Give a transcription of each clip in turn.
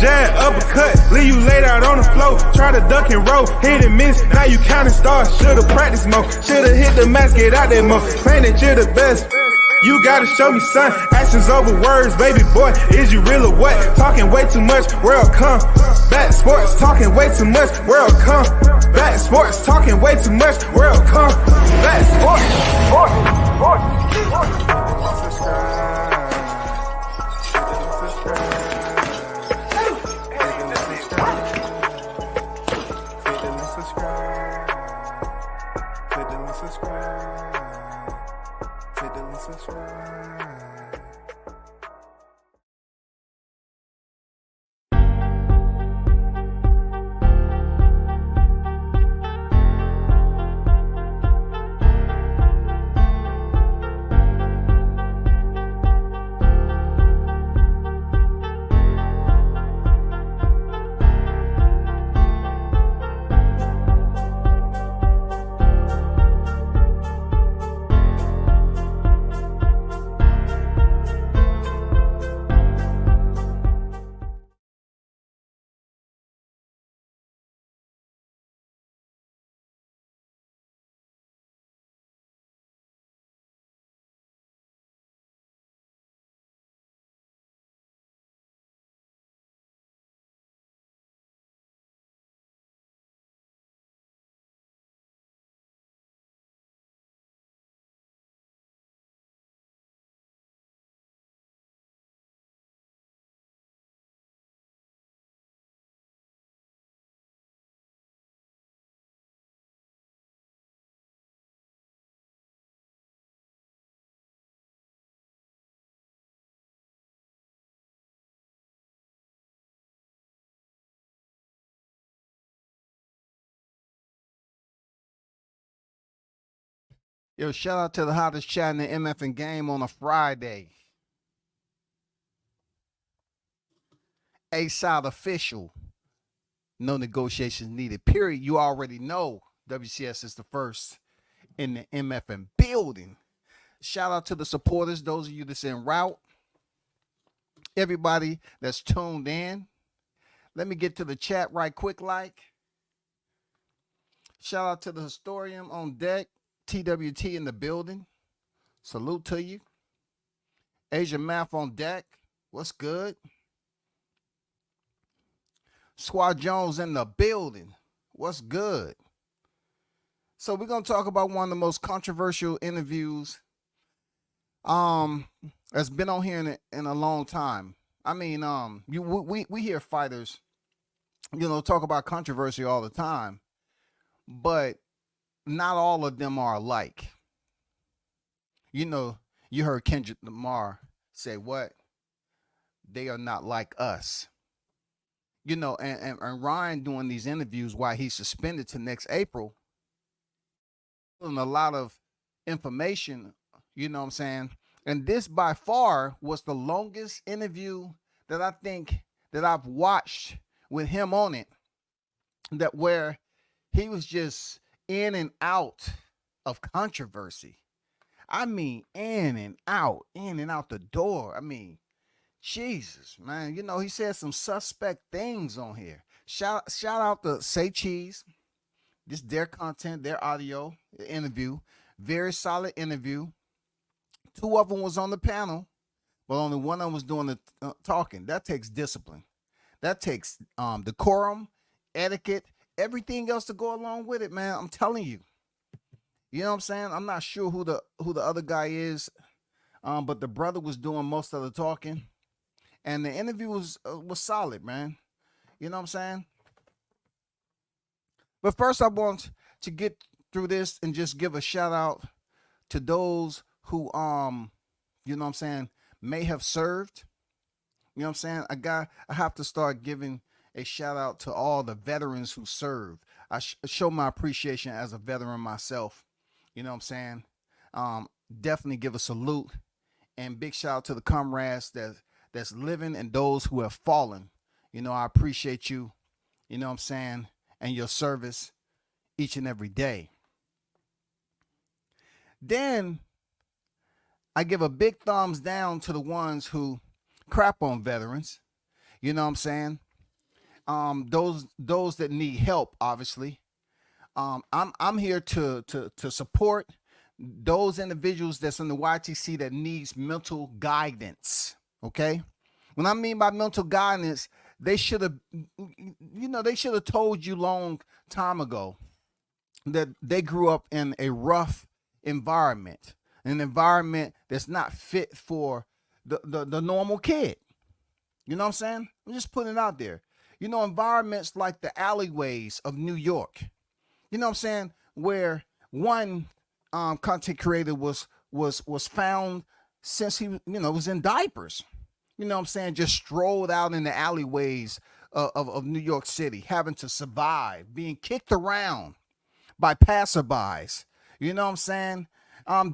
jab, uppercut, leave you laid out on the floor. Try to duck and roll, hit and miss, now you counting stars. Should've practiced more, should've hit the mask, get out there more. Claim that you're the best. You gotta show me, son. Actions over words, baby boy. Is you real or what? Talking way too much, world come. Back sports, talking way too much, world come. Back sports, talking way too much, world come. Back sports. Yo, shout out to the hottest chat in the MF and game on a Friday. A-Side official. No negotiations needed. Period. You already know WCS is the first in the MF and building. Shout out to the supporters, those of you that's en route. Everybody that's tuned in. Let me get to the chat right quick like. Shout out to the historian on deck. TWT in the building. Salute to you. Asia Math on deck. What's good? Squad Jones in the building. What's good? So we're going to talk about one of the most controversial interviews that's been on here in a long time. I mean, we hear fighters, talk about controversy all the time, but not all of them are alike. You heard Kendrick Lamar say what? They are not like us. And Ryan doing these interviews while he's suspended to next April. And a lot of information, you know what I'm saying? And this by far was the longest interview that I think that I've watched with him on it. That where he was just in and out of controversy. I mean, in and out the door. I mean, Jesus, man. He said some suspect things on here. Shout out to Say Cheese. This their content, their audio, the interview. Very solid interview. 2 of them was on the panel, but only one of them was doing the talking. That takes discipline. That takes decorum, etiquette, everything else to go along with it, man. I'm telling you. You know what I'm saying? I'm not sure who the other guy is, but the brother was doing most of the talking, and the interview was solid, man. You know what I'm saying? But first, I want to get through this and just give a shout out to those who may have served. You know what I'm saying? I have to start giving a shout out to all the veterans who served. I show my appreciation as a veteran myself. You know what I'm saying? Definitely give a salute and big shout out to the comrades that's living and those who have fallen. I appreciate you, you know what I'm saying, and your service each and every day. Then I give a big thumbs down to the ones who crap on veterans. You know what I'm saying? those that need help, obviously. I'm here to support those individuals that's in the YTC that needs mental guidance. Okay, when I mean by mental guidance, they should have, they should have told you long time ago that they grew up in a rough environment, an environment that's not fit for the normal kid. You know what I'm saying? I'm just putting it out there. Environments like the alleyways of New York. You know what I'm saying? Where one content creator was found since he was in diapers. You know what I'm saying? Just strolled out in the alleyways of New York City, having to survive, being kicked around by passerbys. You know what I'm saying?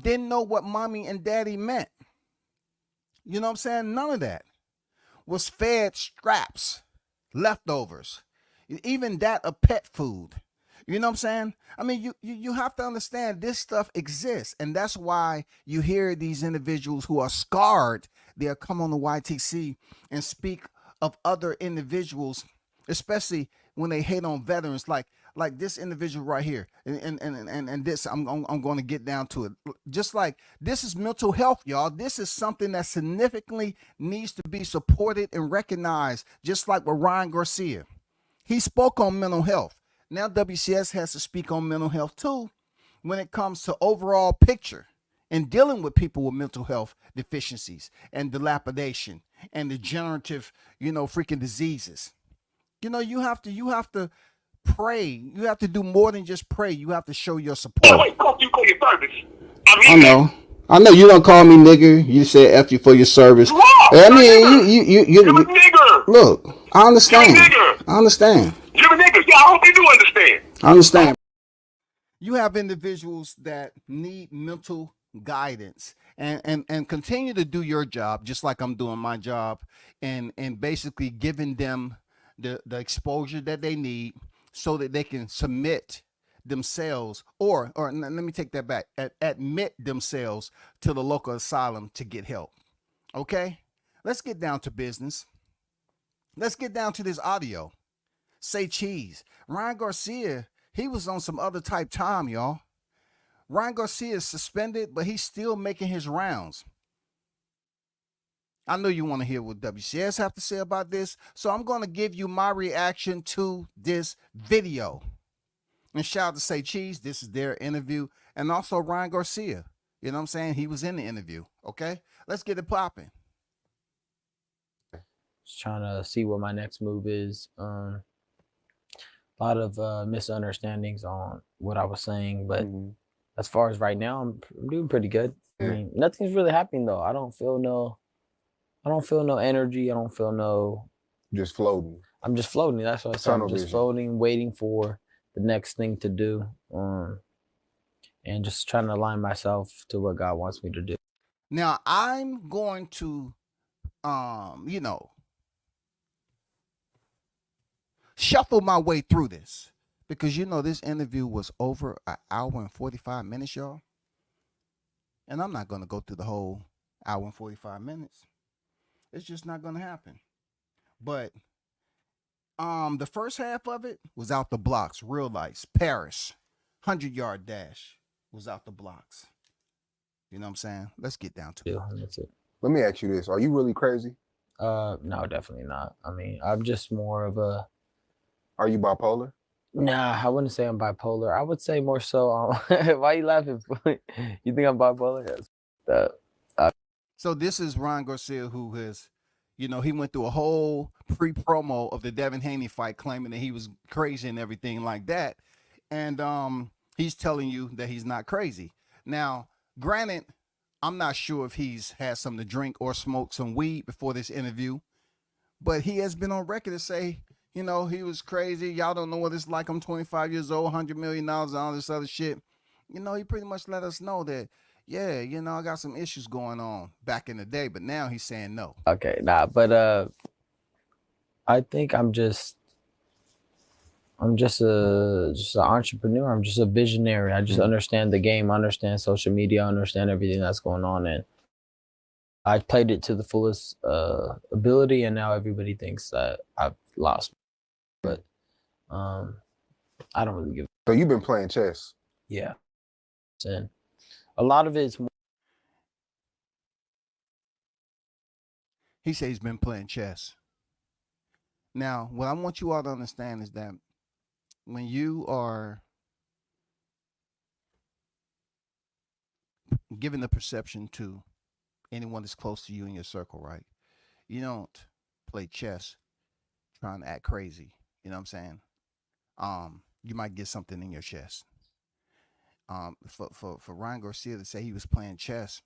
Didn't know what mommy and daddy meant. You know what I'm saying? None of that. Was fed scraps, leftovers, even that of pet food. You know what I'm saying? I mean, you have to understand this stuff exists, and that's why you hear these individuals who are scarred. They'll come on the YTC and speak of other individuals, especially when they hate on veterans, like this individual right here, and this I'm going to get down to it. Just like this is mental health, y'all. This is something that significantly needs to be supported and recognized. Just like with Ryan Garcia, he spoke on mental health. Now WCS has to speak on mental health too, when it comes to overall picture and dealing with people with mental health deficiencies and dilapidation and degenerative, freaking diseases. You have to pray. You have to do more than just pray. You have to show your support. Wait, you call your service. I know you don't call me nigger. You said F you for your service. You are. I You're mean, You're a nigger. Look, I understand. You're a nigger. I understand. You're a nigger. Yeah, I hope you do understand. I understand. You have individuals that need mental guidance and continue to do your job just like I'm doing my job, and basically giving them the exposure that they need so that they can submit themselves, or let me take that back, admit themselves to the local asylum to get help. Okay, let's get down to business. Let's get down to this audio. Say cheese. Ryan Garcia, he was on some other type time, y'all. Ryan Garcia is suspended, but he's still making his rounds. I know you want to hear what WCS have to say about this, so I'm going to give you my reaction to this video. And shout out to Say Cheese. This is their interview. And also Ryan Garcia. You know what I'm saying? He was in the interview. Okay? Let's get it popping. Just trying to see what my next move is. A lot of misunderstandings on what I was saying, but as far as right now, I'm doing pretty good. I mean, nothing's really happening though. I don't feel no energy. I don't feel no. Just floating. I'm just floating. That's what I said. I'm just floating, waiting for the next thing to do, and just trying to align myself to what God wants me to do. Now I'm going to, shuffle my way through this, because this interview was over an hour and 45 minutes, y'all. And I'm not going to go through the whole hour and 45 minutes. It's just not going to happen. But the first half of it was out the blocks, real lights, Paris, 100-yard dash was out the blocks. You know what I'm saying? Let's get down to it. That's it. Let me ask you this: are you really crazy? No, definitely not. I mean, I'm just more of a. Are you bipolar? Nah, I wouldn't say I'm bipolar. I would say more so. Why are you laughing? You think I'm bipolar? So this is Ryan Garcia, who has, he went through a whole pre-promo of the Devin Haney fight, claiming that he was crazy and everything like that. And he's telling you that he's not crazy. Now, granted, I'm not sure if he's had something to drink or smoke some weed before this interview, but he has been on record to say, he was crazy. Y'all don't know what it's like. I'm 25 years old, $100 million, and all this other shit. He pretty much let us know that, yeah, I got some issues going on back in the day, but now he's saying no. Okay, nah, but I think I'm just an entrepreneur. I'm just a visionary. I just understand the game, understand social media, understand everything that's going on, and I played it to the fullest ability, and now everybody thinks that I've lost. but I don't really give. So you've been playing chess. Yeah, and a lot of it's more. He said he's been playing chess. Now, what I want you all to understand is that when you are giving the perception to anyone that's close to you in your circle, right? You don't play chess trying to act crazy. You know what I'm saying? You might get something in your chest. For Ryan Garcia to say he was playing chess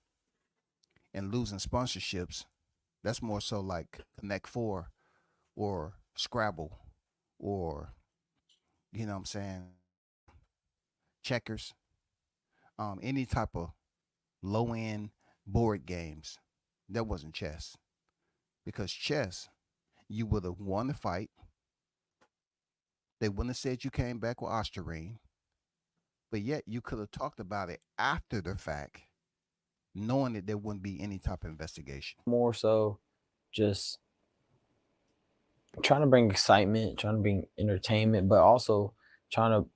and losing sponsorships, that's more so like Connect Four or Scrabble or, you know what I'm saying, checkers, any type of low end board games. That wasn't chess. Because chess, you would have won the fight. They wouldn't have said you came back with Osterine, but yet you could have talked about it after the fact, knowing that there wouldn't be any type of investigation. More so just trying to bring excitement, trying to bring entertainment, but also trying to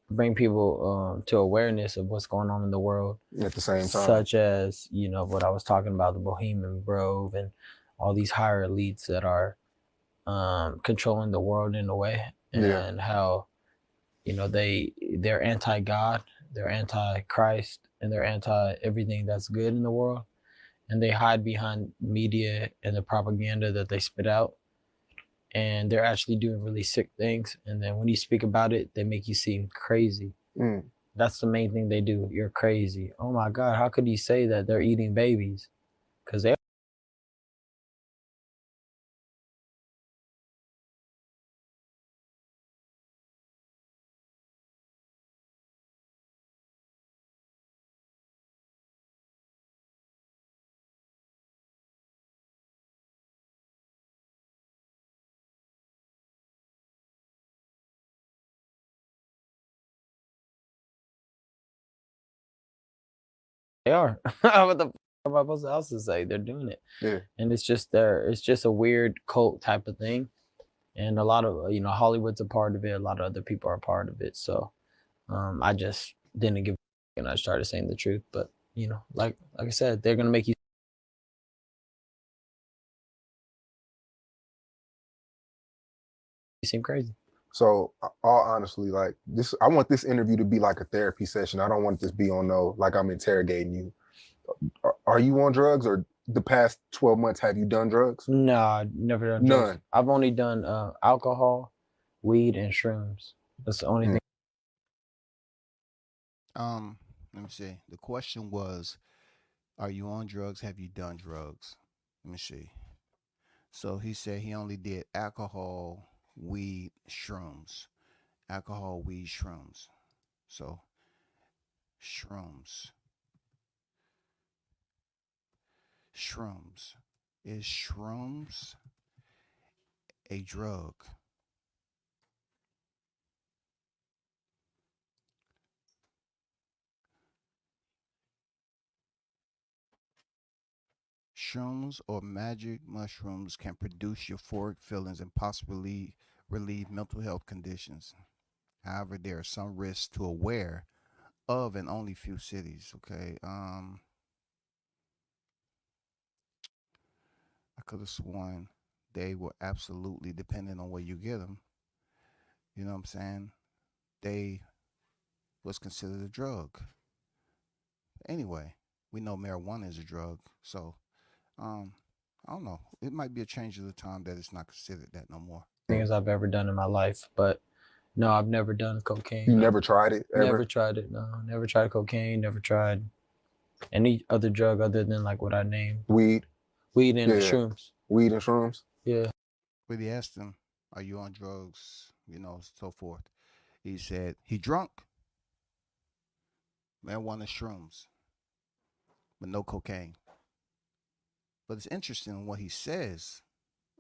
bring people to awareness of what's going on in the world at the same time. Such as, you know, what I was talking about, the Bohemian Grove and all these higher elites that are controlling the world in a way, and how, you know, they're anti-God, they're anti-Christ, and they're anti-everything that's good in the world. And they hide behind media and the propaganda that they spit out. And they're actually doing really sick things. And then when you speak about it, they make you seem crazy. That's the main thing they do. You're crazy. Oh my God, how could you say that they're eating babies? Because they are. What the f am I supposed to else to say? They're doing it. And it's just a weird cult type of thing. And a lot of, you know, Hollywood's a part of it. A lot of other people are a part of it. So I just didn't give a f and I started saying the truth. But, you know, like I said, they're going to make you seem crazy. So, all honestly, like this, I want this interview to be like a therapy session. I don't want this to be on like I'm interrogating you. Are you on drugs, or the past 12 months have you done drugs? No, I've never done drugs. None. I've only done alcohol, weed, and shrooms. That's the only thing. Let me see. The question was, are you on drugs? Have you done drugs? Let me see. So he said he only did alcohol, weed, shrooms. Alcohol, weed, shrooms. So shrooms. Shrooms. Is shrooms a drug? Shrooms or magic mushrooms can produce euphoric feelings and possibly relieve mental health conditions. However, there are some risks to aware of in only few cities. Okay. I could have sworn they were absolutely, depending on where you get them, you know what I'm saying, they was considered a drug. Anyway, we know marijuana is a drug, so I don't know. It might be a change of the time that it's not considered that no more. Things I've ever done in my life, but no, I've never done cocaine. You never tried it? Ever? Never tried it. No, never tried cocaine. Never tried any other drug other than like what I named. Weed and shrooms. Weed and shrooms. Yeah. When he asked him, "Are you on drugs?" You know, so forth. He said he drunk. Marijuana, shrooms, but no cocaine. But it's interesting what he says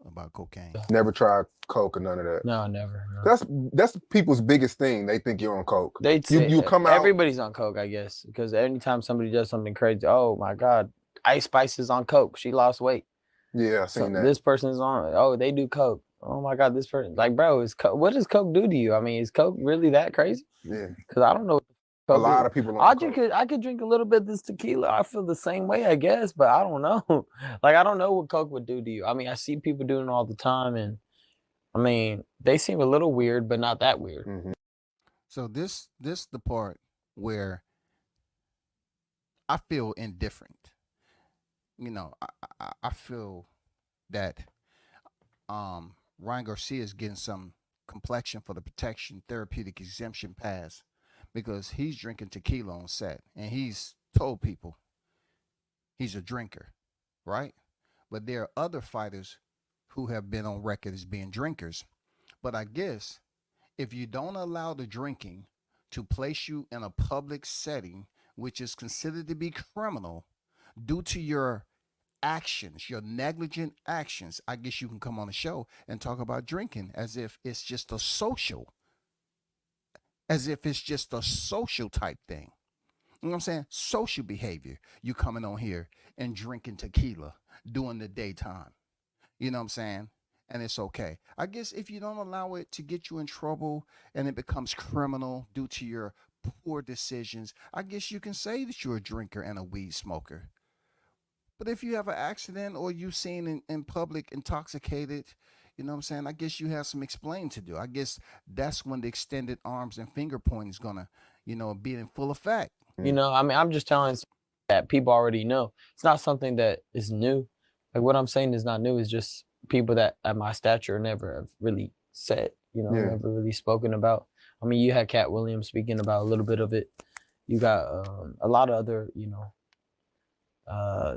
about cocaine. Never tried coke or none of that. No, never. No. That's people's biggest thing. They think you're on coke. They you come out. Everybody's on coke, I guess, because anytime somebody does something crazy, oh my God, Ice Spice is on coke. She lost weight. Yeah, I've seen that. This person's on. Oh, they do coke. oh my God, this person, like, bro, what does coke do to you? I mean, is coke really that crazy? Yeah. Because I don't know. A lot of people I on coke. I could drink a little bit of this tequila. I feel the same way, I guess, but I don't know. Like, I don't know what coke would do to you. I mean, I see people doing it all the time, and I mean, they seem a little weird, but not that weird. Mm-hmm. So this the part where I feel indifferent. You know, I feel that Ryan Garcia is getting some complexion for the protection therapeutic exemption pass because he's drinking tequila on set and he's told people he's a drinker, right? But there are other fighters who have been on record as being drinkers. But I guess if you don't allow the drinking to place you in a public setting, which is considered to be criminal due to your actions, your negligent actions, I guess you can come on the show and talk about drinking as if it's just a social type thing. You know what I'm saying? Social behavior. You coming on here and drinking tequila during the daytime. You know what I'm saying? And it's okay. I guess if you don't allow it to get you in trouble and it becomes criminal due to your poor decisions, I guess you can say that you're a drinker and a weed smoker. But if you have an accident or you seen in public intoxicated, you know what I'm saying? I guess you have some explaining to do. I guess that's when the extended arms and finger pointing is gonna, be in full effect. You know, I mean, I'm just telling that people already know. It's not something that is new. Like, what I'm saying is not new. It's just people that at my stature never have really said, never really spoken about. I mean, you had Cat Williams speaking about a little bit of it. You got a lot of other,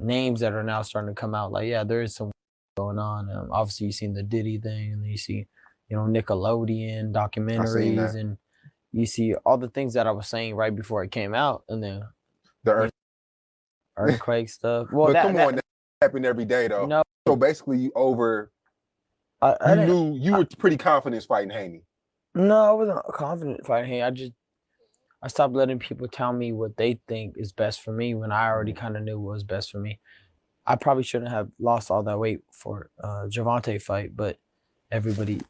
names that are now starting to come out. Like, yeah, there is some going on. Obviously, you've seen the Diddy thing, and then you see, Nickelodeon documentaries, and you see all the things that I was saying right before it came out, and then the earthquake stuff. Well, but that happened every day though. No, so basically, you were pretty confident fighting Haney. No, I wasn't confident fighting Haney. I stopped letting people tell me what they think is best for me when I already kind of knew what was best for me. I probably shouldn't have lost all that weight for Gervonta fight, but everybody,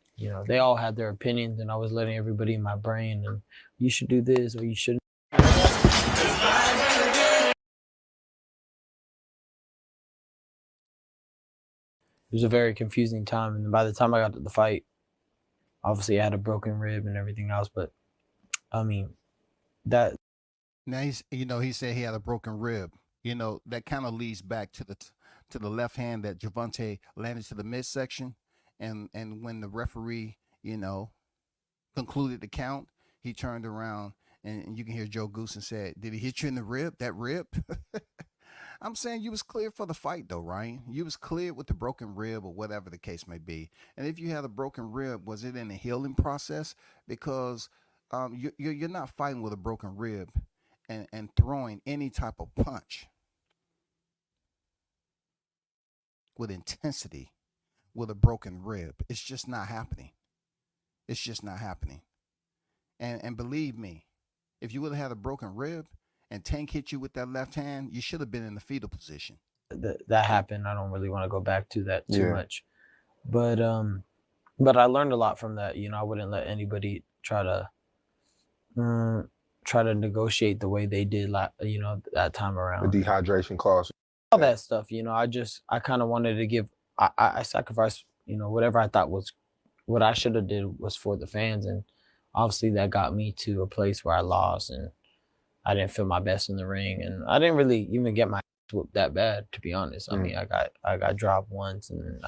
they all had their opinions, and I was letting everybody in my brain, and you should do this or you shouldn't. It was a very confusing time, and by the time I got to the fight, obviously I had a broken rib and everything else, but I mean, that. Now he said he had a broken rib. That kind of leads back to the left hand that Gervonta landed to the midsection, and when the referee, concluded the count, he turned around and you can hear Joe Goose and said, "Did he hit you in the rib? That rib?" I'm saying you was cleared for the fight though, Ryan. You was cleared with the broken rib or whatever the case may be. And if you had a broken rib, was it in a healing process? Because you're not fighting with a broken rib and throwing any type of punch with intensity with a broken rib. It's just not happening. It's just not happening. And believe me, if you would have had a broken rib and Tank hit you with that left hand, you should have been in the fetal position. That happened. I don't really want to go back to that too much. But I learned a lot from that. I wouldn't let anybody try to negotiate the way they did, that time around. The dehydration clause. All that stuff, I kind of wanted to give, I sacrificed, whatever I thought was what I should have did was for the fans. And obviously that got me to a place where I lost and I didn't feel my best in the ring. And I didn't really even get my ass whooped that bad, to be honest. I mean, I got dropped once, and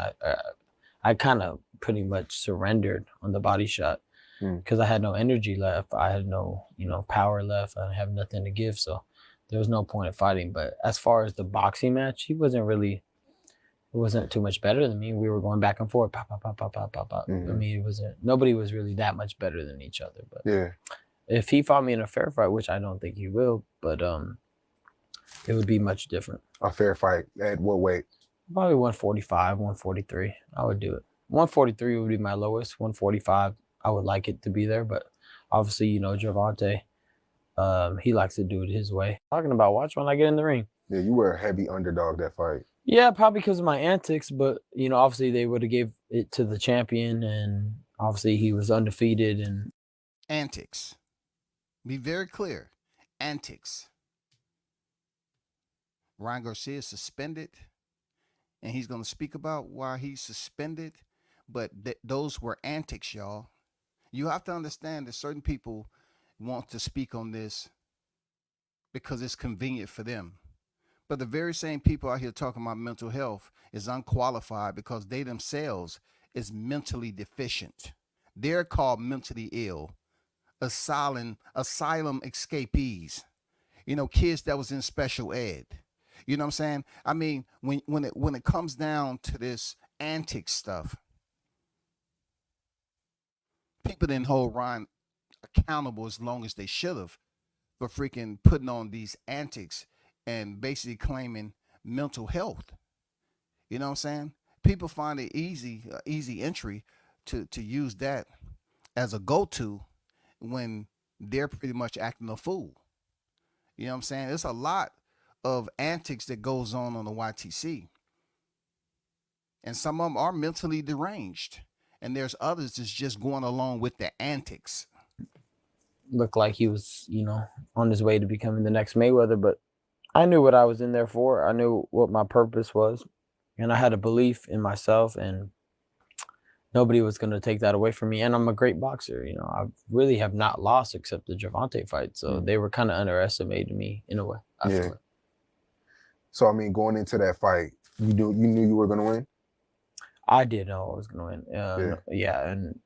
I kind of pretty much surrendered on the body shot because I had no energy left. I had no, power left. I didn't have nothing to give. So there was no point of fighting. But as far as the boxing match, it wasn't too much better than me. We were going back and forth, pop, pop, pop, pop, pop, pop, pop. I mean, nobody was really that much better than each other. But if he fought me in a fair fight, which I don't think he will, but it would be much different. A fair fight at what weight? Probably 145, 143. I would do it. 143 would be my lowest. 145, I would like it to be there, but obviously, Gervonta, he likes to do it his way. Talking about watch when I get in the ring. Yeah, you were a heavy underdog that fight. Yeah, probably because of my antics, but you know, obviously they would have gave it to the champion, and obviously he was undefeated. And Antics. Be very clear. Antics. Ryan Garcia is suspended, and he's going to speak about why he's suspended. But those were antics, y'all. You have to understand that certain people want to speak on this because it's convenient for them. But the very same people out here talking about mental health is unqualified because they themselves is mentally deficient. They're called mentally ill, asylum escapees. You know, kids that was in special ed. You know what I'm saying? I mean, when it comes down to this antic stuff, people didn't hold Ryan accountable as long as they should have for freaking putting on these antics and basically claiming mental health. You know what I'm saying? People find it easy entry to use that as a go-to when they're pretty much acting a fool. You know what I'm saying? There's a lot of antics that goes on the YTC. And some of them are mentally deranged. And there's others that's just going along with the antics. looked like he was, you know, on his way to becoming the next Mayweather. But I knew what I was in there for. I knew what my purpose was. And I had a belief in myself, and nobody was going to take that away from me. And I'm a great boxer. You know, I really have not lost except the Gervonta fight. So they were kind of underestimating me in a way. I feel like. So, I mean, going into that fight, you knew you were going to win? I did know I was going to win. Yeah. And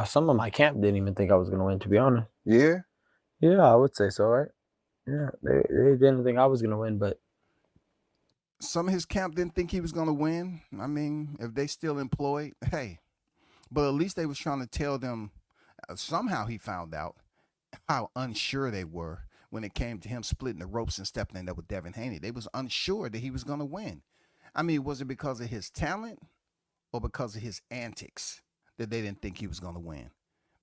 some of my camp didn't even think I was going to win, to be honest. Yeah? Yeah, I would say so, right? Yeah, they didn't think I was going to win, but some of his camp didn't think he was going to win. I mean, if they still employed, hey. But at least they was trying to tell them, somehow he found out how unsure they were when it came to him splitting the ropes and stepping in there with Devin Haney. They was unsure that he was going to win. I mean, was it because of his talent or because of his antics that they didn't think he was going to win?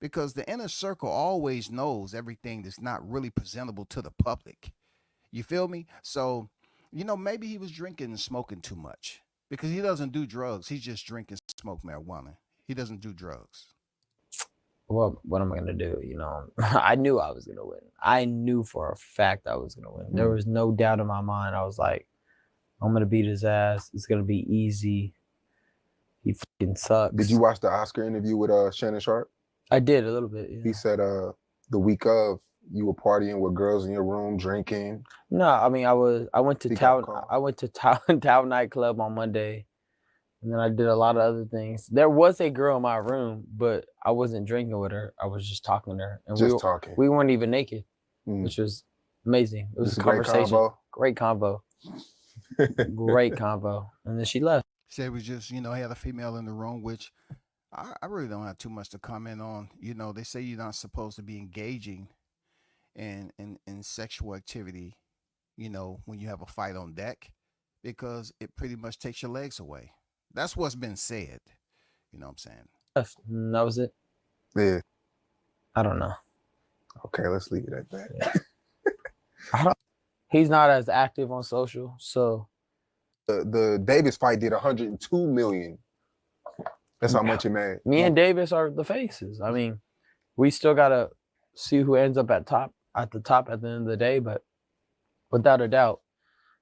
Because the inner circle always knows everything that's not really presentable to the public. You feel me? So, you know, maybe he was drinking and smoking too much because he doesn't do drugs. He's just drinking, smoke marijuana. He doesn't do drugs. well, what am I going to do? You know, I knew I was going to win. I knew for a fact I was going to win. There was no doubt in my mind. I was like, I'm going to beat his ass. It's going to be easy. He fucking sucks. Did you watch the Oscar interview with Shannon Sharp? I did a little bit. Yeah. He said the week of, you were partying with girls in your room, drinking. No, I mean, I went to Tao nightclub on Monday, and then I did a lot of other things. There was a girl in my room, but I wasn't drinking with her. I was just talking to her. And talking. We weren't even naked, which was amazing. It was a conversation. Great combo. Great combo. And then she left. Said it was just, you know, he had a female in the room, which I really don't have too much to comment on. You know, they say you're not supposed to be engaging in sexual activity, you know, when you have a fight on deck, because it pretty much takes your legs away. That's what's been said. You know what I'm saying? And that was it. Yeah. I don't know. Okay, let's leave it at that. Yeah. He's not as active on social, so the Davis fight did 102 million. That's how much it made. Me and Davis are the faces. I mean, we still gotta see who ends up at the top at the end of the day, but without a doubt,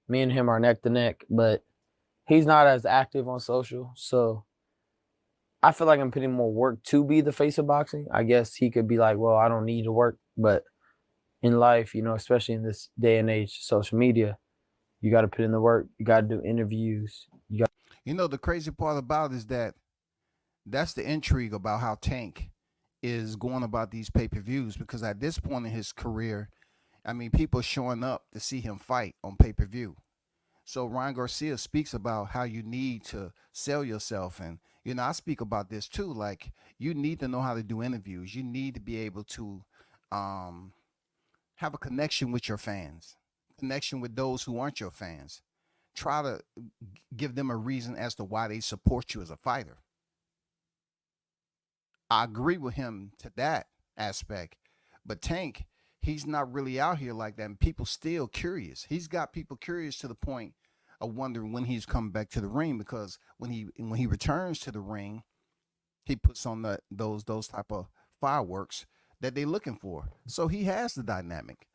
me and him are neck to neck. But he's not as active on social, so I feel like I'm putting more work to be the face of boxing. I guess he could be like, well, I don't need to work, but in life, you know, especially in this day and age, social media, you got to put in the work. You got to do interviews. You know, the crazy part about it is that that's the intrigue about how Tank is going about these pay-per-views, because at this point in his career, I mean, people are showing up to see him fight on pay-per-view. So Ryan Garcia speaks about how you need to sell yourself. And, you know, I speak about this too. Like, you need to know how to do interviews. You need to be able to have a connection with your fans, connection with those who aren't your fans. Try to give them a reason as to why they support you as a fighter. I agree with him to that aspect, but Tank, he's not really out here like that, and people still curious. He's got people curious to the point of wondering when he's coming back to the ring, because when he returns to the ring, he puts on those type of fireworks that they're looking for. So he has the dynamic.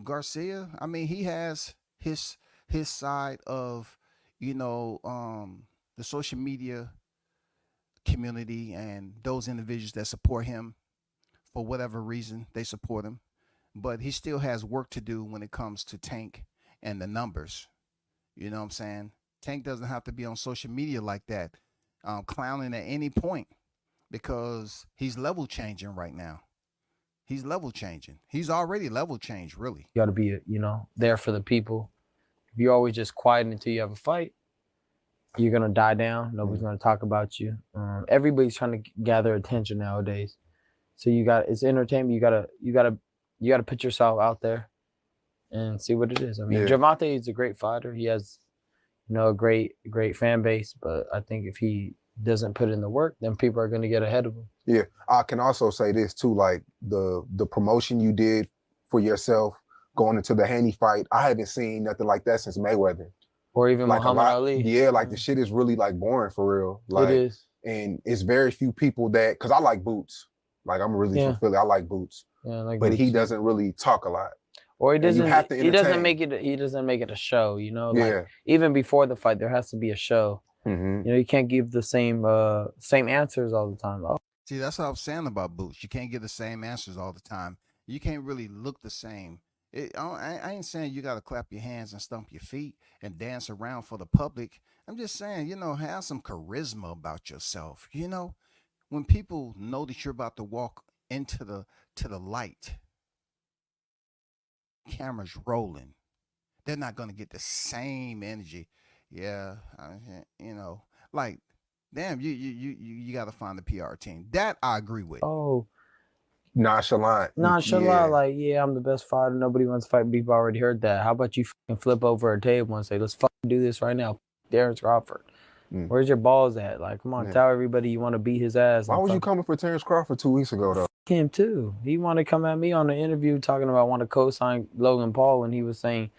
Garcia, I mean, he has his side of, the social media community and those individuals that support him for whatever reason they support him. But he still has work to do when it comes to Tank and the numbers. You know what I'm saying? Tank doesn't have to be on social media like that, clowning at any point, because he's level changing right now. He's level changing. He's already level changed, really. You got to be, there for the people. If you're always just quiet until you have a fight, you're gonna die down. Nobody's gonna talk about you. Everybody's trying to gather attention nowadays. So it's entertainment. You gotta put yourself out there and see what it is. I mean, Gervonta is a great fighter. He has, a great fan base. But I think if he doesn't put in the work, then people are gonna get ahead of him. Yeah, I can also say this too, like the promotion you did for yourself going into the Haney fight. I haven't seen nothing like that since Mayweather. Or even like Muhammad Ali. Yeah, like the shit is really like boring for real. Like, it is. And it's very few people that, because I like Boots. Like, I'm really from Philly. I like Boots. Yeah, like but Boots, he doesn't really talk a lot. Or he doesn't. He doesn't make it a show. Like, even before the fight, there has to be a show. Mm-hmm. You can't give the same answers all the time. Oh. See, that's what I was saying about Boots. You can't get the same answers all the time. You can't really look the same. I ain't saying you got to clap your hands and stomp your feet and dance around for the public. I'm just saying, have some charisma about yourself. When people know that you're about to walk into the light, cameras rolling, they're not going to get the same energy. Yeah, like, damn, you got to find the PR team. That I agree with. Oh. Nonchalant. Like, I'm the best fighter. Nobody wants to fight. People already heard that. How about you fucking flip over a table and say, let's fucking do this right now. Terence Crawford. Where's your balls at? Like, come on, tell everybody you want to beat his ass. Why was you coming for Terence Crawford 2 weeks ago, though? Him, too. He wanted to come at me on the interview talking about want to co-sign Logan Paul when he was saying,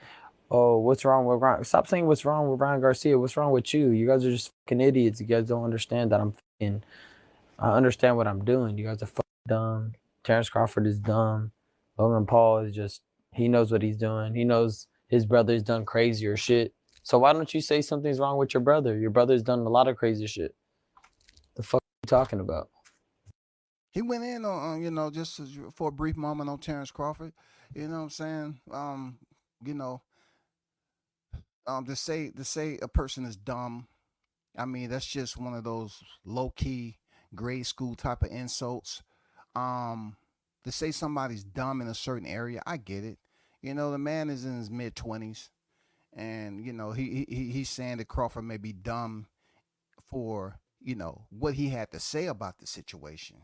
oh, what's wrong with Ryan? Stop saying what's wrong with Ryan Garcia. What's wrong with you? You guys are just fucking idiots. You guys don't understand that I understand what I'm doing. You guys are fucking dumb. Terence Crawford is dumb. Logan Paul is just, he knows what he's doing. He knows his brother's done crazier shit. So why don't you say something's wrong with your brother? Your brother's done a lot of crazy shit. The fuck are you talking about? He went in on, just for a brief moment on Terence Crawford. You know what I'm saying? To say a person is dumb, I mean, that's just one of those low-key grade school type of insults. To say somebody's dumb in a certain area, I get it. The man is in his mid-20s, and he's saying that Crawford may be dumb for what he had to say about the situation.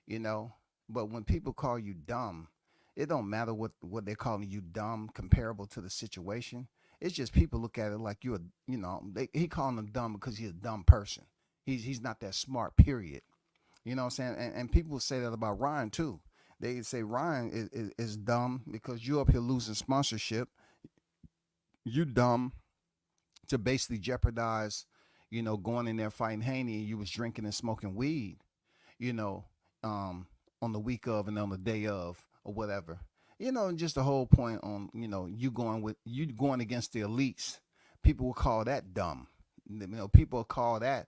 But when people call you dumb, it don't matter what they're calling you dumb comparable to the situation. It's just people look at it like you're, he calling him dumb because he's a dumb person. He's not that smart, period. You know what I'm saying? And people say that about Ryan, too. They say Ryan is dumb because you up here losing sponsorship. You dumb to basically jeopardize, going in there fighting Haney, and you was drinking and smoking weed, on the week of and on the day of or whatever. And just the whole point on, you going against the elites. People will call that dumb. People will call that,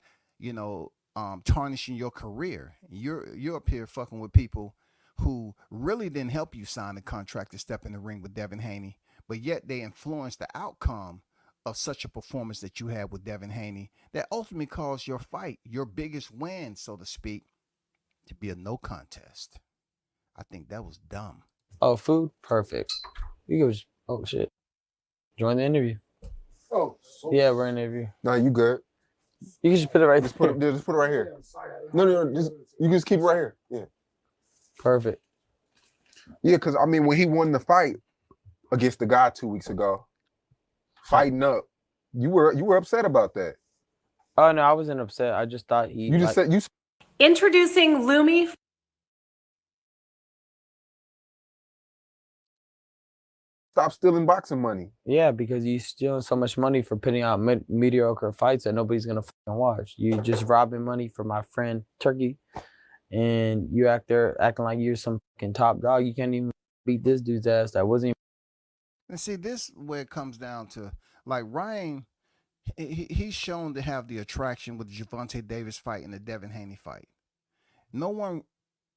tarnishing your career. You're up here fucking with people who really didn't help you sign the contract to step in the ring with Devin Haney, but yet they influenced the outcome of such a performance that you had with Devin Haney that ultimately caused your fight, your biggest win, so to speak, to be a no contest. I think that was dumb. Oh, food? Perfect. You go, oh shit. Join the interview. Oh. Yeah, we're in the interview. No, you good. You can just put it right just there. Just put it right here. No, you can just keep it right here. Yeah. Perfect. Yeah, because I mean, when he won the fight against the guy 2 weeks ago, fighting up, you were upset about that. Oh no, I wasn't upset. I just thought he. You just said you. Introducing Lumi. stop stealing boxing money. Yeah, because you stealing so much money for putting out mediocre fights that nobody's gonna fucking watch. You just robbing money for my friend Turkey, and you acting like you're some fucking top dog. You can't even beat this dude's ass. That wasn't. And see, this where it comes down to, like, Ryan, he's shown to have the attraction with the Gervonta Davis fight and the Devin Haney fight. No one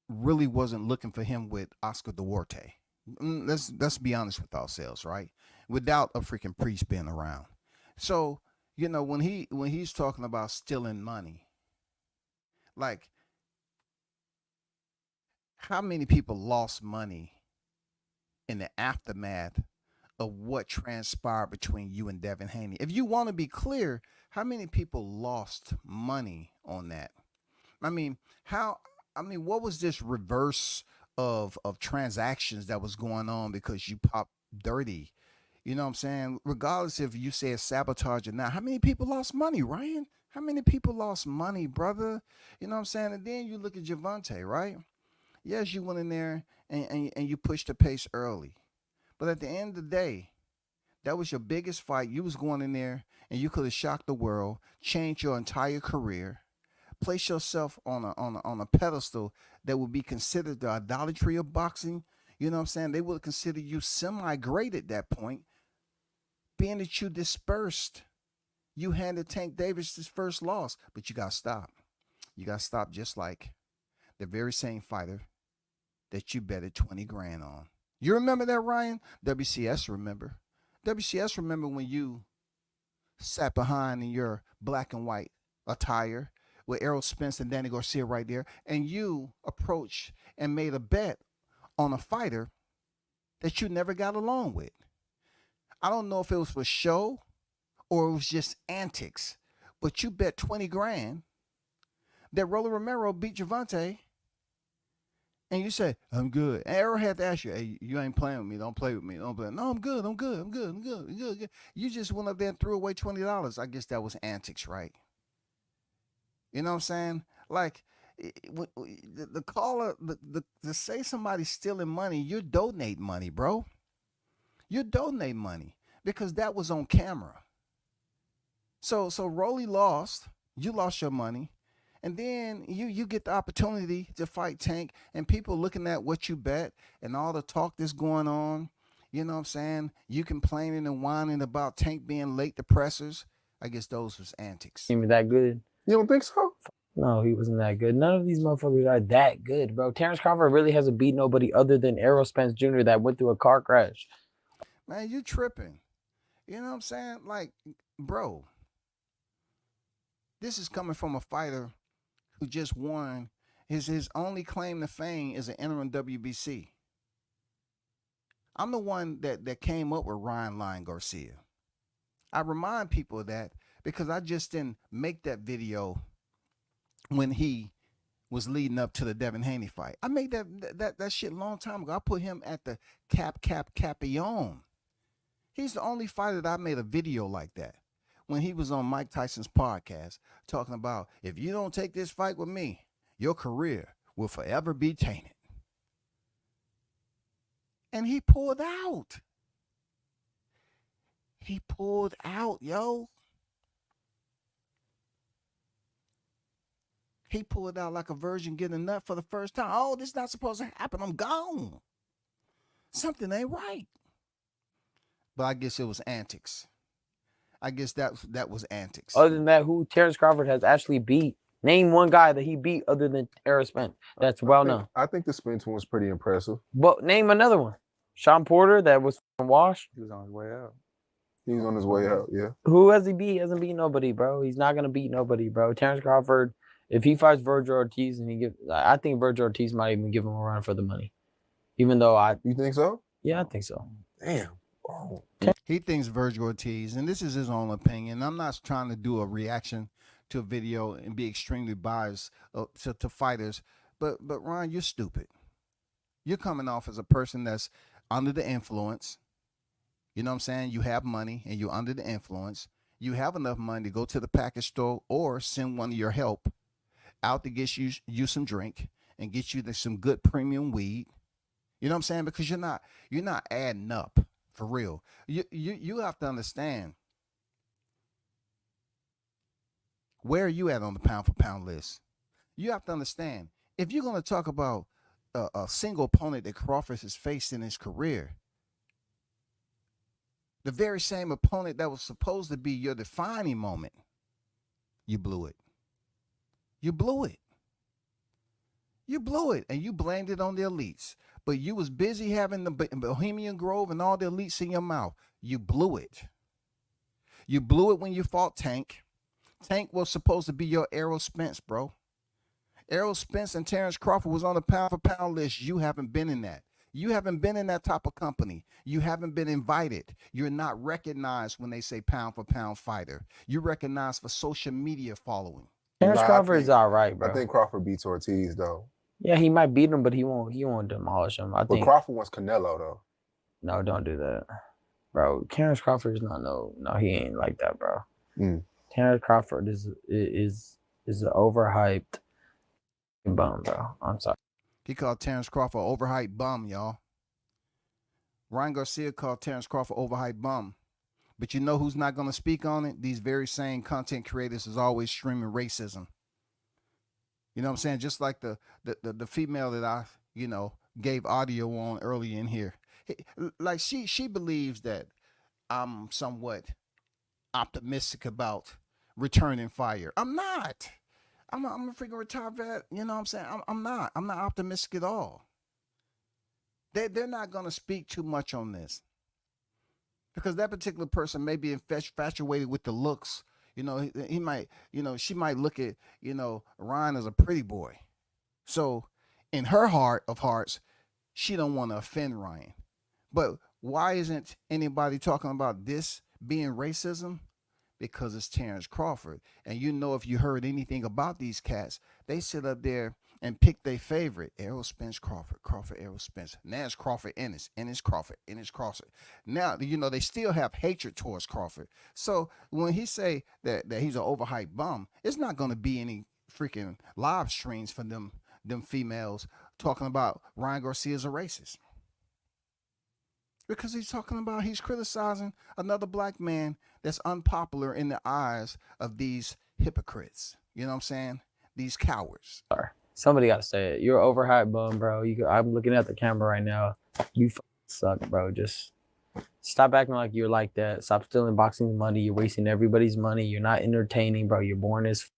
really wasn't looking for him with Oscar Duarte. Let's be honest with ourselves, right? Without a freaking priest being around. So, you know, when he's talking about stealing money, like, how many people lost money in the aftermath of what transpired between you and Devin Haney? If you want to be clear, how many people lost money on that? I mean, what was this reverse of transactions that was going on because you popped dirty? You know what I'm saying? Regardless if you say it's sabotage or not, how many people lost money, Ryan? How many people lost money, brother? You know what I'm saying? And then you look at Gervonta, right? Yes, you went in there and you pushed the pace early. But at the end of the day, that was your biggest fight. You was going in there and you could have shocked the world, changed your entire career, place yourself on a pedestal that would be considered the idolatry of boxing. You know what I'm saying? They would consider you semi-great at that point, being that you dispersed. You handed Tank Davis his first loss, but you got to stop. You got to stop, just like the very same fighter that you betted 20 grand on. You remember that, Ryan? WCS remember. WCS remember when you sat behind in your black and white attire with Errol Spence and Danny Garcia right there, and you approached and made a bet on a fighter that you never got along with. I don't know if it was for show or it was just antics, but you bet 20 grand that Rolly Romero beat Gervonta, and you say, I'm good. And Errol had to ask you, hey, you ain't playing with me. Don't play with me. Don't play. No, I'm good. I'm good. I'm good. I'm good. I'm good. You just went up there and threw away $20. I guess that was antics, right? You know what I'm saying? Like, the caller, to say somebody's stealing money, you're donating money, bro. You're donating money because that was on camera. So Rolly lost. You lost your money. And then you get the opportunity to fight Tank, and people looking at what you bet and all the talk that's going on. You know what I'm saying? You complaining and whining about Tank being late to pressers. I guess those was antics. Even that good? You don't think so? No, he wasn't that good. None of these motherfuckers are that good, bro. Terence Crawford really hasn't beat nobody other than Errol Spence Jr. that went through a car crash. Man, you tripping. You know what I'm saying? Like, bro, this is coming from a fighter who just won. His only claim to fame is an interim WBC. I'm the one that came up with Ryan Lion Garcia. I remind people of that because I just didn't make that video when he was leading up to the Devin Haney fight. I made that shit a long time ago. I put him at the Capion. He's the only fighter that I made a video like that when he was on Mike Tyson's podcast talking about, if you don't take this fight with me, your career will forever be tainted. And he pulled out. He pulled out, yo. He pulled out like a virgin getting a nut for the first time. Oh, this is not supposed to happen. I'm gone. Something ain't right. But I guess it was antics. I guess that was antics. Other than that, who Terence Crawford has actually beat? Name one guy that he beat other than Errol Spence. That's well known. I think the Spence one was pretty impressive. But name another one. Sean Porter that was washed. He was on his way out. He was on his way out, yeah. Who has he beat? He hasn't beat nobody, bro. He's not gonna beat nobody, bro. Terence Crawford, if he fights Virgil Ortiz and I think Virgil Ortiz might even give him a run for the money. Even though You think so? Yeah, I think so. Damn. Oh. He thinks Virgil Ortiz, and this is his own opinion. I'm not trying to do a reaction to a video and be extremely biased to fighters, but Ron, you're stupid. You're coming off as a person that's under the influence. You know what I'm saying? You have money and you're under the influence. You have enough money to go to the package store or send one of your help out to get you some drink and get you some good premium weed. You know what I'm saying? Because you're not adding up For real. You have to understand, where are you at on the pound for pound list? You have to understand, if you're going to talk about a single opponent that Crawford has faced in his career, the very same opponent that was supposed to be your defining moment, you blew it. You blew it. You blew it, and you blamed it on the elites. But you was busy having the Bohemian Grove and all the elites in your mouth. You blew it. You blew it when you fought Tank. Tank was supposed to be your Errol Spence, bro. Errol Spence and Terence Crawford was on the pound for pound list. You haven't been in that. You haven't been in that type of company. You haven't been invited. You're not recognized when they say pound for pound fighter. You're recognized for social media following. Terence Nah, I Crawford is think- all right, bro. I think Crawford beats Ortiz though. Yeah, he might beat him, but he won't demolish him. I But think. Crawford wants Canelo though. No, don't do that, bro. Terence Crawford is not no, he ain't like that, bro. Terence Crawford is an overhyped bum, bro. I'm sorry. He called Terence Crawford overhyped bum, y'all. Ryan Garcia called Terence Crawford overhyped bum. But you know who's not going to speak on it? These very same content creators is always streaming racism. You know what I'm saying? Just like the female that I, gave audio on early in here. Like she believes that I'm somewhat optimistic about returning fire. I'm not. I'm a freaking retired vet. You know what I'm saying? I'm not optimistic at all. They're not going to speak too much on this, because that particular person may be infatuated with the looks. He might, she might look at, Ryan as a pretty boy. So in her heart of hearts, she don't want to offend Ryan. But why isn't anybody talking about this being racism? Because it's Terence Crawford. And if you heard anything about these cats, they sit up there and pick their favorite. Errol Spence, Crawford, Errol Spence. Now it's Crawford, Ennis, Crawford, Ennis, Crawford. Now, they still have hatred towards Crawford. So when he say that he's an overhyped bum, it's not going to be any freaking live streams for them females talking about Ryan Garcia's a racist. Because he's criticizing another black man that's unpopular in the eyes of these hypocrites. You know what I'm saying? These cowards. Sorry. Somebody got to say it. You're an overhyped bum, bro. I'm looking at the camera right now. You suck, bro. Just stop acting like you're like that. Stop stealing boxing money. You're wasting everybody's money. You're not entertaining, bro. You're boring as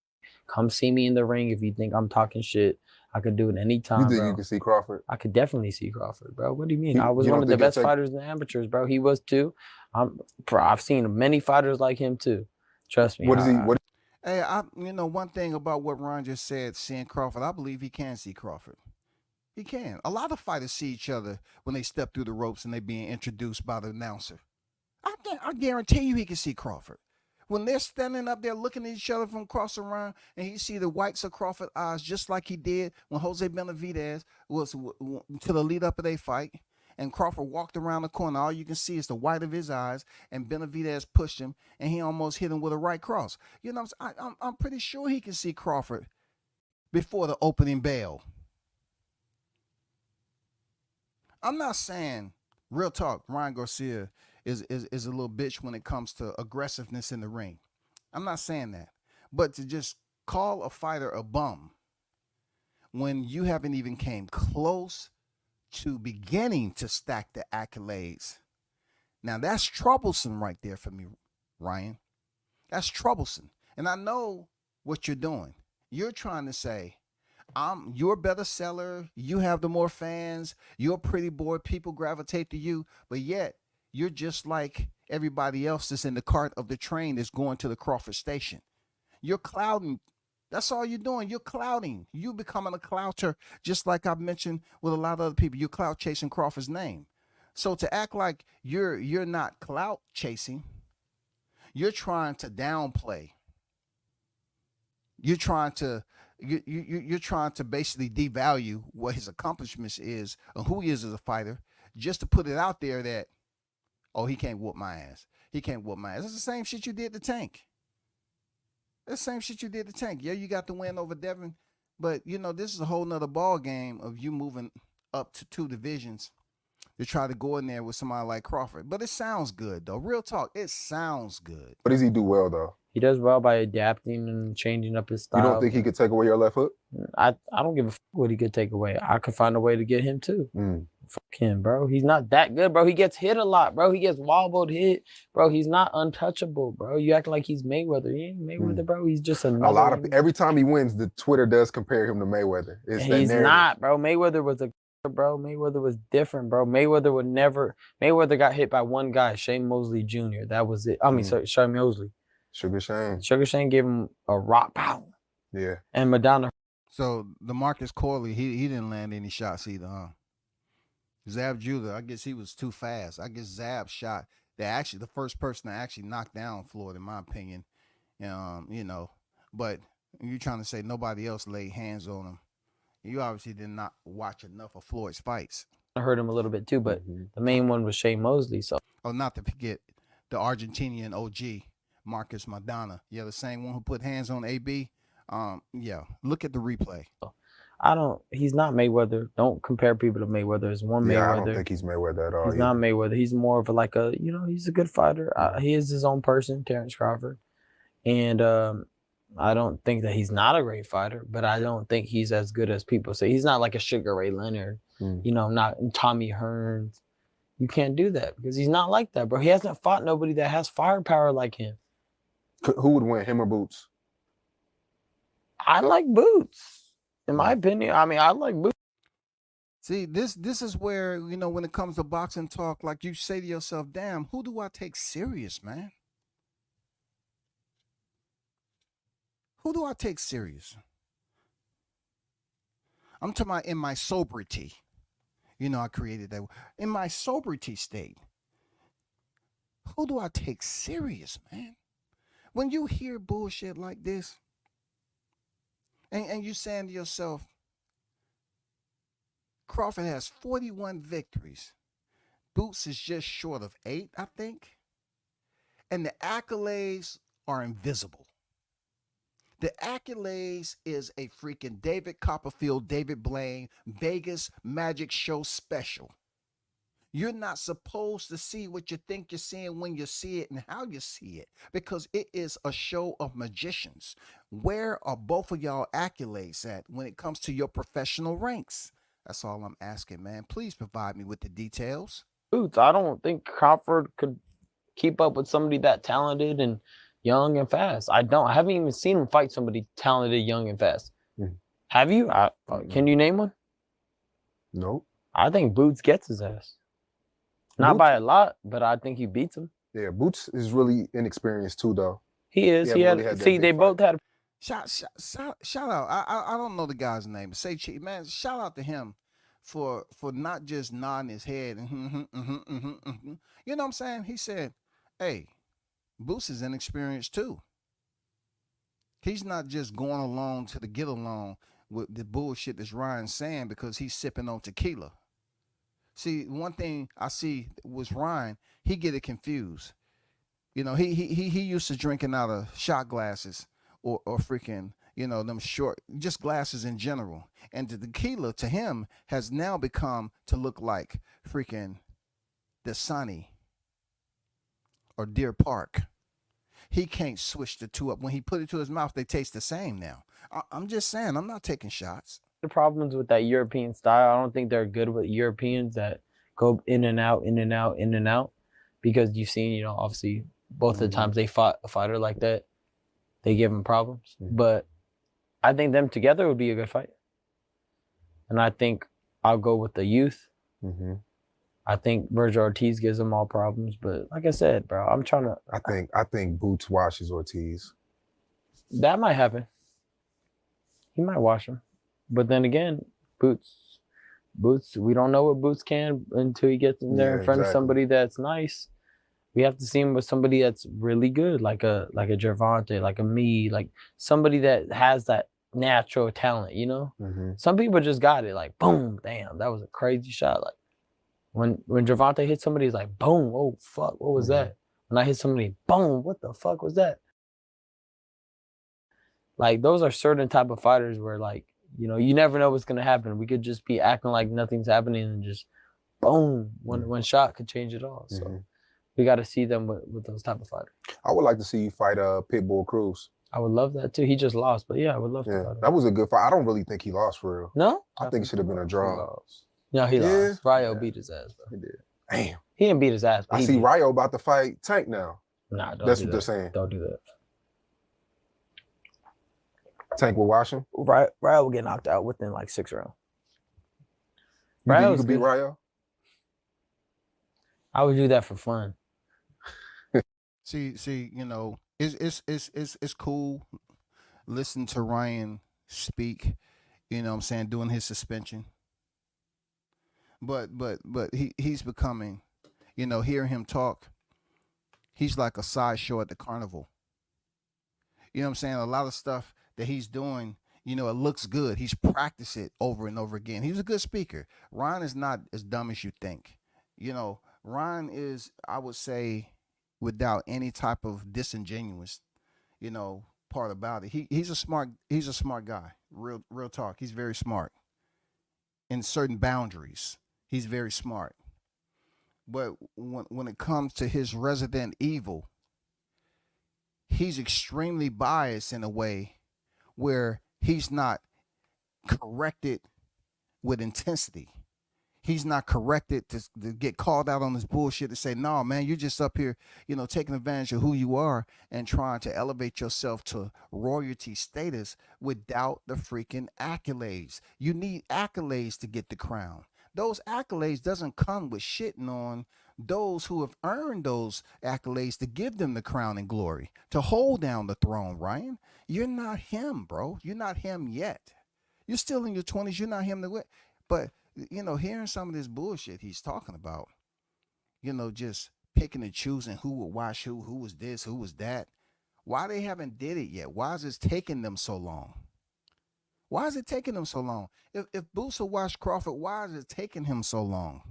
come see me in the ring if you think I'm talking shit. I could do it anytime, You think bro. you can see Crawford? I could definitely see Crawford, bro. What do you mean? I was you one don't of the think he'll best take- fighters in the amateurs, bro. He was too. I've seen many fighters like him too. Trust me. What is he? What? Hey, one thing about what Ron just said, seeing Crawford, I believe he can see Crawford. He can. A lot of fighters see each other when they step through the ropes and they being introduced by the announcer. I guarantee you he can see Crawford. When they're standing up there looking at each other from across the room, and he see the whites of Crawford's eyes, just like he did when Jose Benavidez was to the lead up of their fight, and Crawford walked around the corner. All you can see is the white of his eyes, and Benavidez pushed him, and he almost hit him with a right cross. I'm pretty sure he can see Crawford before the opening bell. I'm not saying, real talk, Ryan Garcia is a little bitch when it comes to aggressiveness in the ring. I'm not saying that. But to just call a fighter a bum when you haven't even came close to beginning to stack the accolades, now that's troublesome right there for me, Ryan. That's troublesome. And I know what you're doing. You're trying to say, you're a better seller, you have the more fans, you're a pretty boy, people gravitate to you, but yet you're just like everybody else that's in the cart of the train that's going to the Crawford station. You're clouding. That's all you're doing. You're clouding. You becoming a clouter, just like I've mentioned with a lot of other people. You're clout chasing Crawford's name. So to act like you're not clout chasing, you're trying to downplay. You're trying to basically devalue what his accomplishments is and who he is as a fighter, just to put it out there that, oh, he can't whoop my ass. He can't whoop my ass. It's the same shit you did to Tank. It's the same shit you did to Tank. Yeah, you got the win over Devin, but this is a whole nother ball game of you moving up to 2 divisions to try to go in there with somebody like Crawford. But it sounds good, though. Real talk, it sounds good. What does he do well, though? He does well by adapting and changing up his style. You don't think he could take away your left hook? I don't give a fuck what he could take away. I could find a way to get him too. Mm. Fuck him, bro. He's not that good, bro. He gets hit a lot, bro. He gets wobbled, hit, bro. He's not untouchable, bro. You acting like he's Mayweather. He ain't Mayweather, bro. He's just another. A lot of every time he wins, the Twitter does compare him to Mayweather. He's not, bro. Mayweather was Mayweather was different, bro. Mayweather got hit by one guy, Shane Mosley Jr. That was it. I mean, sorry, Shane Mosley. Sugar Shane. Sugar Shane gave him a rock power. Yeah. And Madonna. So the Marcus Corley, he didn't land any shots either, huh? Zab Judah, I guess he was too fast. I guess Zab shot the first person to actually knock down Floyd, in my opinion. You know, but you're trying to say nobody else laid hands on him. You obviously did not watch enough of Floyd's fights. I heard him a little bit too, but the main one was Shane Mosley. So not to forget the Argentinian OG, Marcus Madonna. Yeah, the same one who put hands on AB. Yeah, look at the replay. He's not Mayweather. Don't compare people to Mayweather. There's one Mayweather. I don't think he's Mayweather at all. He's not Mayweather. He's more of he's a good fighter. He is his own person, Terence Crawford. And I don't think that he's not a great fighter, but I don't think he's as good as people say. He's not like a Sugar Ray Leonard, not Tommy Hearns. You can't do that because he's not like that, bro. He hasn't fought nobody that has firepower like him. Who would win, him or Boots? I like Boots. In my opinion, I mean, I like Boots. See, this is where, when it comes to boxing talk, like you say to yourself, damn, who do I take serious, man? Who do I take serious? I'm talking about in my sobriety. I created that. In my sobriety state, who do I take serious, man? When you hear bullshit like this, and you saying to yourself, Crawford has 41 victories. Boots is just short of 8, I think. And the accolades are invisible. The accolades is a freaking David Copperfield, David Blaine, Vegas Magic Show special. You're not supposed to see what you think you're seeing when you see it and how you see it, because it is a show of magicians. Where are both of y'all accolades at when it comes to your professional ranks? That's all I'm asking, man. Please provide me with the details. Boots, I don't think Crawford could keep up with somebody that talented and young and fast. I haven't even seen him fight somebody talented, young and fast. Have you? Can you name one? Nope. I think Boots gets his ass. Not by a lot, but I think he beats him. Yeah, Boots is really inexperienced too, though. He is. They both had. Shout out. I don't know the guy's name. Say Chief, man. Shout out to him for not just nodding his head. You know what I'm saying? He said, "Hey, Boots is inexperienced too. He's not just going along to get along with the bullshit that's Ryan's saying because he's sipping on tequila." See, one thing I see was Ryan, he get it confused. He used to drinking out of shot glasses or freaking, them short, just glasses in general. And the tequila to him has now become to look like freaking Dasani or Deer Park. He can't switch the two up. When he put it to his mouth, they taste the same now. I'm just saying, I'm not taking shots. The problems with that European style, I don't think they're good with Europeans that go in and out, in and out, in and out. Because you've seen, obviously, both the times they fought a fighter like that, they give him problems. But I think them together would be a good fight. And I think I'll go with the youth. I think Virgil Ortiz gives them all problems. But like I said, bro, I'm trying to... I think Boots washes Ortiz. That might happen. He might wash him. But then again, Boots, we don't know what Boots can until he gets in there in front of somebody that's nice. We have to see him with somebody that's really good, like a Gervonta, like a me, like somebody that has that natural talent, Some people just got it, like, boom, damn, that was a crazy shot. Like when Gervonta hit somebody, he's like, boom, oh, fuck, what was that? When I hit somebody, boom, what the fuck was that? Like, those are certain type of fighters where, like, you never know what's going to happen. We could just be acting like nothing's happening and just boom, one shot could change it all. So we got to see them with those type of fighters. I would like to see you fight Pitbull Cruz. I would love that too. He just lost, but yeah, I would love to fight him. That was a good fight. I don't really think he lost for real. No? I think it should have been a draw. No, he lost. Ryo beat his ass, bro. He did. Damn. He didn't beat his ass. But I see Ryo about to fight Tank now. Nah, don't That's do what that. they're saying. Don't do that. Tank will wash him. Ryo will get knocked out within like 6 rounds. You think you could beat Ryo? I would do that for fun. See, you know, it's cool. Listen to Ryan speak. You know what I'm saying, doing his suspension. But he's becoming, you know, hearing him talk, he's like a sideshow at the carnival. You know what I'm saying? A lot of stuff that he's doing, you know, it looks good. He's practiced it over and over again. He's a good speaker. Ryan is not as dumb as you think. You know, Ryan is, I would say, without any type of disingenuous, you know, part about it. He's a smart guy. Real talk. He's very smart. In certain boundaries, he's very smart. But when it comes to his resident evil, he's extremely biased in a way where he's not corrected with intensity. He's not corrected to get called out on his bullshit to say, no, man, you're just up here, you know, taking advantage of who you are and trying to elevate yourself to royalty status without the freaking accolades. You need accolades to get the crown. Those accolades doesn't come with shitting on those who have earned those accolades to give them the crown and glory, to hold down the throne, Ryan. You're not him, bro. You're not him yet. You're still in your 20s. You're not him to win. But, you know, hearing some of this bullshit he's talking about, you know, just picking and choosing who would watch who was this, who was that. Why they haven't did it yet? Why is it taking them so long? Why is it taking them so long? If Boots will watch Crawford, why is it taking him so long?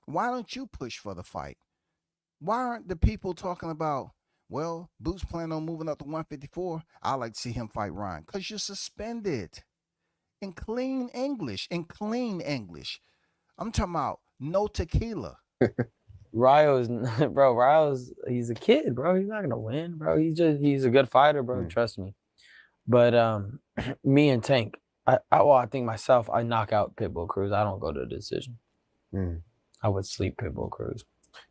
Why don't you push for the fight? Why aren't the people talking about, well, Boots planning on moving up to 154? I like to see him fight Ryan. Because you're suspended. In clean English. I'm talking about no tequila. Ryo's he's a kid, bro. He's not gonna win, bro. He's a good fighter, bro. Trust me. But me and Tank, I think myself, I knock out Pitbull Cruz. I don't go to the decision. I would sleep Pitbull Cruz.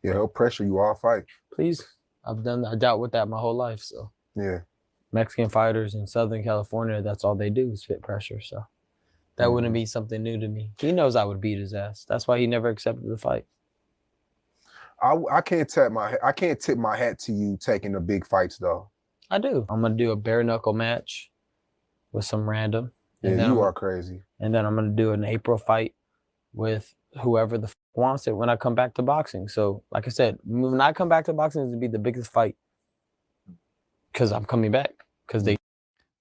Yeah, he'll pressure you all fight. Please. I dealt with that my whole life. So yeah. Mexican fighters in Southern California, that's all they do is fit pressure. So that wouldn't be something new to me. He knows I would beat his ass. That's why he never accepted the fight. I can't tip my hat to you taking the big fights though. I do. I'm gonna do a bare knuckle match with some random. Yeah, you are crazy. And then I'm gonna do an April fight with whoever the wants it when I come back to boxing. So, like I said, when I come back to boxing, it's gonna be the biggest fight because I'm coming back. Because they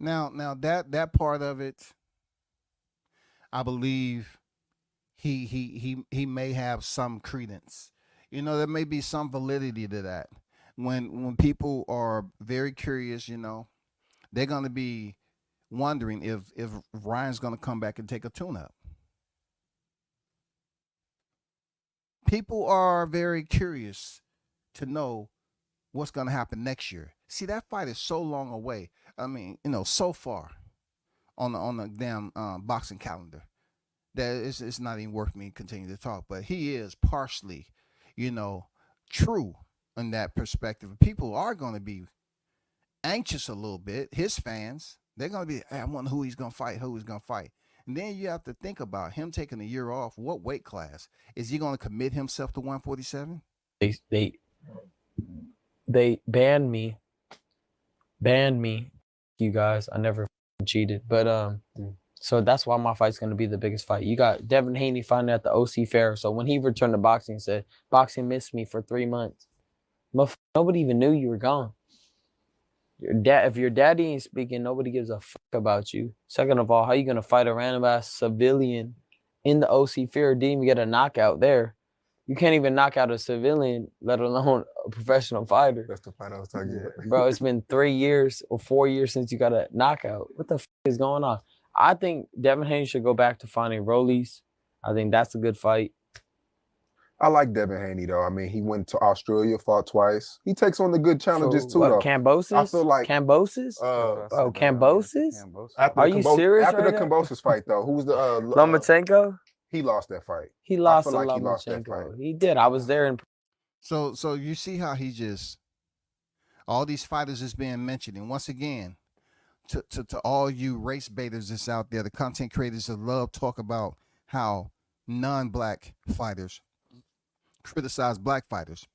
now that part of it, I believe he may have some credence. You know, there may be some validity to that. When people are very curious, you know, they're gonna be wondering if Ryan's gonna come back and take a tune-up. People are very curious to know what's going to happen next year. See, that fight is so long away. I mean, you know, so far on the damn boxing calendar that it's not even worth me continuing to talk. But he is partially, you know, true in that perspective. People are going to be anxious a little bit. His fans, they're going to be, hey, I wonder who he's going to fight, And then you have to think about him taking a year off. What weight class? Is he going to commit himself to 147? They banned me. You guys, I never cheated. But so that's why my fight's going to be the biggest fight. You got Devin Haney fighting at the OC Fair. So when he returned to boxing, he said, boxing missed me for 3 months. Nobody even knew you were gone. If your daddy ain't speaking, nobody gives a fuck about you. Second of all, how you gonna fight a random ass civilian in the OC Fair? Didn't even get a knockout there. You can't even knock out a civilian, let alone a professional fighter. That's the fight I was talking about. Bro, it's been 3 years or 4 years since you got a knockout. What the fuck is going on? I think Devin Haney should go back to fighting Rollies. I think that's a good fight. I like Devin Haney though. I mean, he went to Australia, fought twice. He takes on the good challenges too, though. Cambosis? I feel like Cambosis? Cambosis? Are you serious After right the now? Cambosis fight, though, who was the Lomachenko? he lost that fight. He lost I feel to like he lost that Lomachenko. fight. He did. I was there in. So you see how he just all these fighters is being mentioned, and once again, to all you race baiters that's out there, the content creators that love talk about how non-black fighters criticize black fighters.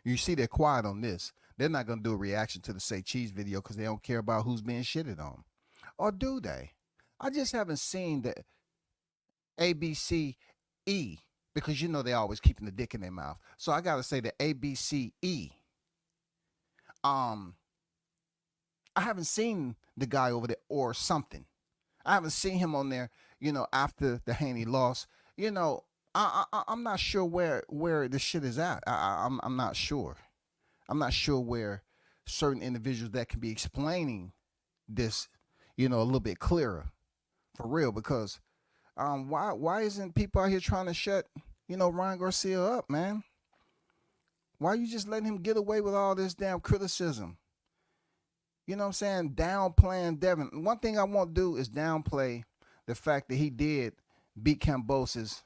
You see they're quiet on this. They're not going to do a reaction to the Say Cheese video because they don't care about who's being shitted on. Or do they? I just haven't seen the ABCE because you know they're always keeping the dick in their mouth. So I got to say the ABCE. I haven't seen the guy over there or something. I haven't seen him on there, you know, after the Haney loss. You know, I'm not sure where this shit is at. I'm not sure. I'm not sure where certain individuals that can be explaining this, you know, a little bit clearer, for real. Because why isn't people out here trying to shut, you know, Ryan Garcia up, man? Why are you just letting him get away with all this damn criticism? You know what I'm saying? Downplaying Devin. One thing I won't do is downplay the fact that he did beat Cambosis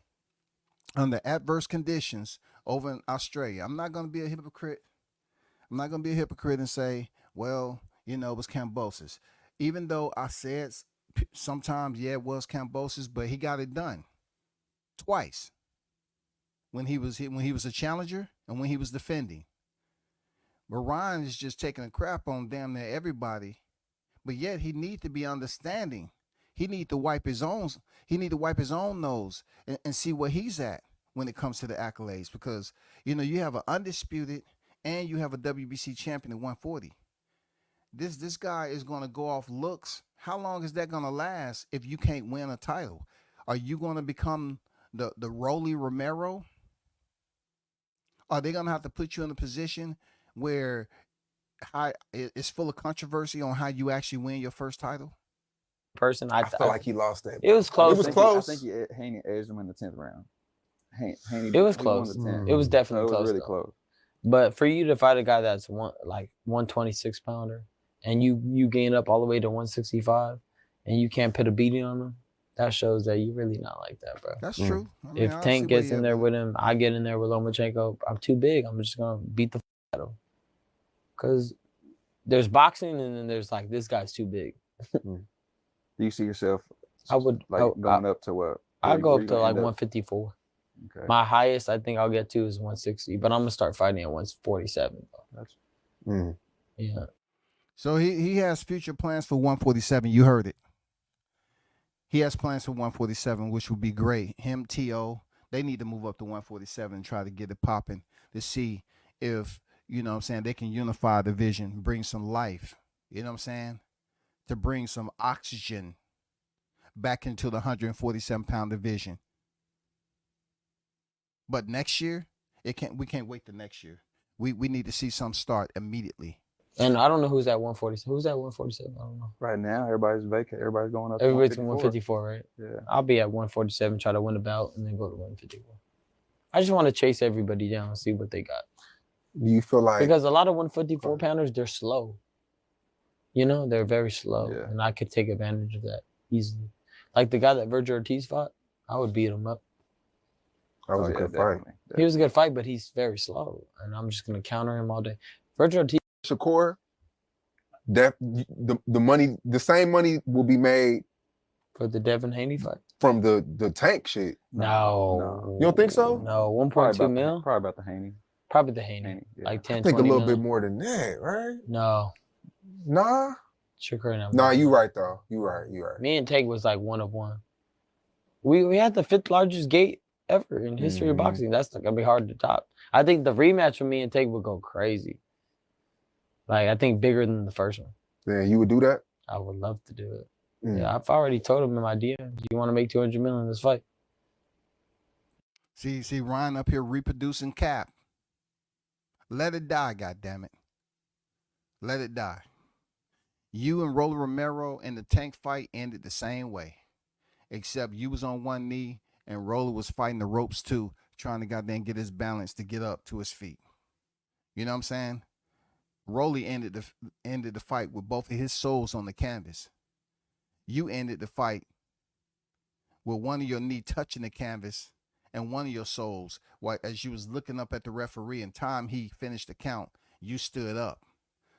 under adverse conditions over in Australia. I'm not going to be a hypocrite. I'm not going to be a hypocrite and say, well, you know, it was Cambosis. Even though I said sometimes, yeah, it was Cambosis, but he got it done twice. When he was a challenger and when he was defending. But Ryan is just taking a crap on damn near everybody. But yet he needs to be understanding. He need to wipe his own nose and see where he's at when it comes to the accolades. Because, you know, you have an undisputed and you have a WBC champion at 140. This guy is going to go off looks. How long is that going to last if you can't win a title? Are you going to become the Rolly Romero? Are they going to have to put you in a position where it's full of controversy on how you actually win your first title? I feel like he lost that. It was close. It was close. I think Haney edged him in the 10th round. Haney, it was close. It was definitely close. Really close. But for you to fight a guy that's 126 pounder and you gain up all the way to 165 and you can't put a beating on him, that shows that you're really not like that, bro. That's true. I mean, If Tank gets in there with him, I get in there with Lomachenko, I'm too big. I'm just going to beat the out of him. Because there's boxing and then there's like, this guy's too big. Do you see yourself going up to what? I'll go up to like 154. Okay. My highest I think I'll get to is 160, but I'm going to start fighting at 147. Yeah. So he has future plans for 147. You heard it. He has plans for 147, which would be great. Him, T.O., they need to move up to 147 and try to get it popping to see if, you know what I'm saying, they can unify the vision, bring some life, you know what I'm saying, to bring some oxygen back into the 147-pound division. But next year, we can't wait till next year. We need to see some start immediately. And I don't know who's at 147. Who's at 147? I don't know. Right now, everybody's vacant. Everybody's going up. Everybody's 154, right? Yeah. I'll be at 147, try to win a bout, and then go to 154. I just want to chase everybody down and see what they got. Do you feel like because a lot of 154 pounders, they're slow. You know, they're very slow, and I could take advantage of that easily. Like the guy that Virgil Ortiz fought, I would beat him up. That was a good fight. He was a good fight, but he's very slow, and I'm just gonna counter him all day. Virgil Ortiz. Shakur, the money, the same money will be made for the Devin Haney fight from the Tank shit. No. You don't think so? No, 1.2 mil. Probably about the Haney. Probably the Haney. Like 10, I think 20 a little mil. bit more than that, right? No. Nah. Shakur and Nah, you right though. You right. Me and Tank was like 1 of 1. We had the 5th largest gate ever in history of boxing. That's not gonna be hard to top. I think the rematch with me and Tank would go crazy. Like, I think bigger than the first one. Yeah, you would do that? I would love to do it. Yeah, I've already told him in my DM, do you want to make 200 million in this fight? See Ryan up here reproducing Cap. Let it die, goddammit. Let it die. You and Rolly Romero in the Tank fight ended the same way. Except you was on one knee and Rolly was fighting the ropes too, trying to goddamn get his balance to get up to his feet. You know what I'm saying? Rolly ended the fight with both of his soles on the canvas. You ended the fight with one of your knee touching the canvas and one of your soles. While as you was looking up at the referee and time he finished the count, you stood up.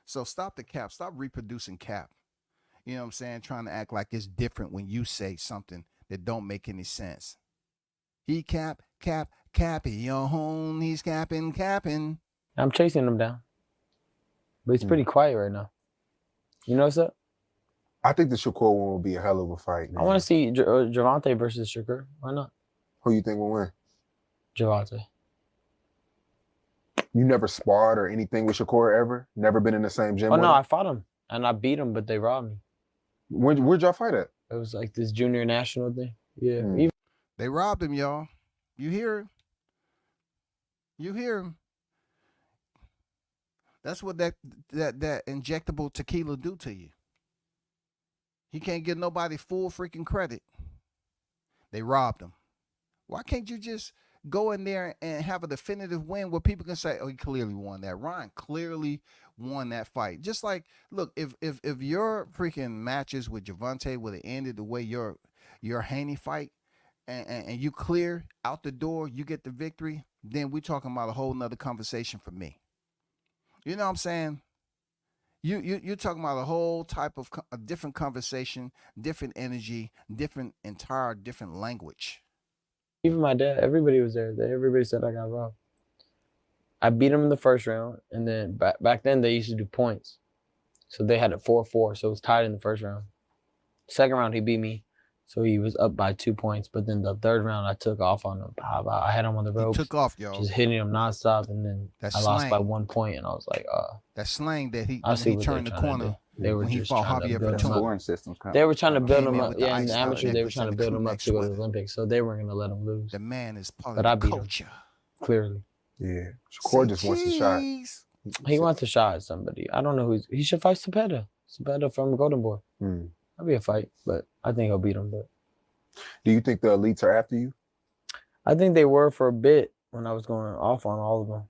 So stop the cap. Stop reproducing cap. You know what I'm saying? Trying to act like it's different when you say something that don't make any sense. He capping your home. He's capping. I'm chasing him down. But he's pretty quiet right now. You know what's up? I think the Shakur one will be a hell of a fight, man. I want to see Gervonta versus Shakur. Why not? Who you think will win? Gervonta. You never sparred or anything with Shakur ever? Never been in the same gym Oh, with no, him? I fought him. And I beat him, but they robbed me. Where'd y'all fight at? It was like this junior national thing. Yeah. Hmm. Even They robbed him, y'all. You hear him? You hear him? That's what that injectable tequila do to you. He can't get nobody full freaking credit. They robbed him. Why can't you just go in there and have a definitive win where people can say, oh, he clearly won that. Ryan clearly won that fight. Just like, look, if your freaking matches with Gervonta would have ended the way your Haney fight and you clear out the door, you get the victory, then we're talking about a whole nother conversation for me. You know what I'm saying? You're talking about a whole type of a different conversation, different energy, different language. even my dad, everybody was there. Everybody said I got robbed. I beat him in the first round, and then back then they used to do points. So they had it 4-4, so it was tied in the first round. Second round, he beat me, so he was up by 2 points. But then the third round, I took off on him. I had him on the ropes. He took off, yo. Just hitting him nonstop, and then I lost by 1 point, and I was like, that slang that he turned the corner. They were when he just fought trying to Javier build him Pinto. up. Scoring systems. They were trying to build Came him in up. with the Yeah, in ice the out amateur, there, they were but trying to the build him up next to go to one. the Olympics, so they weren't going to let him lose. The man is part But of I the beat him. culture. Clearly. Yeah. Shakur just wants a shot. He wants a shot at somebody. I don't know he should fight Cepeda. Cepeda from Golden Boy. Hmm. That'd be a fight, but I think he'll beat him. But Do you think the elites are after you? I think they were for a bit when I was going off on all of them.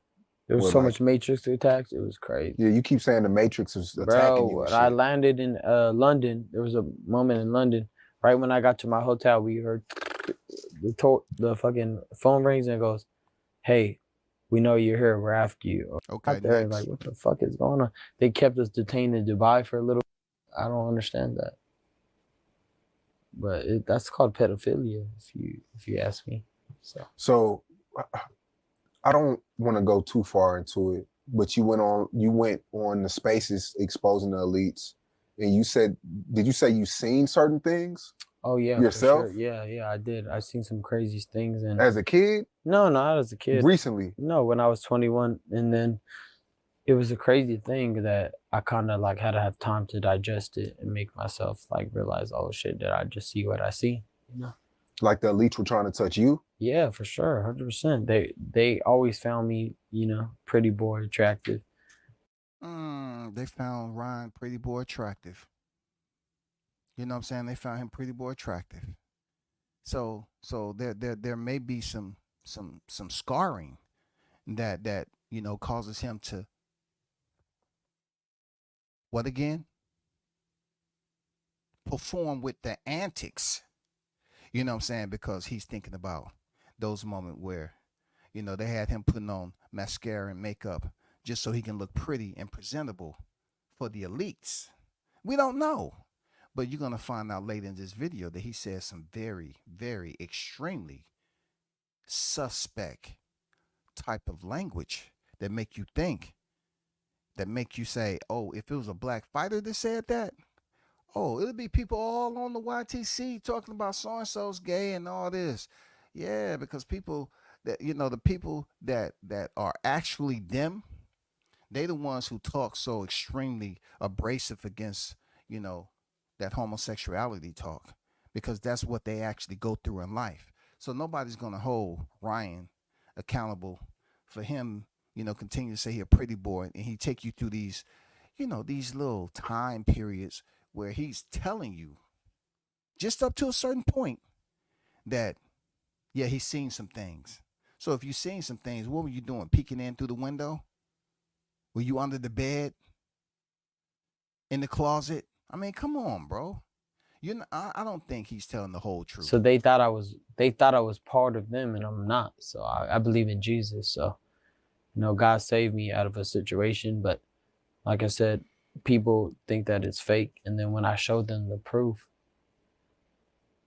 There was Well, so like- much Matrix attacks. It was crazy. Yeah, you keep saying the Matrix is attacking Bro, you. when And I shit. landed in London, there was a moment in London, right when I got to my hotel, we heard the fucking phone rings and it goes, "Hey, we know you're here. We're after you." Okay, Out there, next. like, what the fuck is going on? They kept us detained in Dubai for a little. I don't understand that. But that's called pedophilia, if you ask me. So I don't want to go too far into it, but you went on the spaces exposing the elites, and you said, did you say you seen certain things Oh yeah, for yourself sure. Yeah, I did. I seen some crazy things, and as a kid? no, not as a kid. Recently? No, when I was 21, and then it was a crazy thing that I kind of like had to have time to digest it and make myself like realize, oh shit, did I just see what I see? You know? Like the elites were trying to touch you? Yeah, for sure, 100%. They always found me, pretty boy, attractive. They found Ryan pretty boy attractive. You know what I'm saying? They found him pretty boy attractive. So there may be some scarring that causes him to what again? Perform with the antics. You know what I'm saying? Because he's thinking about those moments where, they had him putting on mascara and makeup just so he can look pretty and presentable for the elites. We don't know. But you're going to find out later in this video that he says some very, very extremely suspect type of language that make you think, that make you say, oh, if it was a black fighter that said that, oh, it'll be people all on the YTC talking about so-and-so's gay and all this. Yeah, because people that, the people that are actually them, they the ones who talk so extremely abrasive against, that homosexuality talk, because that's what they actually go through in life. So nobody's going to hold Ryan accountable for him, continue to say he a pretty boy and he take you through these, these little time periods where he's telling you just up to a certain point that, yeah, he's seen some things. So if you seen some things, what were you doing? Peeking in through the window? Were you under the bed? In the closet? I mean, come on, bro. You know, I don't think he's telling the whole truth. So they thought I was part of them, and I'm not. So I believe in Jesus. So, you know, God saved me out of a situation. But like I said, people think that it's fake, and then when I show them the proof,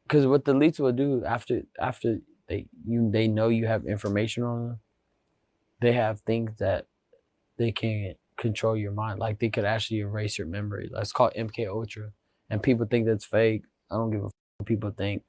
because what the elites will do after they know you have information on them, they have things that they can control your mind. Like they could actually erase your memory. That's called MK Ultra. And people think that's fake. I don't give a what people think.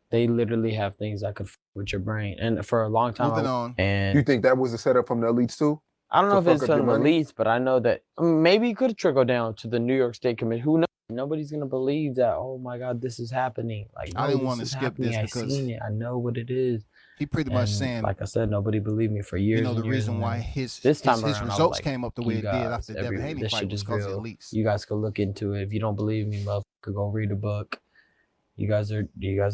They literally have things that could with your brain. And for a long time, Moving on. And You think that was a setup from the elites too? I don't know to if it's fuck up from your the money? elites, but I know that maybe it could trickle down to the New York State Committee. Who knows? Nobody's gonna believe that. Oh my God, this is happening. Like I no, didn't this want to is skip happening. this I because seen it. I know what it is. he pretty much And saying, like I said, nobody believed me for years. you know, the and years, reason and why then his this time his around, I was results like, came up the way you it did guys, after the Devin Haney this fight shit was is because of real. the elites. You guys could look into it. If you don't believe me, love, could go read a book. You guys are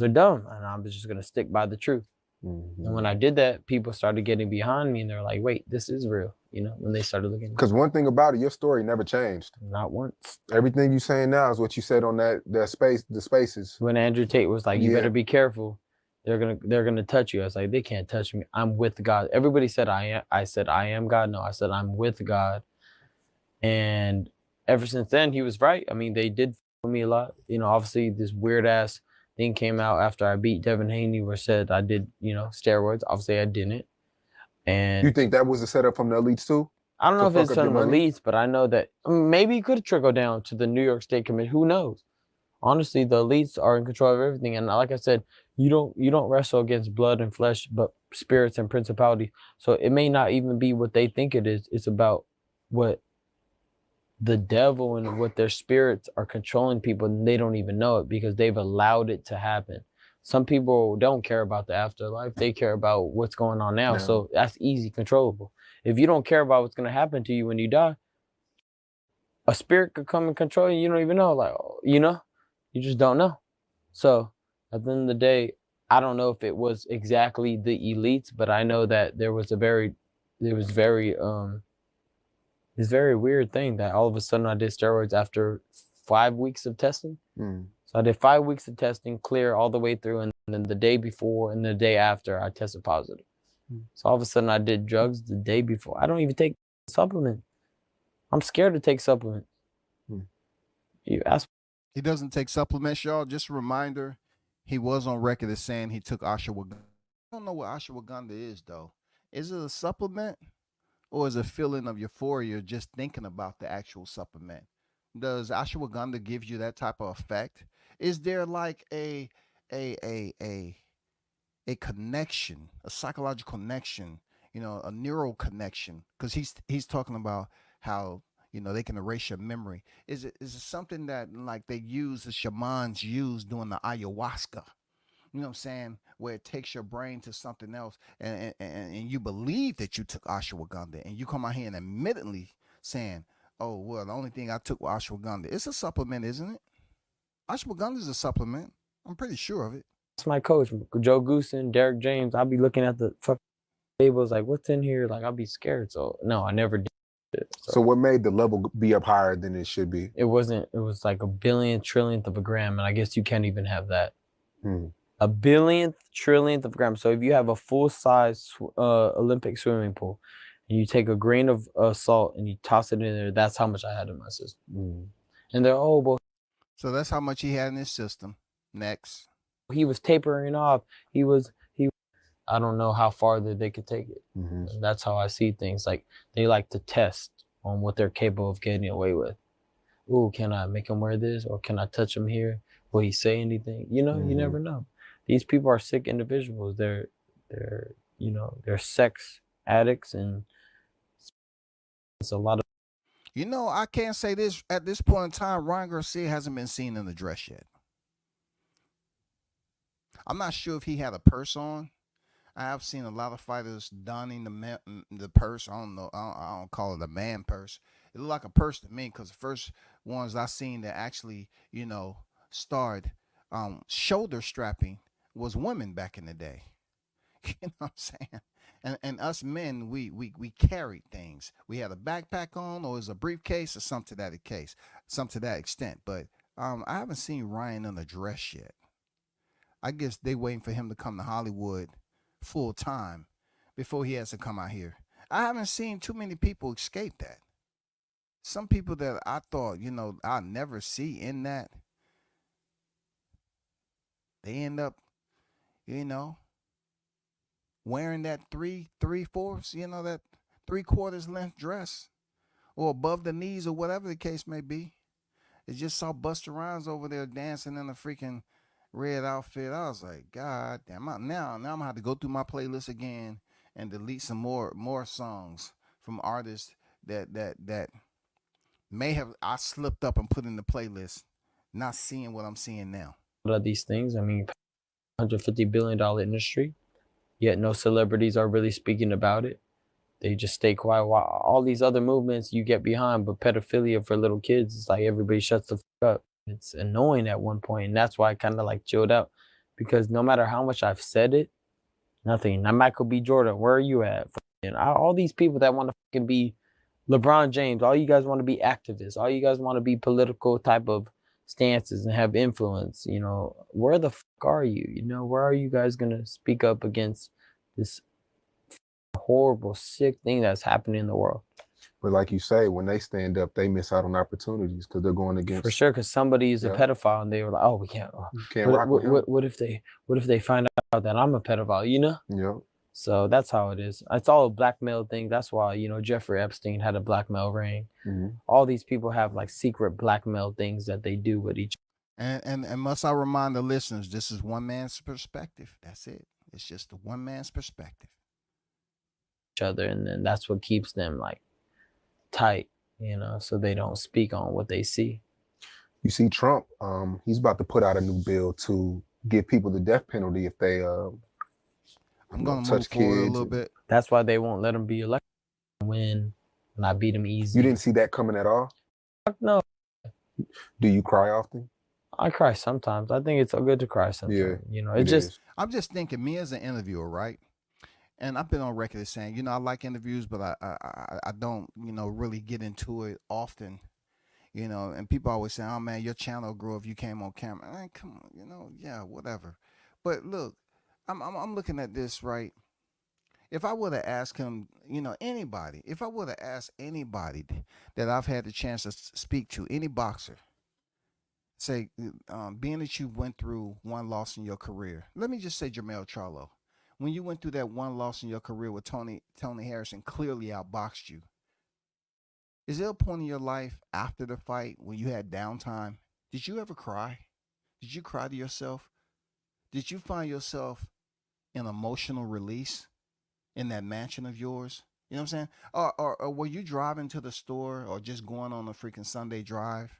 dumb, and I'm just gonna stick by the truth. And when I did that, people started getting behind me, and they're like, "Wait, this is real." You know, when they started looking. Because one thing about it, your story never changed. Not once. Everything you saying now is what you said on the spaces. When Andrew Tate was like, "You Yeah. better be careful. They're gonna touch you." I was like, "They can't touch me. I'm with God." Everybody said I am. I said I am God. No, I said I'm with God. And ever since then, he was right. I mean, they did for me a lot. You know, obviously this weird ass thing came out after I beat Devin Haney, where said I did, you know, steroids. Obviously I didn't. And You think that was a setup from the elites too? I don't know to if it's fuck up from your the money? elites, but I know that maybe it could trickle down to the New York State Committee. Who knows? Honestly, the elites are in control of everything. And like I said, you don't wrestle against blood and flesh, but spirits and principalities. So it may not even be what they think it is. It's about what the devil and what their spirits are controlling people, and they don't even know it because they've allowed it to happen. Some people don't care about the afterlife. They care about what's going on now. Yeah. So that's easy controllable. If you don't care about what's going to happen to you when you die, a spirit could come and control you. You don't even know. Like, you know, you just don't know. So at the end of the day, I don't know if it was exactly the elites, but I know that there was this very weird thing that all of a sudden I did steroids after 5 weeks of testing. So I did 5 weeks of testing, clear all the way through, and then the day before and the day after I tested positive. So all of a sudden I did drugs the day before. I don't even take supplement. I'm scared to take supplements. You ask. He doesn't take supplements, y'all. Just a reminder, he was on record as saying he took ashwagandha. I don't know what ashwagandha is, though. Is it a supplement or is it a feeling of euphoria just thinking about the actual supplement? Does ashwagandha give you that type of effect? Is there like a connection, a psychological connection, you know, a neural connection? Because he's talking about how, you know, they can erase your memory. Is it something that like they use, the shamans use doing the ayahuasca? You know what I'm saying? Where it takes your brain to something else, and you believe that you took ashwagandha, and you come out here and admittedly saying, "Oh, well, the only thing I took was ashwagandha." It's a supplement, isn't it? Ashwagandha is a supplement. I'm pretty sure of it. That's my coach, Joe Goosen, Derek James. I'll be looking at the fucking tables like, what's in here? Like, I'll be scared. So no, I never did it. So what made the level be up higher than it should be? It wasn't. It was like a billionth trillionth of a gram, and I guess you can't even have that. A billionth trillionth of a gram. So if you have a full size Olympic swimming pool, and you take a grain of salt and you toss it in there, that's how much I had in my system. And they're well. So that's how much he had in his system. Next. He was tapering off. He I don't know how farther they could take it. That's how I see things. Like they like to test on what they're capable of getting away with. Ooh, can I make him wear this? Or can I touch him here? Will he say anything? You know, you never know. These people are sick individuals. They're you know, they're sex addicts, and it's a lot of. You know, I can't say this at this point in time. Ryan Garcia hasn't been seen in the dress yet. I'm not sure if he had a purse on. I have seen a lot of fighters donning the purse. I don't know. I don't call it a man purse. It looked like a purse to me because the first ones I seen that actually, you know, started shoulder strapping was women back in the day. You know what I'm saying? And us men, we carried things. We had a backpack on, or it was a briefcase, or something to that extent. But I haven't seen Ryan in a dress yet. I guess they waiting for him to come to Hollywood full time before he has to come out here. I haven't seen too many people escape that. Some people that I thought, I'll never see in that, they end up, wearing that 3/4, that 3/4 length dress, or above the knees, or whatever the case may be. It just saw Busta Rhymes over there dancing in a freaking red outfit. I was like, God damn! Now I'm gonna have to go through my playlist again and delete some more songs from artists that may have I slipped up and put in the playlist, not seeing what I'm seeing now. Of these things, I mean, $150 billion industry, yet no celebrities are really speaking about it. They just stay quiet. While all these other movements you get behind, but pedophilia for little kids, it's like everybody shuts the fuck up. It's annoying at one point, and that's why I kind of like chilled out, because no matter how much I've said it, nothing. Now, Michael B. Jordan, where are you at? And all these people that want to fucking be LeBron James, all you guys want to be activists, all you guys want to be political type of stances and have influence, where the fuck are you? Where are you guys gonna speak up against this horrible, sick thing that's happening in the world? But like you say, when they stand up, they miss out on opportunities because they're going against. For sure, because somebody is a pedophile, and they were like, "Oh, we can't." You can't rock with him. What if they find out that I'm a pedophile? Yeah. So that's how it is. It's all a blackmail thing. That's why Jeffrey Epstein had a blackmail ring. Mm-hmm. All these people have like secret blackmail things that they do with each. And must I remind the listeners, this is one man's perspective. That's it. It's just the one man's perspective. Other, and then that's what keeps them like tight, so they don't speak on what they see. You see Trump, he's about to put out a new bill to give people the death penalty if they I'm gonna touch move forward kids a little bit. That's why they won't let him be elected, win, and I beat him easy. You didn't see that coming at all? Fuck no. Do you cry often? I cry sometimes. I think it's so good to cry sometimes. Yeah, I'm just thinking, me as an interviewer, right? And I've been on record as saying, I like interviews, but I don't, really get into it often, and people always say, oh man, your channel grew if you came on camera. Man, come on, yeah, whatever. But look, I'm looking at this, right? If I would have asked him, anybody, if I would have asked anybody that I've had the chance to speak to, any boxer, say, being that you went through one loss in your career, let me just say Jermell Charlo. When you went through that one loss in your career with Tony Harrison clearly outboxed you, is there a point in your life after the fight when you had downtime? Did you ever cry? Did you cry to yourself? Did you find yourself in emotional release in that mansion of yours? You know what I'm saying? Or were you driving to the store or just going on a freaking Sunday drive,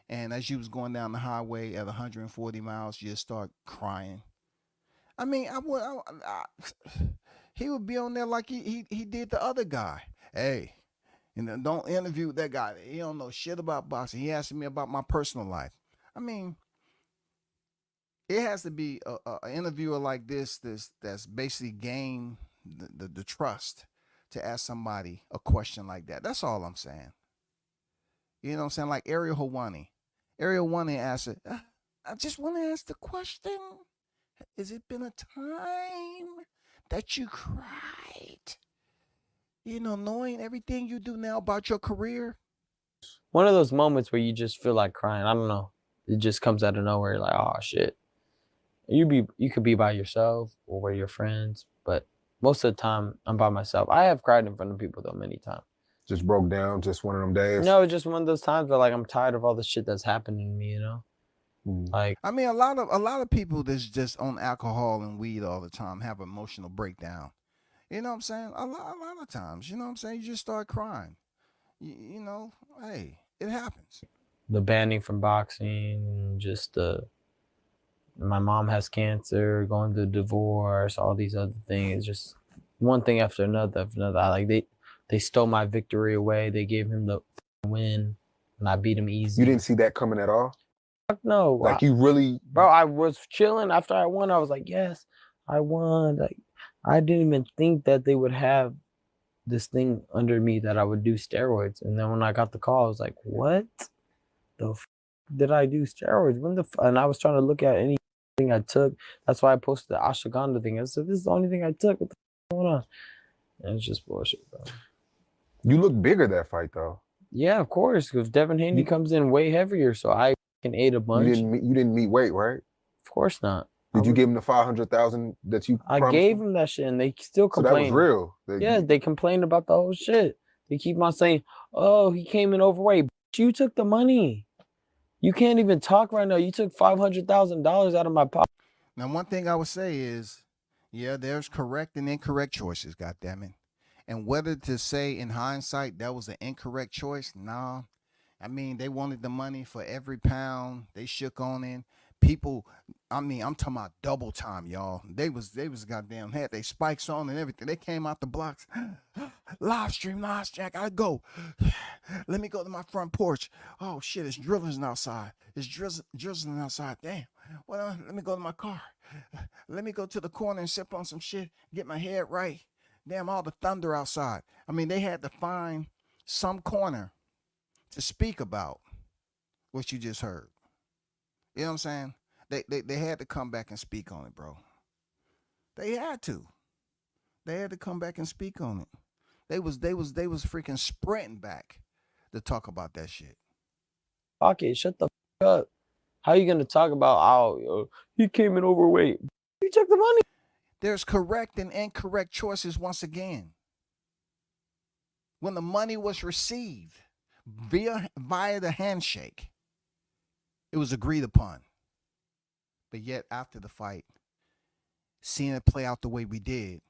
and as you was going down the highway at 140 miles, you just start crying? I mean, he would be on there like he did the other guy. Hey, don't interview that guy. He don't know shit about boxing. He asked me about my personal life. I mean, it has to be an interviewer like this that's basically gained the trust to ask somebody a question like that. That's all I'm saying. You know what I'm saying? Like Ariel Helwani. Ariel Helwani asked it. I just want to ask the question. Has it been a time that you cried? Knowing everything you do now about your career? One of those moments where you just feel like crying. I don't know. It just comes out of nowhere. You're like, oh shit. You could be by yourself or with your friends, but most of the time I'm by myself. I have cried in front of people though many times. Just broke down, just one of them days? No, it's just one of those times where like I'm tired of all the shit that's happening to me, Like, I mean, a lot of people that's just on alcohol and weed all the time have emotional breakdown. You know what I'm saying? A lot of times, you know what I'm saying? You just start crying. Hey, it happens. The banning from boxing, just my mom has cancer, going through divorce, all these other things, just one thing after another. They stole my victory away. They gave him the win, and I beat him easy. You didn't see that coming at all? Fuck no. Like you really... Bro, I was chilling after I won. I was like, yes, I won. Like, I didn't even think that they would have this thing under me that I would do steroids. And then when I got the call, I was like, what the did I do steroids? When the and I was trying to look at anything I took. That's why I posted the ashwagandha thing. I said, this is the only thing I took. What the going on? And it's just bullshit, bro. You look bigger that fight though. Yeah, of course. Because Devin Haney comes in way heavier, so I ate a bunch. You didn't meet weight, right? Of course not. Did you give him the 500,000 that you? I gave him that shit, and they still complain. So that was real. Yeah, they complained about the whole shit. They keep on saying, "Oh, he came in overweight." You took the money. You can't even talk right now. You took $500,000 out of my pocket. Now, one thing I would say is, yeah, there's correct and incorrect choices. Goddammit. And whether to say in hindsight that was an incorrect choice, nah. I mean, they wanted the money for every pound. They shook on it. People, I mean, I'm talking about double time, y'all. They was goddamn had they spikes on and everything. They came out the blocks. live stream, I gotta go. Let me go to my front porch. Oh shit, it's drizzling outside. It's drizzling outside. Damn. Well, let me go to my car. Let me go to the corner and sip on some shit. Get my head right. Damn, all the thunder outside. I mean, they had to find some corner to speak about what you just heard. You know what I'm saying? They had to come back and speak on it, bro. They had to. They had to come back and speak on it. They was freaking sprinting back to talk about that shit. Okay, shut the fuck up. How you gonna talk about he came in overweight? You took the money. There's correct and incorrect choices once again. When the money was received via the handshake, it was agreed upon. But yet after the fight, seeing it play out the way we did,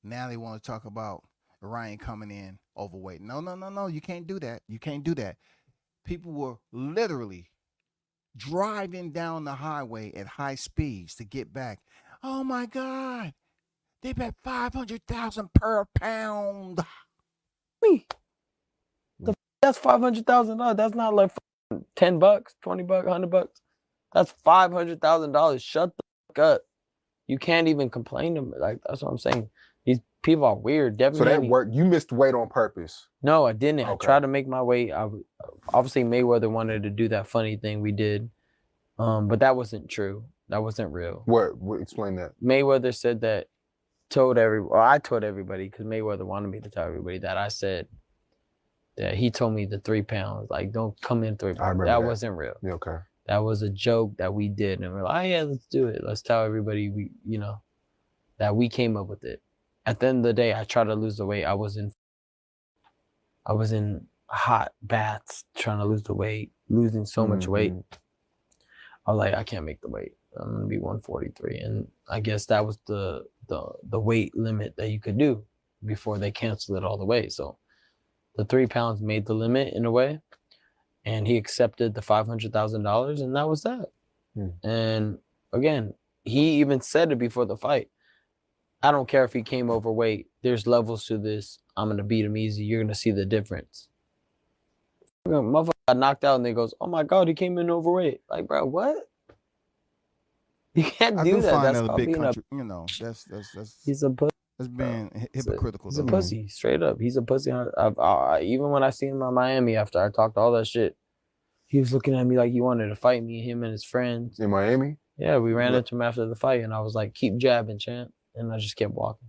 now they want to talk about Ryan coming in overweight. No. You can't do that. You can't do that. People were literally driving down the highway at high speeds to get back. Oh my God. They bet $500,000 per pound. That's $500,000. That's not like $10, $20, $100. That's $500,000. Shut the fuck up. You can't even complain to me. Like, that's what I'm saying. These people are weird. Devin so that Haney, worked. You missed weight on purpose. No, I didn't. Okay. I tried to make my weight. Obviously Mayweather wanted to do that funny thing we did, but that wasn't true. That wasn't real. What? Explain that. Mayweather said that. I told everybody because Mayweather wanted me to tell everybody that I said that he told me the 3 pounds. Like, don't come in 3 pounds. That wasn't real. Yeah, okay. That was a joke that we did, and we're like, oh yeah, let's do it. Let's tell everybody that we came up with it. At the end of the day, I tried to lose the weight. I was in hot baths trying to lose the weight, losing so much weight. I was like, I can't make the weight. I'm gonna be 143, and I guess that was the weight limit that you could do before they canceled it all the way. So the 3 pounds made the limit in a way, and he accepted the $500,000, and that was that. And again, he even said it before the fight. I don't care if he came overweight. There's levels to this. I'm gonna beat him easy. You're gonna see the difference. Motherfucker got knocked out, and they goes, "Oh my God, he came in overweight." Like, bro, what? You can't do that. That's a big being country. That's he's a pussy. That's being hypocritical. He's a pussy, straight up. He's a pussy. Even when I seen him in Miami after I talked all that shit, he was looking at me like he wanted to fight me, him and his friends. In Miami? Yeah, we ran into him after the fight, and I was like, keep jabbing, champ. And I just kept walking.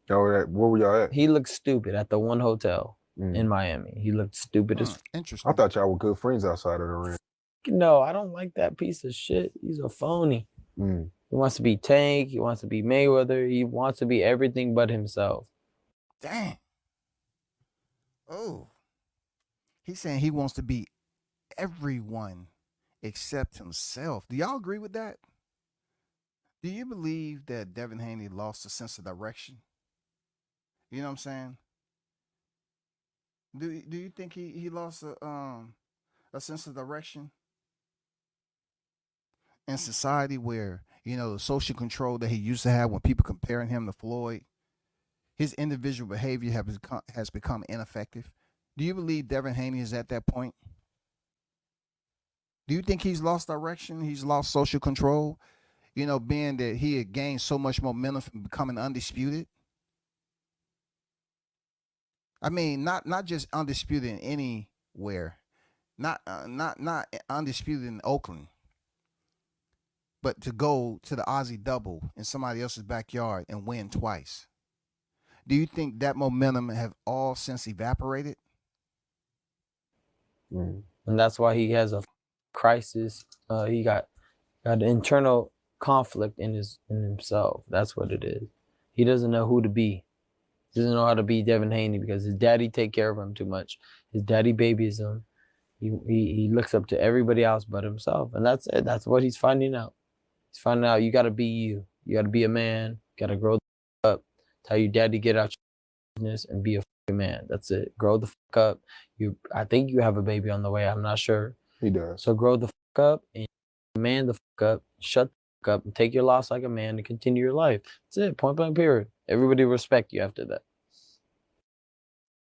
Where were y'all at? He looked stupid at the one hotel in Miami. He looked stupid as interesting. I thought y'all were good friends outside of the ring. No, I don't like that piece of shit. He's a phony. He wants to be Tank. He wants to be Mayweather. He wants to be everything but himself. Dang. Oh. He's saying he wants to be everyone except himself. Do y'all agree with that? Do you believe that Devin Haney lost a sense of direction? You know what I'm saying? Do you think he lost a sense of direction in society where, the social control that he used to have when people comparing him to Floyd, his individual behavior has become ineffective? Do you believe Devin Haney is at that point? Do you think he's lost direction? He's lost social control? You know, being that he had gained so much momentum from becoming undisputed. I mean, not just undisputed anywhere, not undisputed in Oakland, but to go to the Aussie double in somebody else's backyard and win twice. Do you think that momentum have all since evaporated? And that's why he has a crisis. He got an internal conflict in himself. That's what it is. He doesn't know who to be. He doesn't know how to be Devin Haney because his daddy take care of him too much. His daddy babies him. He looks up to everybody else but himself, and that's it. That's what he's finding out. He's finding out you got to be you. You got to be a man. Got to grow up. Tell your daddy get out your business and be a fucking man. That's it. Grow the fuck up. I think you have a baby on the way. I'm not sure. He does. So grow the fuck up and man the fuck up. Shut the fuck up and take your loss like a man and continue your life. That's it. Point blank period. Everybody respect you after that.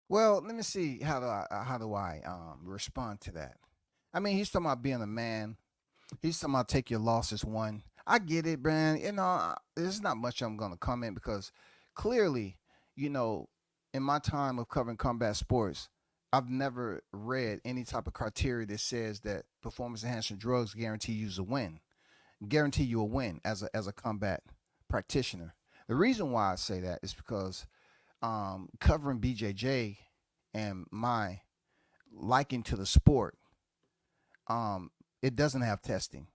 Well, let me see how do I respond to that. I mean, he's talking about being a man. He's talking about take your losses one. I get it, Brand. You know, there's not much I'm gonna comment because clearly, you know, in my time of covering combat sports, I've never read any type of criteria that says that performance enhancing drugs guarantee you a win. Guarantee you a win as a combat practitioner. The reason why I say that is because covering BJJ and my liking to the sport, it doesn't have testing.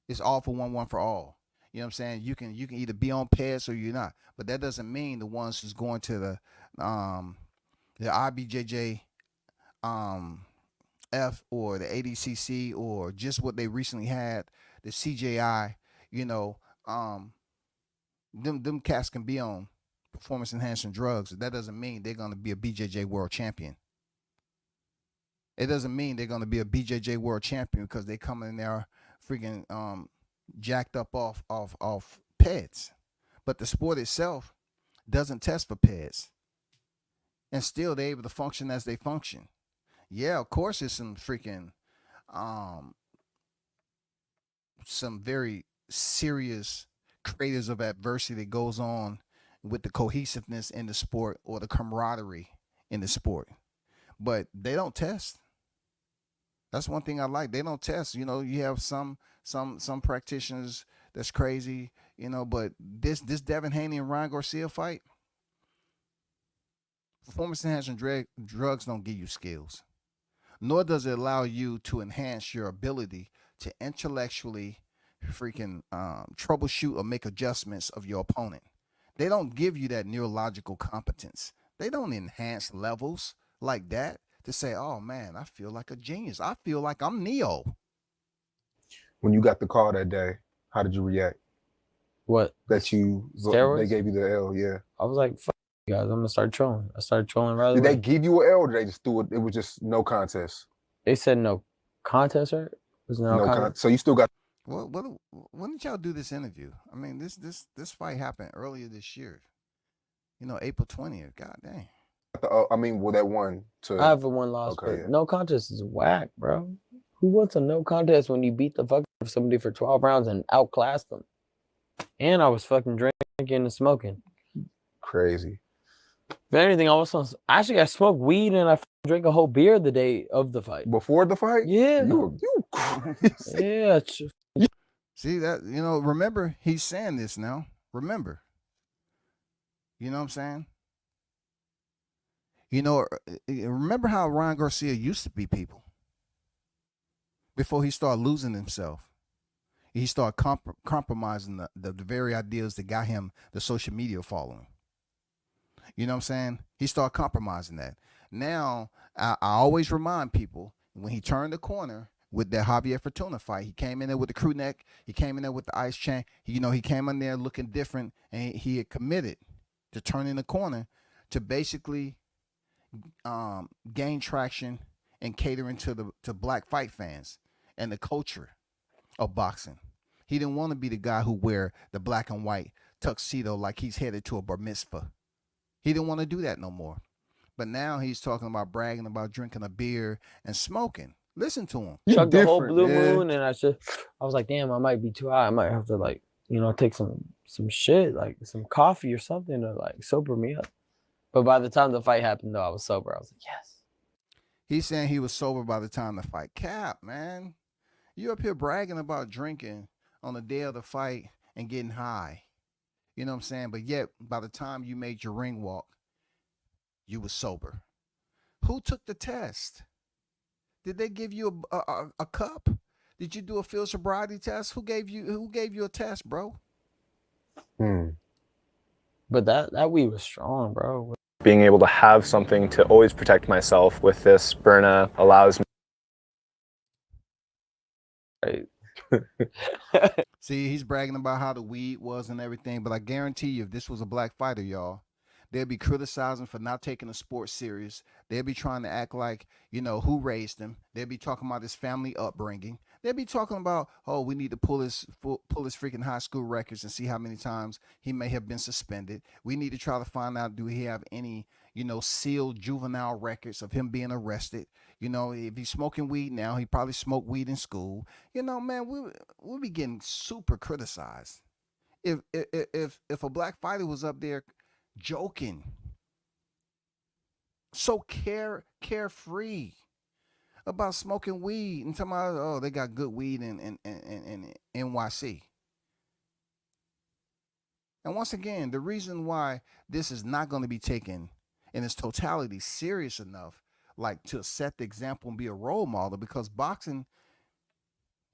It's all for one for all. You know what I'm saying? You can either be on pads or you're not, but that doesn't mean the ones who's going to the IBJJ F or the ADCC or just what they recently had, the CJI. You know, them cats can be on performance enhancing drugs. That doesn't mean they're going to be a BJJ world champion. It doesn't mean they're going to be a BJJ world champion because they come in there freaking jacked up off PEDs. But the sport itself doesn't test for PEDs. And still they're able to function as they function. Yeah, of course there's some freaking some very serious creators of adversity that goes on with the cohesiveness in the sport or the camaraderie in the sport. But they don't test. That's one thing I like. They don't test. You know, you have some practitioners that's crazy, you know, but this Devin Haney and Ryan Garcia fight, performance enhancing drugs don't give you skills. Nor does it allow you to enhance your ability to intellectually freaking troubleshoot or make adjustments of your opponent. They don't give you that neurological competence. They don't enhance levels like that to say, oh man, I feel like a genius. I feel like I'm Neo. When you got the call that day, how did you react? What? That you Steroids? they gave you the L, yeah. I was like, fuck you guys, I'm gonna start trolling. I started trolling right away. Did they give you an L or did they just do it? It was just no contest. They said no contest, right? Was no contest. So you still got. Well, when did y'all do this interview? I mean, this fight happened earlier this year. You know, April 20th. God dang. I mean, well, that one to. I have a one loss, Okay, but yeah. no contest is whack, bro. Who wants a no contest when you beat the fuck out of somebody for 12 rounds and outclassed them? And I was fucking drinking and smoking. Crazy. If anything, I smoked weed and I drank a whole beer the day of the fight. Before the fight? Yeah. You crazy. Yeah. See that, you know, remember he's saying this now. Remember. You know what I'm saying? You know, remember how Ryan Garcia used to be, people? Before he started losing himself. He started compromising the very ideas that got him the social media following. You know what I'm saying? He started compromising that. Now, I always remind people, when he turned the corner with that Javier Fortuna fight, he came in there with the crew neck, he came in there with the ice chain, he came in there looking different, and he had committed to turning the corner to basically gain traction and catering to black fight fans and the culture of boxing. He didn't want to be the guy who wear the black and white tuxedo like he's headed to a bar mitzvah. He didn't want to do that no more. But now he's talking about bragging about drinking a beer and smoking. Listen to him. Chugged the whole different, blue man. moon, and I was like, damn, I might be too high. I might have to like, take some shit, like some coffee or something to like sober me up. But by the time the fight happened, though, I was sober. I was like, yes. He's saying he was sober by the time the fight. Cap, man. You up here bragging about drinking on the day of the fight and getting high. You know what I'm saying? But yet, by the time you made your ring walk, you was sober. Who took the test? Did they give you a cup? Did you do a field sobriety test? Who gave you a test, bro? But that weed was strong, bro. Being able to have something to always protect myself with this Berna allows me. See, he's bragging about how the weed was and everything, but I guarantee you, if this was a black fighter, y'all, they'd be criticizing for not taking the sport serious. They'd be trying to act like, who raised him. They'd be talking about his family upbringing. They'd be talking about, oh, we need to pull his freaking high school records and see how many times he may have been suspended. We need to try to find out, do he have any, sealed juvenile records of him being arrested? If he's smoking weed now, he probably smoked weed in school. Man, we'll be getting super criticized. If a black fighter was up there joking, so carefree about smoking weed and talking about, oh, they got good weed in NYC. And once again, the reason why this is not going to be taken in its totality serious enough, like to set the example and be a role model, because boxing,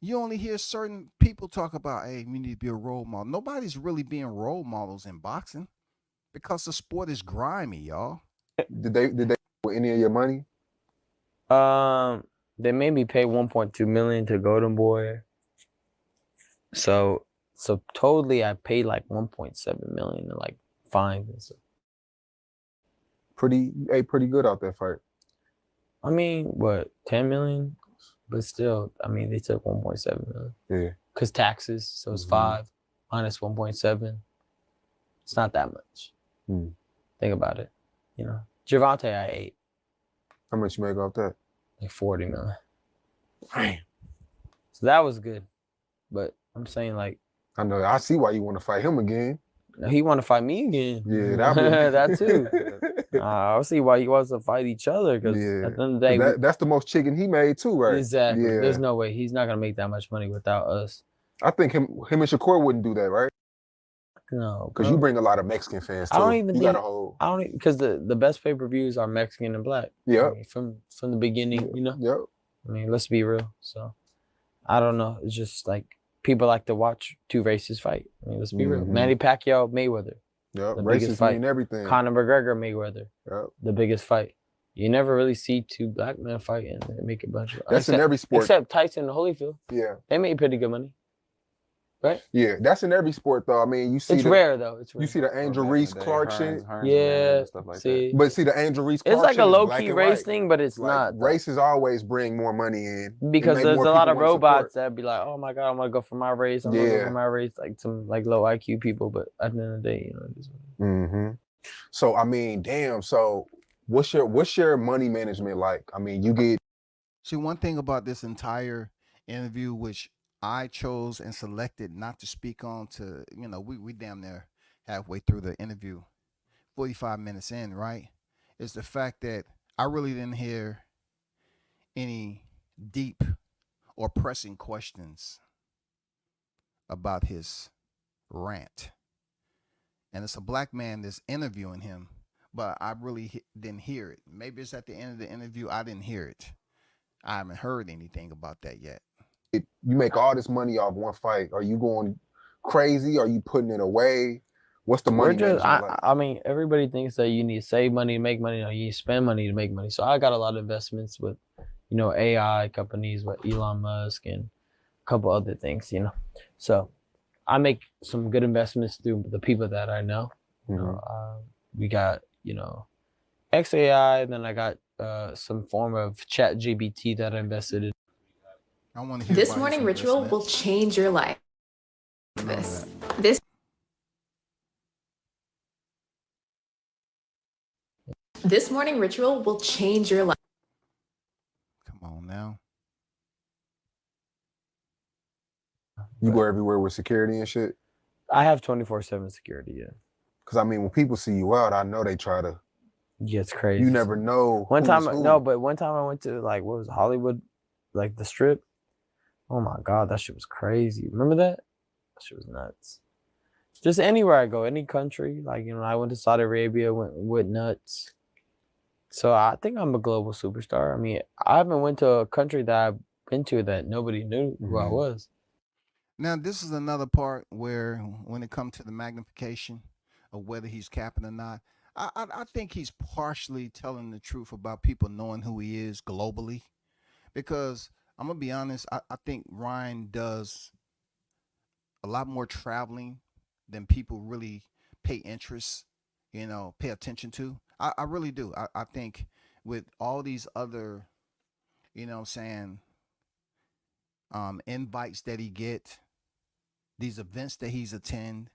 you only hear certain people talk about, hey, we need to be a role model. Nobody's really being role models in boxing because the sport is grimy, y'all. Did they with any of your money? They made me pay 1.2 million to Golden Boy. So totally I paid like 1.7 million in like fines and stuff. Pretty good out that fight. I mean, what, 10 million? But still, I mean, they took 1.7 million. Yeah. Because taxes, so it's 5 minus 1.7. It's not that much. Think about it. Gervonta, I ate. How much you make off that? Like 40 million. So that was good. But I'm saying, like, I know. I see why you want to fight him again. He want to fight me again. Yeah, that too. I'll see why he wants to fight each other, because at the end of the day, that's the most chicken he made too, right? Exactly. Yeah. There's no way he's not gonna make that much money without us. I think him and Shakur wouldn't do that, right? No, because you bring a lot of Mexican fans too. I don't even think because the best pay-per-views are Mexican and black. Yeah. I mean, from the beginning, Yep. I mean, let's be real. So I don't know. It's just like people like to watch two races fight. I mean, let's be real. Manny Pacquiao, Mayweather. Yep. The Races biggest fight. mean everything. Conor McGregor, Mayweather. Yep. The biggest fight. You never really see two black men fight and they make a bunch of. That's in every sport. Except Tyson and Holyfield. Yeah. They made pretty good money. Right? Yeah, that's in every sport though. I mean, you see it's rare though. It's rare. You see the Angel Reese Clark shit. Yeah. Stuff like see, that. But see the Angel Reese Clark it's like shit a low is key race thing, but it's not. Races always bring more money in because there's a lot of robots that be like, oh my god, I'm gonna go for my race. I'm gonna go for my race. Like some like low IQ people, but at the end of the day, So I mean, damn. So what's your money management like? I mean, you get. See, one thing about this entire interview, which I chose and selected not to speak on to, we damn near halfway through the interview, 45 minutes in, right? Is the fact that I really didn't hear any deep or pressing questions about his rant. And it's a black man that's interviewing him, but I really didn't hear it. Maybe it's at the end of the interview. I didn't hear it. I haven't heard anything about that yet. You make all this money off one fight. Are you going crazy? Are you putting it away? What's the money management like? I mean, everybody thinks that you need to save money to make money, or you need to spend money to make money. So I got a lot of investments with, AI companies with Elon Musk and a couple other things, So I make some good investments through the people that I know. We got, XAI, and then I got some form of chat GBT that I invested in. I want to hear this morning ritual will change your life. This morning ritual will change your life. Come on now. You But go everywhere with security and shit? I have 24/7 security. Yeah. Because I mean, when people see you out, I know they try to. Yeah, it's crazy. You never know. One time, who. no, but one time I went to like what was it, Hollywood, like the Strip. Oh my God, that shit was crazy. Remember that? That shit was nuts. Just anywhere I go, any country, like I went to Saudi Arabia, went nuts. So I think I'm a global superstar. I mean, I haven't went to a country that I've been to that nobody knew who I was. Now, this is another part where when it comes to the magnification of whether he's capping or not, I think he's partially telling the truth about people knowing who he is globally. Because I'm going to be honest, I think Ryan does a lot more traveling than people really pay interest, pay attention to. I really do. I think with all these other, invites that he get, these events that he's attend,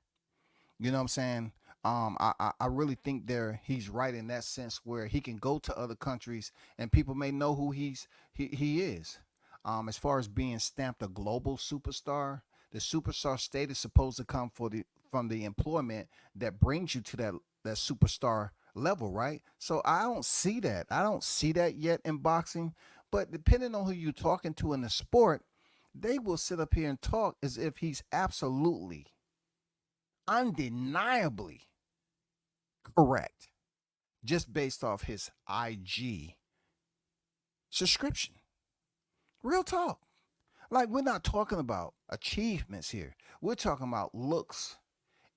I really think he's right in that sense where he can go to other countries and people may know who he is. As far as being stamped a global superstar, the superstar state is supposed to come from the employment that brings you to that superstar level, right? So I don't see that. I don't see that yet in boxing. But depending on who you're talking to in the sport, they will sit up here and talk as if he's absolutely, undeniably correct just based off his IG subscription. Real talk. Like, we're not talking about achievements here. We're talking about looks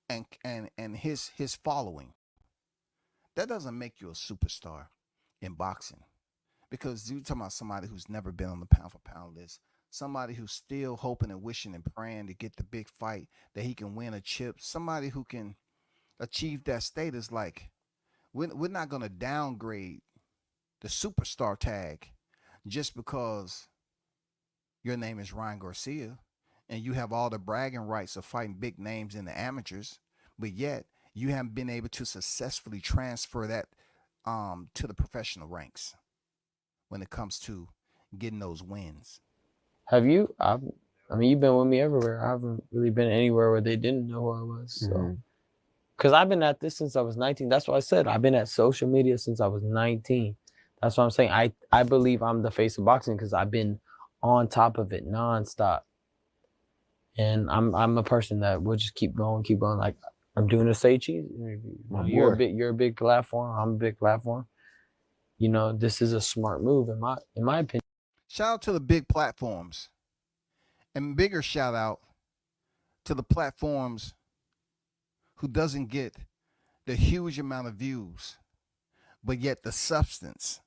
and his following. That doesn't make you a superstar in boxing, because you're talking about somebody who's never been on the pound for pound list, somebody who's still hoping and wishing and praying to get the big fight that he can win a chip, somebody who can achieve that status. Like, we're not going to downgrade the superstar tag just because your name is Ryan Garcia and you have all the bragging rights of fighting big names in the amateurs, but yet you haven't been able to successfully transfer that to the professional ranks when it comes to getting those wins. Have you? I mean, you've been with me everywhere. I haven't really been anywhere where they didn't know who I was. So, because I've been at this since I was 19. That's what I said. I've been at social media since I was 19. That's what I'm saying. I believe I'm the face of boxing because I've been on top of it nonstop. And I'm a person that will just keep going. Like, I'm doing a Say Cheese interview. You're a big platform. I'm a big platform. This is a smart move in my opinion. Shout out to the big platforms, and bigger shout out to the platforms who doesn't get the huge amount of views, but yet the substance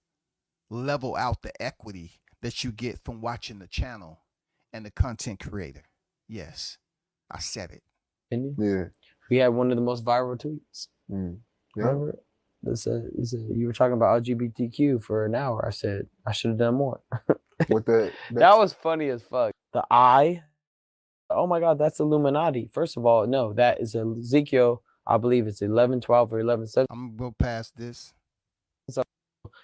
level out the equity that you get from watching the channel and the content creator. Yes, I said it. Yeah. We had one of the most viral tweets. Yeah. Remember? He said, you were talking about LGBTQ for an hour. I said, I should have done more. With that was funny as fuck. The eye. Oh my God, that's Illuminati. First of all, no, that is Ezekiel. I believe it's 11:12 or 11:7. I'm gonna go past this. So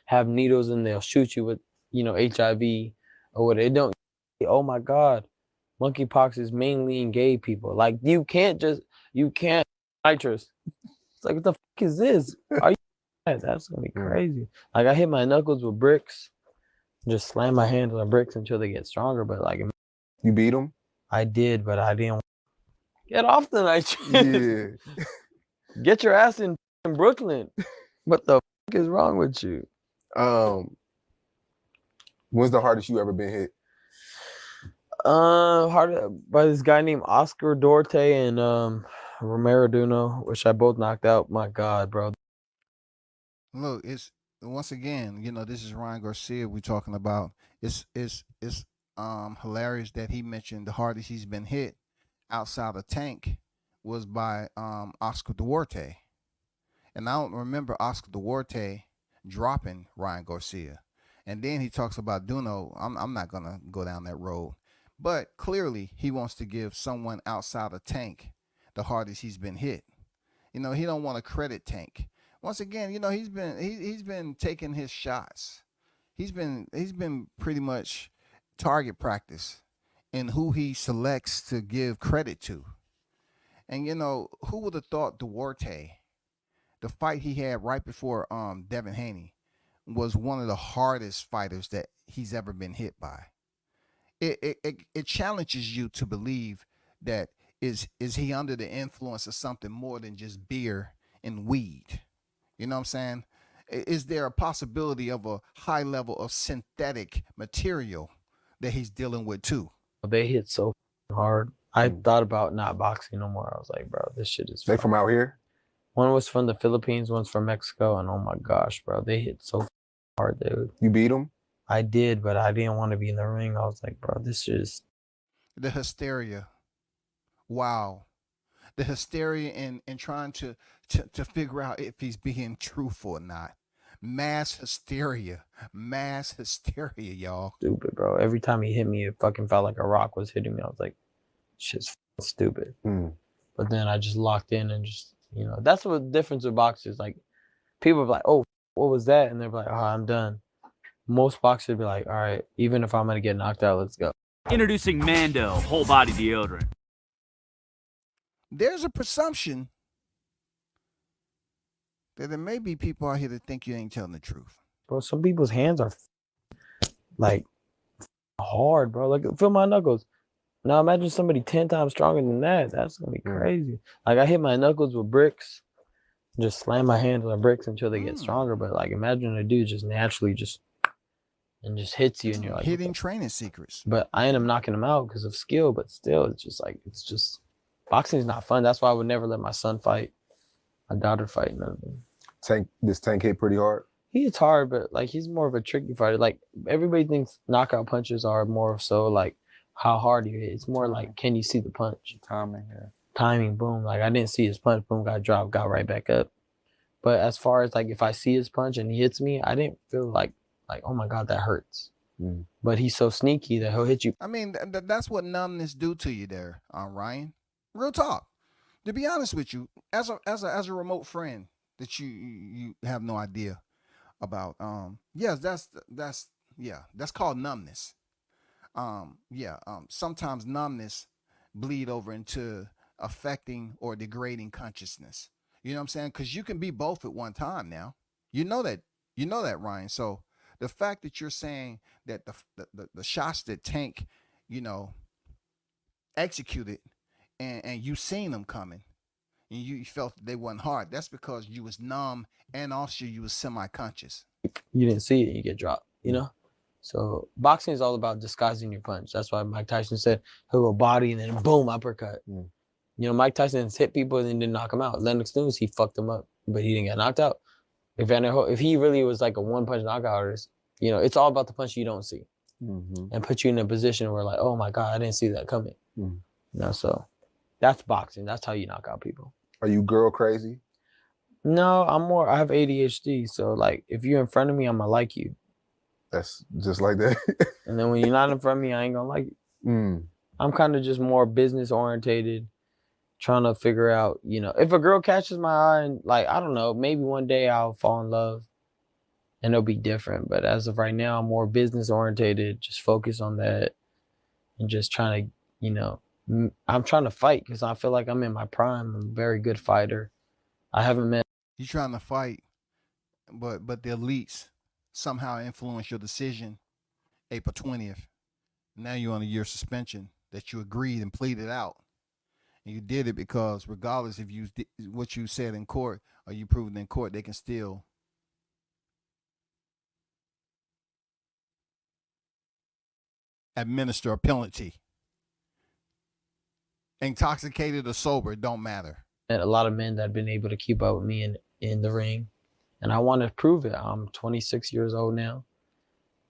have needles and they'll shoot you with, HIV or what. It don't. Oh my God, monkeypox is mainly in gay people. Like, you can't nitrous. It's like, what the fuck is this? Are you? That's gonna be crazy. Like, I hit my knuckles with bricks, just slam my hands on bricks until they get stronger. But like, you beat them? I did, but I didn't. Get off the nitrous. Yeah. Get your ass in Brooklyn. What the fuck is wrong with you? When's the hardest you ever been hit? Hard by this guy named Oscar Duarte and Romero Duno, which I both knocked out. My God, bro. Look, it's once again, this is Ryan Garcia we're talking about. It's hilarious that he mentioned the hardest he's been hit outside the tank was by Oscar Duarte. And I don't remember Oscar Duarte dropping Ryan Garcia. And then he talks about Duno. I'm not gonna go down that road. But clearly he wants to give someone outside the tank the hardest he's been hit. He don't want to credit Tank. Once again, he's been taking his shots. He's been pretty much target practice and who he selects to give credit to. And who would have thought Duarte, the fight he had right before Devin Haney, was one of the hardest fighters that he's ever been hit by. It challenges you to believe that is he under the influence of something more than just beer and weed? You know what I'm saying? Is there a possibility of a high level of synthetic material that he's dealing with too? They hit so hard. I thought about not boxing no more. I was like, bro, this shit is. They from out here? One was from the Philippines, one's from Mexico, and oh my gosh, bro, they hit so hard, dude. You beat them? I did, but I didn't want to be in the ring. I was like, bro, this is the hysteria. Wow. The hysteria in trying to figure out if he's being truthful or not. Mass hysteria, y'all. Stupid, bro. Every time he hit me, it fucking felt like a rock was hitting me. I was like, shit's stupid. But then I just locked in and just, that's what the difference with boxers. Like, people are like, oh, what was that? And they're like, oh, I'm done. Most boxers be like, all right, even if I'm going to get knocked out, let's go. Introducing Mando whole body deodorant. There's a presumption that there may be people out here that think you ain't telling the truth. Bro, some people's hands are like hard, bro. Like, feel my knuckles. Now imagine somebody 10 times stronger than that. That's gonna be crazy. Like, I hit my knuckles with bricks, just slam my hands on bricks until they get stronger. But like, imagine a dude just naturally just hits you and you're like hitting training secrets. But I end up knocking him out because of skill. But still, it's just boxing is not fun. That's why I would never let my son fight, my daughter fight. Nothing. Tank hit pretty hard. He hits hard, but like, he's more of a tricky fighter. Like, everybody thinks knockout punches are more so like how hard you hit. It's more like, can you see the punch? Timing, boom. Like, I didn't see his punch, boom, got dropped, got right back up. But as far as like, if I see his punch and he hits me, I didn't feel like, oh my God, that hurts. But he's so sneaky that he'll hit you. I mean, that's what numbness do to you there, Ryan. Real talk. To be honest with you, as a remote friend that you have no idea about, yes, that's called numbness. Sometimes numbness bleed over into affecting or degrading consciousness. You know what I'm saying? Because you can be both at one time now. You know that, Ryan. So the fact that you're saying that the shots that Tank, executed and you seen them coming and you felt that they wasn't hard, that's because you was numb and also you was semi-conscious. You didn't see it, you get dropped, So boxing is all about disguising your punch. That's why Mike Tyson said he'll go body and then boom, uppercut. Mike Tyson hit people and then didn't knock them out. Lennox Lewis, he fucked them up, but he didn't get knocked out. If he really was like a one-punch knockout artist, it's all about the punch you don't see. And put you in a position where like, oh my God, I didn't see that coming. So that's boxing. That's how you knock out people. Are you girl crazy? No, I have ADHD. So like, if you're in front of me, I'm gonna like you. That's just like that. And then when you're not in front of me, I ain't gonna like you. I'm kind of just more business orientated, trying to figure out, if a girl catches my eye and like, I don't know, maybe one day I'll fall in love and it'll be different. But as of right now, I'm more business orientated, just focus on that and just trying to, I'm trying to fight because I feel like I'm in my prime. I'm a very good fighter. I haven't met. You're trying to fight, but the elites somehow influence your decision April 20th. Now you're on a year suspension that you agreed and pleaded out. And you did it because regardless if you what you said in court or you proved in court, they can still administer a penalty. Intoxicated or sober, it don't matter. A lot of men that have been able to keep up with me in the ring. And I want to prove it. I'm 26 years old now.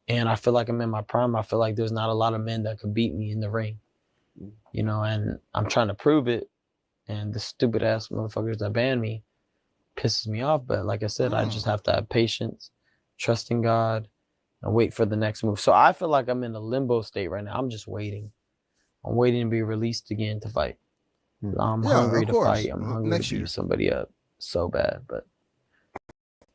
And I feel like I'm in my prime. I feel like there's not a lot of men that could beat me in the ring. And I'm trying to prove it. And the stupid ass motherfuckers that ban me pisses me off. But like I said, I just have to have patience, trust in God, and wait for the next move. So I feel like I'm in a limbo state right now. I'm just waiting. I'm waiting to be released again to fight. I'm hungry to fight. I'm hungry to beat somebody up so bad, but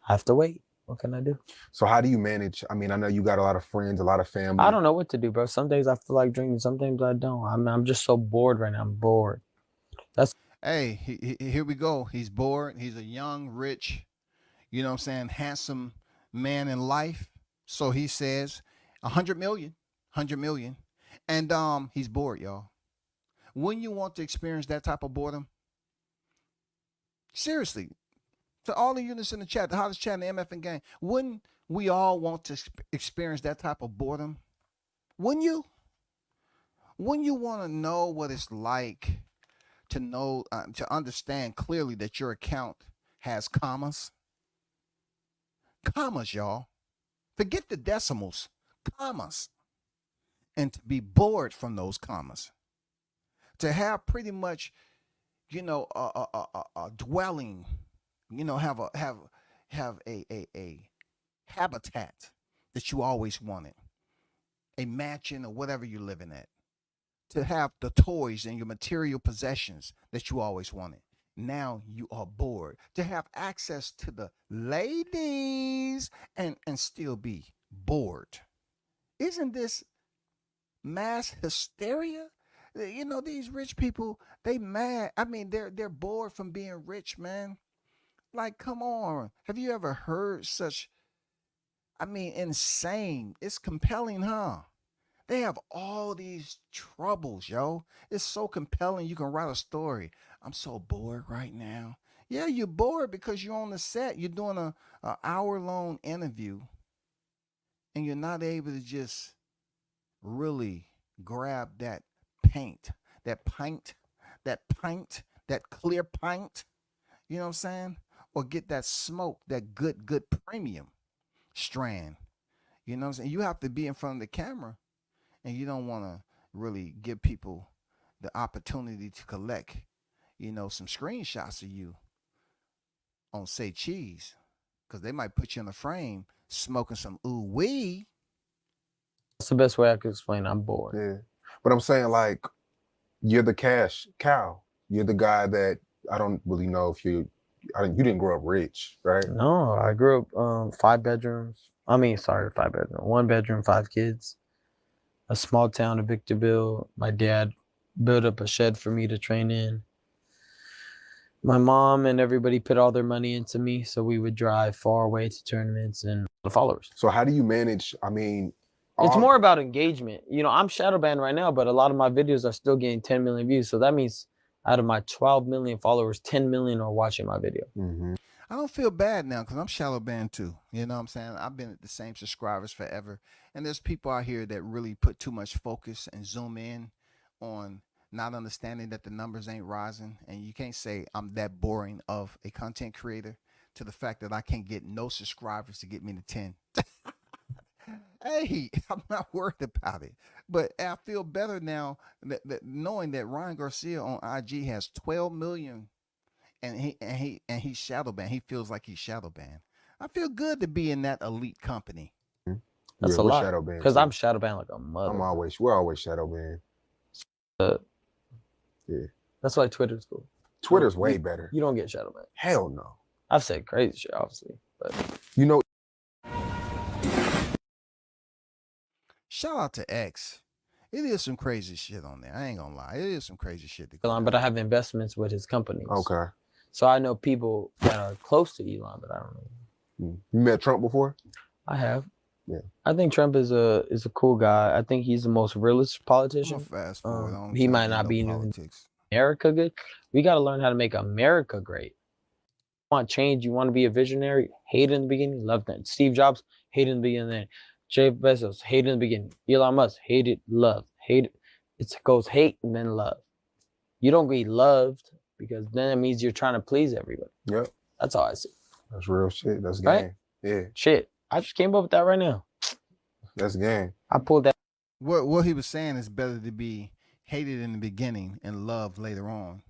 I have to wait. What can I do? So how do you manage? I mean, I know you got a lot of friends, a lot of family. I don't know what to do, bro. Some days I feel like drinking. Some days I don't. I'm just so bored right now. I'm bored. Hey, here we go. He's bored. He's a young, rich, you know what I'm saying, handsome man in life. So he says 100 million, 100 million. And he's bored, y'all. Wouldn't you want to experience that type of boredom? Seriously, to all the units in the chat, the hottest chat in the MF gang, wouldn't we all want to experience that type of boredom? Wouldn't you? Wouldn't you want to know what it's like to know, to understand clearly that your account has commas? Commas, y'all. Forget the decimals, commas. And to be bored from those commas. To have pretty much, you know, a dwelling, you know, have a habitat that you always wanted, a mansion or whatever you're living at, to have the toys and your material possessions that you always wanted. Now you are bored. To have access to the ladies and still be bored. Isn't this mass hysteria? You know, these rich people, they mad. I mean, they're bored from being rich, man. Like, come on. Have you ever heard such, I mean, insane? It's compelling, huh? They have all these troubles, yo. It's so compelling. You can write a story. I'm so bored right now. Yeah, you're bored because you're on the set. You're doing a hour-long interview, and you're not able to just really grab that paint, that clear pint, you know what I'm saying? Or get that smoke, that good premium strand. You know what I'm saying? You have to be in front of the camera, and you don't want to really give people the opportunity to collect, you know, some screenshots of you on Say Cheese, because they might put you in a frame smoking some ooh wee. That's the best way I could explain. I'm bored. Yeah, but I'm saying, like, you're the cash cow. You're the guy that I don't really know if you didn't grow up rich, right? No, I grew up 5 bedrooms. I mean, sorry, 5 bedroom, 1 bedroom, 5 kids. A small town of Victorville. My dad built up a shed for me to train in. My mom and everybody put all their money into me, so we would drive far away to tournaments and the followers. So how do you manage? I mean, it's more about engagement. You know, I'm shadow banned right now, but a lot of my videos are still getting 10 million views. So that means out of my 12 million followers, 10 million are watching my video. I don't feel bad now because I'm shallow banned too. You know what I'm saying? I've been at the same subscribers forever. And there's people out here that really put too much focus and zoom in on not understanding that the numbers ain't rising. And you can't say I'm that boring of a content creator to the fact that I can't get no subscribers to get me to 10. Hey, I'm not worried about it. But I feel better now that knowing that Ryan Garcia on IG has 12 million and he's shadow banned. He feels like he's shadow banned. I feel good to be in that elite company. That's a lot. Because I'm shadow banned like a mother. We're always shadow banned. Yeah. That's why Twitter's cool. Twitter's way better. You don't get shadow banned. Hell no. I've said crazy shit, obviously, but you know. Shout out to X. It is some crazy shit on there. I ain't gonna lie. It is some crazy shit. Elon, but I have investments with his companies. Okay. So I know people that are close to Elon, but I don't know. You met Trump before? I have. Yeah. I think Trump is a cool guy. I think he's the most realist politician. Fast forward. He might not be in America good. We got to learn how to make America great. You want change? You want to be a visionary? Hate in the beginning, love that. Steve Jobs, hate in the beginning. Jeff Bezos, hate in the beginning. Elon Musk, hate it, love, hate it. It goes hate and then love. You don't be loved because then it means you're trying to please everybody. Yep. That's all I see. That's real shit. That's game. Right? Yeah. Shit. I just came up with that right now. That's game. I pulled that. What he was saying is better to be hated in the beginning and loved later on.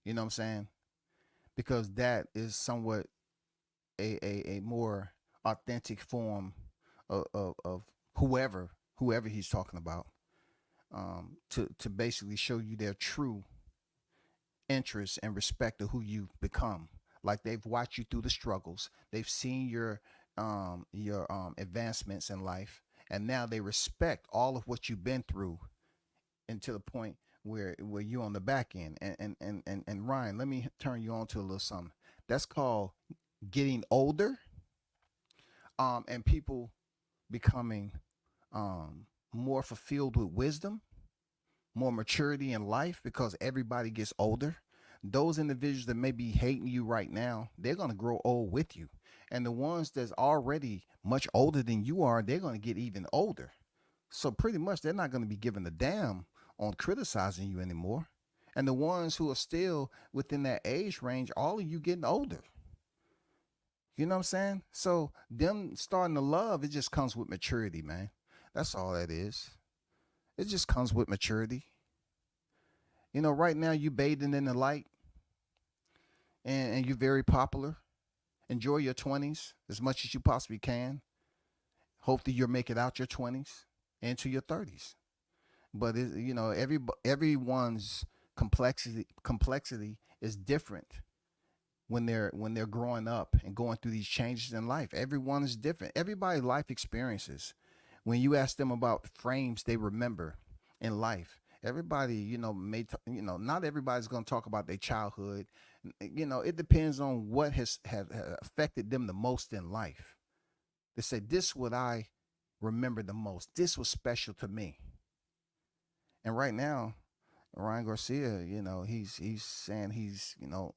You know what I'm saying? Because that is somewhat a more authentic form of whoever he's talking about, to basically show you their true interest and respect of who you've become. Like they've watched you through the struggles. They've seen your your advancements in life, and now they respect all of what you've been through, and to the point where you're on the back end. And Ryan, let me turn you on to a little something. That's called getting older, and people becoming more fulfilled with wisdom, more maturity in life, because everybody gets older. Those individuals that may be hating you right now, they're going to grow old with you. And the ones that's already much older than you are, they're going to get even older. So pretty much they're not going to be giving a damn on criticizing you anymore. And the ones who are still within that age range, all of you getting older. You know what I'm saying? So them starting to love, it just comes with maturity, man. That's all that is. It just comes with maturity. You know, right now you bathing in the light, and you're very popular. Enjoy your 20s as much as you possibly can. Hopefully you'll make it out your 20s into your 30s. But you know, everyone's complexity is different when they're growing up and going through these changes in life. Everyone is different. Everybody's life experiences. When you ask them about frames they remember in life, everybody, you know, not everybody's going to talk about their childhood. You know, it depends on what has affected them the most in life. They say, this is what I remember the most. This was special to me. And right now, Ryan Garcia, you know, he's saying he's, you know,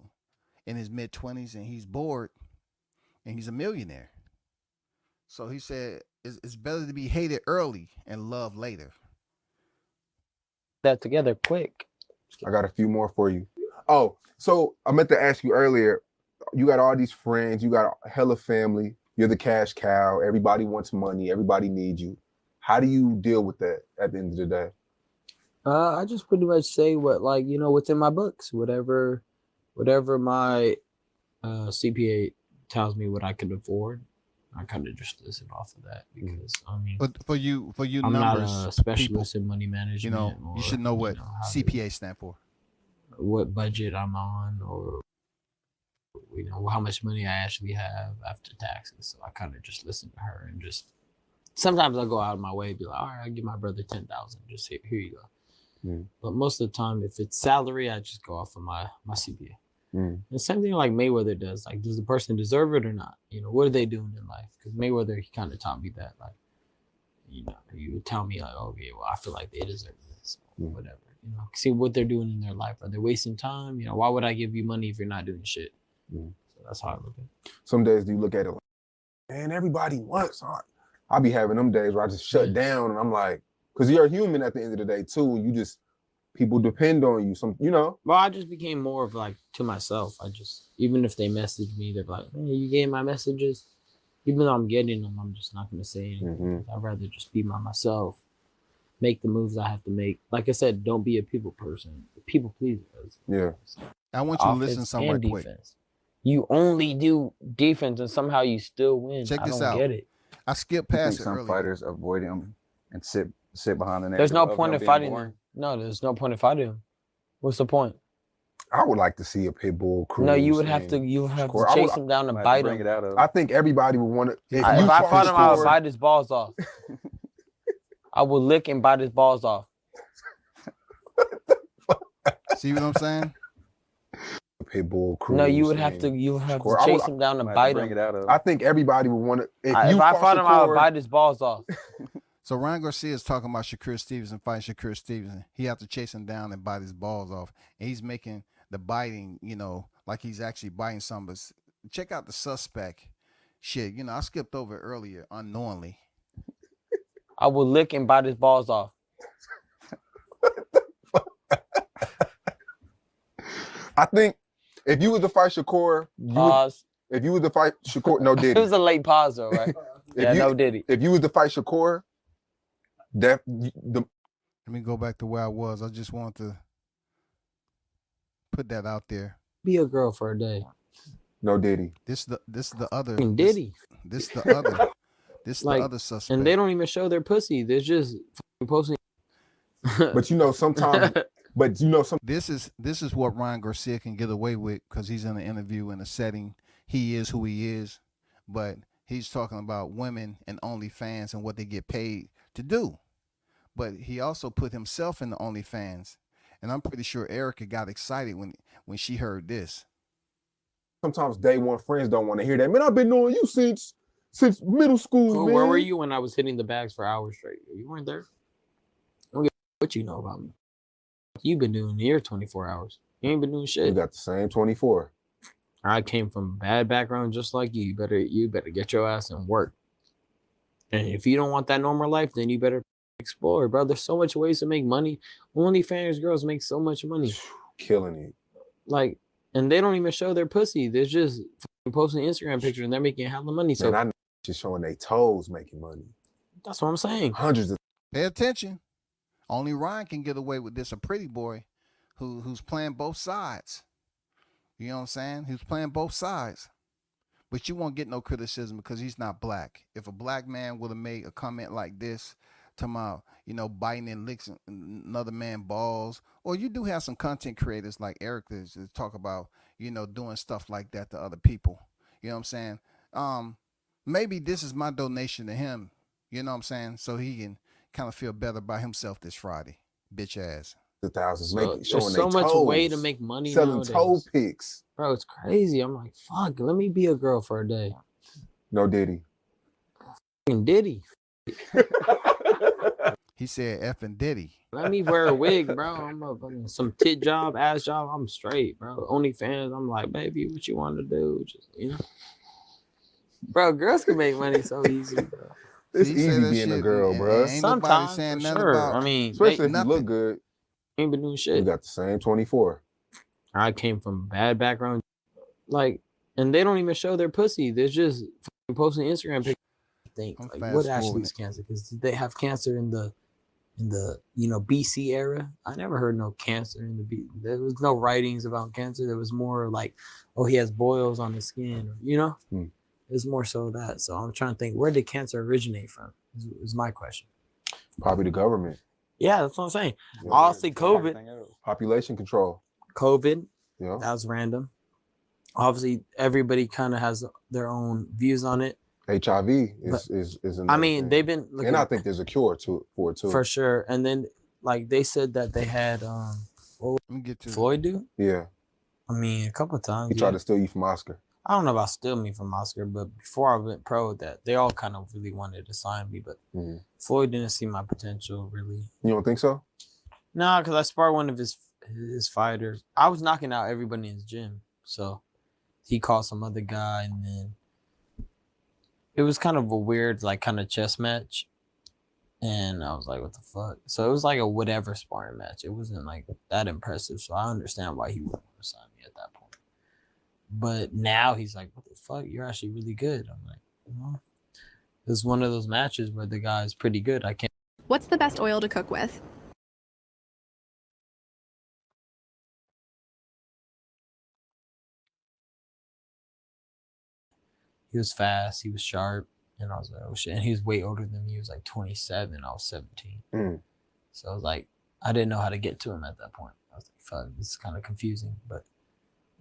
in his mid-20s and he's bored and he's a millionaire. So he said it's better to be hated early and loved later. That together quick. I got a few more for you. Oh, so I meant to ask you earlier, you got all these friends, you got a hella family, you're the cash cow, everybody wants money, everybody needs you. How do you deal with that at the end of the day? I just pretty much say what, like, you know, what's in my books, whatever my CPA tells me what I can afford. I kind of just listen off of that because I mean, but for you, I'm numbers, not a specialist in money management. You know, you should know what CPA stand for. What budget I'm on, or you know, how much money I actually have after taxes. So I kind of just listen to her and just sometimes I go out of my way and be like, all right, I'll give my brother 10,000. Just here you go. But most of the time, if it's salary, I just go off of my CPA. The same thing like Mayweather does. Like, does the person deserve it or not? You know, what are they doing in life? Because Mayweather, he kind of taught me that. Like, you know, he would tell me like, okay, well, I feel like they deserve this, or whatever. You know, see what they're doing in their life. Are they wasting time? You know, why would I give you money if you're not doing shit? So that's how I look at it. Some days do you look at it like, man, everybody wants. I'll be having them days where I just shut down and I'm like, because you're a human at the end of the day too. You just, people depend on you. Some, you know. Well, I just became more of like to myself. I just, even if they message me, they're like, hey, you getting my messages? Even though I'm getting them, I'm just not going to say anything. I'd rather just be by myself, make the moves I have to make. Like I said, don't be a people person. People pleaser. Yeah. I want you to listen somewhere quick. You only do defense and somehow you still win. Check this I out. don't get it. I skipped past it some earlier. fighters avoid him and sit behind the net. There's no point in fighting him. No, there's no point in fighting him. What's the point? I would like to see a pit bull cruise. No, you would have to chase him down and bite him. I think everybody would want to. If I fought him, I would bite his balls off. I would lick and bite his balls off. See what I'm saying? Pit bull cruise. No, you would have to chase him down and bite him. I think everybody would want to. If I fought him, I would bite his balls off. So Ryan Garcia is talking about Shakur Stevenson fighting Shakur Stevenson. He have to chase him down and bite his balls off. And he's making the biting, you know, like he's actually biting somebody. Check out the suspect shit. You know, I skipped over it earlier unknowingly. I would lick and bite his balls off. I think if you were to fight Shakur, if you were to fight Shakur, no Diddy. It was a late pause though, right? No Diddy. If you were to fight Shakur, let me go back to where I was. I just want to put that out there. Be a girl for a day. No Diddy. This the other Diddy. This the other. This like, the other suspect. And they don't even show their pussy. They're just posting. But you know, sometimes. But you know, this is what Ryan Garcia can get away with because he's in an interview in a setting. He is who he is, but he's talking about women and OnlyFans and what they get paid to do. But he also put himself in the OnlyFans. And I'm pretty sure Erica got excited when she heard this. Sometimes day one friends don't want to hear that. Man, I've been knowing you since middle school, Cool, man. where were you when I was hitting the bags for hours straight? You weren't there. I don't get what you know about me. You've been doing your 24 hours. You ain't been doing shit. We got the same 24. I came from a bad background just like you. You better get your ass and work. And if you don't want that normal life, then you better explore, bro. There's so much ways to make money. OnlyFans girls make so much money. Killing it. Like, and they don't even show their pussy. They're just posting Instagram pictures and they're making hella money. So Man, I know just showing their toes making money. That's what I'm saying. Hundreds of. Pay attention. Only Ryan can get away with this. A pretty boy who's playing both sides. You know what I'm saying? Who's playing both sides. But you won't get no criticism because he's not black. If a black man would have made a comment like this, talking about, biting and licking another man's balls, or you do have some content creators like Eric that talk about, doing stuff like that to other people. You know what I'm saying? Maybe this is my donation to him. You know what I'm saying? So he can kind of feel better about himself this Friday. Bitch ass. The thousands, There's so much way to make money selling nowadays. toe pics. Bro, it's crazy. I'm like, fuck, let me be a girl for a day. No Diddy. Fucking Diddy. He said effing Diddy. Let me wear a wig, bro. I'm a fucking some tit job, ass job. I'm straight, bro. OnlyFans. I'm like, baby, what you want to do? Just bro. Girls can make money so easy, bro. It's easy being a girl, bro. Sometimes, saying for sure. I mean, especially if you look good. Ain't been doing shit. We got the same 24. I came from a bad background, like, and they don't even show their pussy. They're just posting Instagram pictures. Think like, what actually is cancer? Because they have cancer in the BC era. I never heard no cancer in the B. There was no writings about cancer. There was more like, oh, he has boils on his skin. It's more so that. So I'm trying to think, where did cancer originate from? Is my question. Probably the government. Yeah, that's what I'm saying. Yeah, honestly, COVID. Population control. COVID. Yeah. That was random. Obviously, everybody kind of has their own views on it. HIV is I mean, thing. They've been looking, and I think there's a cure for it too. For sure. And then like they said that they had what did Floyd do? Yeah. I mean, a couple of times. He tried to steal you from Oscar. I don't know about steal me from Oscar, but before I went pro with that, they all kind of really wanted to sign me, but Floyd didn't see my potential really. You don't think so? No, because I sparred one of his fighters. I was knocking out everybody in his gym. So he called some other guy, and then it was kind of a weird, like, kind of chess match. And I was like, what the fuck? So it was like a whatever sparring match. It wasn't like that impressive. So I understand why he wouldn't want to sign me at that point. But now he's like, what the fuck? You're actually really good. I'm like, it was one of those matches where the guy's pretty good. I can't. What's the best oil to cook with? He was fast. He was sharp. And I was like, oh shit. And he was way older than me. He was like 27. I was 17. So I was like, I didn't know how to get to him at that point. I was like, fuck, this is kind of confusing. But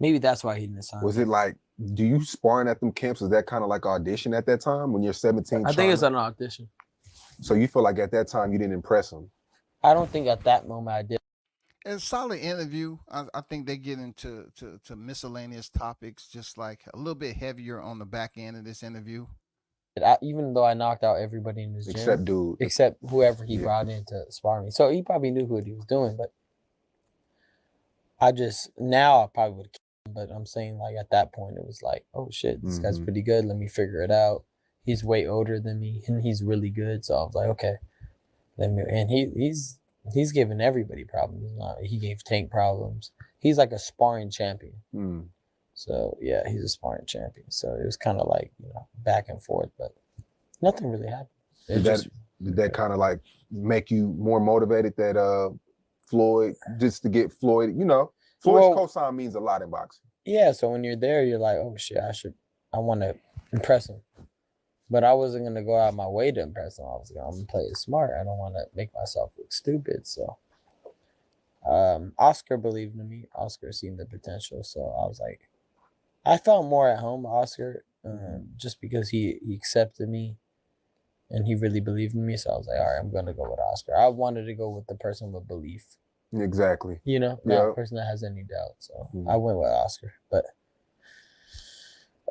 maybe that's why he didn't sign. Was it like, do you sparring at them camps? Is that kind of like audition at that time when you're 17? I think it's an audition. So you feel like at that time you didn't impress him? I don't think at that moment I did. It's a solid interview. I think they get into miscellaneous topics, just like a little bit heavier on the back end of this interview. Even though I knocked out everybody in his gym. Except except whoever he brought in to spar me. So he probably knew what he was doing, but I probably would have killed him. But I'm saying, like, at that point, it was like, oh shit, this guy's pretty good. Let me figure it out. He's way older than me, and he's really good. So I was like, okay, and he's giving everybody problems. He gave Tank problems. He's like a sparring champion. So yeah, he's a sparring champion. So it was kind of like, back and forth, but nothing really happened. Did that kind of like make you more motivated that Floyd, just to get Floyd, Floyd's cosign means a lot in boxing. Yeah, so when you're there, you're like, oh shit, I want to impress him. But I wasn't going to go out my way to impress him. I was going to play it smart. I don't want to make myself look stupid. So Oscar believed in me. Oscar seen the potential. So I was like, I felt more at home. Oscar, just because he accepted me and he really believed in me. So I was like, all right, I'm gonna go with Oscar. I wanted to go with the person with belief. Exactly. You know, not a person that has any doubt. So I went with Oscar, but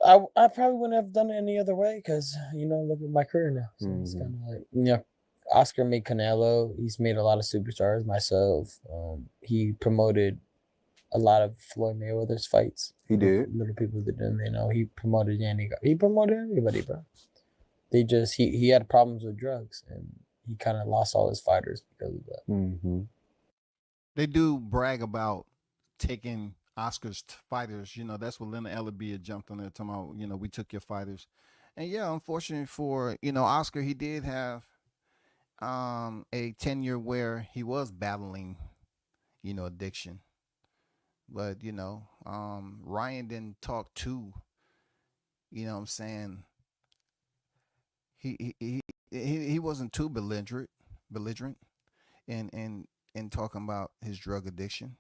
I probably wouldn't have done it any other way because, you know, look at my career now. So it's kind of like, you know, Oscar made Canelo. He's made a lot of superstars. Myself, he promoted a lot of Floyd Mayweather's fights. He did. Little people that didn't they know. He promoted Yanni. He promoted everybody, bro. They just he had problems with drugs and he kind of lost all his fighters because of that. They do brag about taking Oscar's fighters. You know, that's what Leonard Ellerby had jumped on there talking about, you know, we took your fighters. And yeah, unfortunately for, you know, Oscar, he did have a tenure where he was battling, you know, addiction. But, you know, Ryan didn't talk too, you know what I'm saying? He wasn't too belligerent in talking about his drug addiction.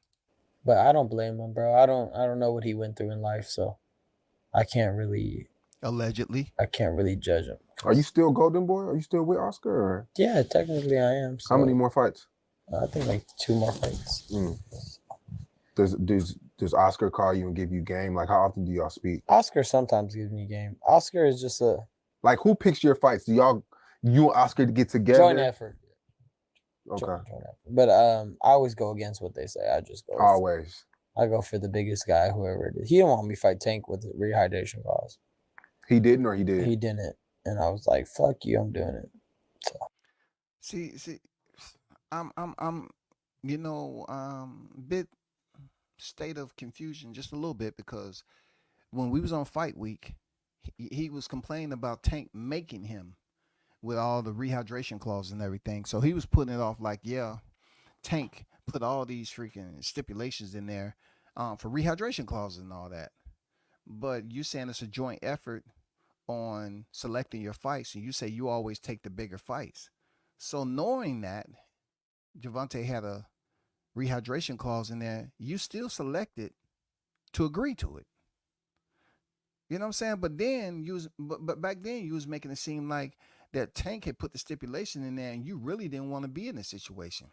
But I don't blame him, bro. I don't know what he went through in life, so I can't really allegedly. I can't really judge him. Are you still Golden Boy? Are you still with Oscar? Or? Yeah, technically I am. So how many more fights? I think like 2 more fights. Does Oscar call you and give you game? Like, how often do y'all speak? Oscar sometimes gives me game. Oscar is just a like, who picks your fights? Do you and Oscar to get together? Joint effort. Okay. Joint effort. But I always go against what they say. I just go. Always. I go for the biggest guy, whoever it is. He didn't want me to fight Tank with the rehydration clause. He didn't, or he did? He didn't, and I was like, "Fuck you, I'm doing it." So. See, I'm, you know, bit state of confusion just a little bit because when we was on Fight Week, he was complaining about Tank making him with all the rehydration clauses and everything. So he was putting it off like, yeah, Tank put all these freaking stipulations in there for rehydration clauses and all that. But you saying it's a joint effort on selecting your fights, and you say you always take the bigger fights. So knowing that Gervonta had a rehydration clause in there, you still selected to agree to it. You know what I'm saying? But then but back then you was making it seem like that Tank had put the stipulation in there and you really didn't want to be in this situation.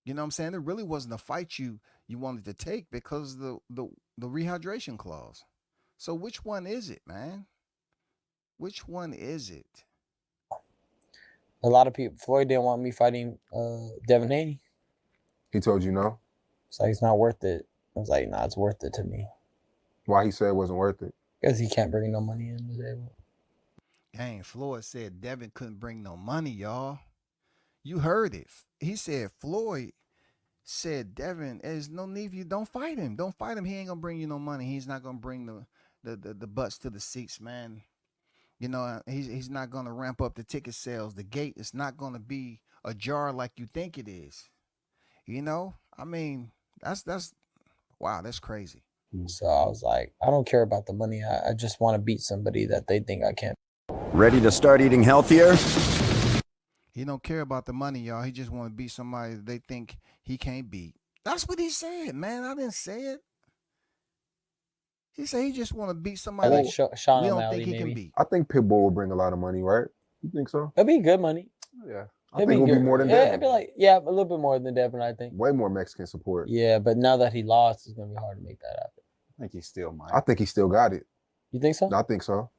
You know what I'm saying? There really wasn't a fight you wanted to take because of the rehydration clause. So which one is it, man? Which one is it? A lot of people, Floyd didn't want me fighting Devin Haney. He told you no? It's like, it's not worth it. I was like, nah, it's worth it to me. Why he said it wasn't worth it? Because he can't bring no money in the table. Dang, Floyd said Devin couldn't bring no money, y'all. You heard it. He said Floyd said Devin, there's no need for you. Don't fight him. Don't fight him. He ain't gonna bring you no money. He's not gonna bring the butts to the seats, man. You know, he's not gonna ramp up the ticket sales. The gate is not gonna be ajar like you think it is. You know, I mean, that's wow, that's crazy. So I was like, I don't care about the money. I just want to beat somebody that they think I can't. Ready to start eating healthier? He don't care about the money, y'all. He just want to beat somebody that they think he can't beat. That's what he said, man. I didn't say it. He said he just want to beat somebody like Sean we don't O'Malley, think he maybe. can beat. I think Pitbull will bring a lot of money, right? You think so? It'd be good money. Yeah. I It'd think it'll be more than Devin. It'd be like, yeah, a little bit more than Devin, I think. Way more Mexican support. Yeah, but now that he lost, it's gonna be hard to make that happen. I think he still might. I think he still got it. You think so? I think so.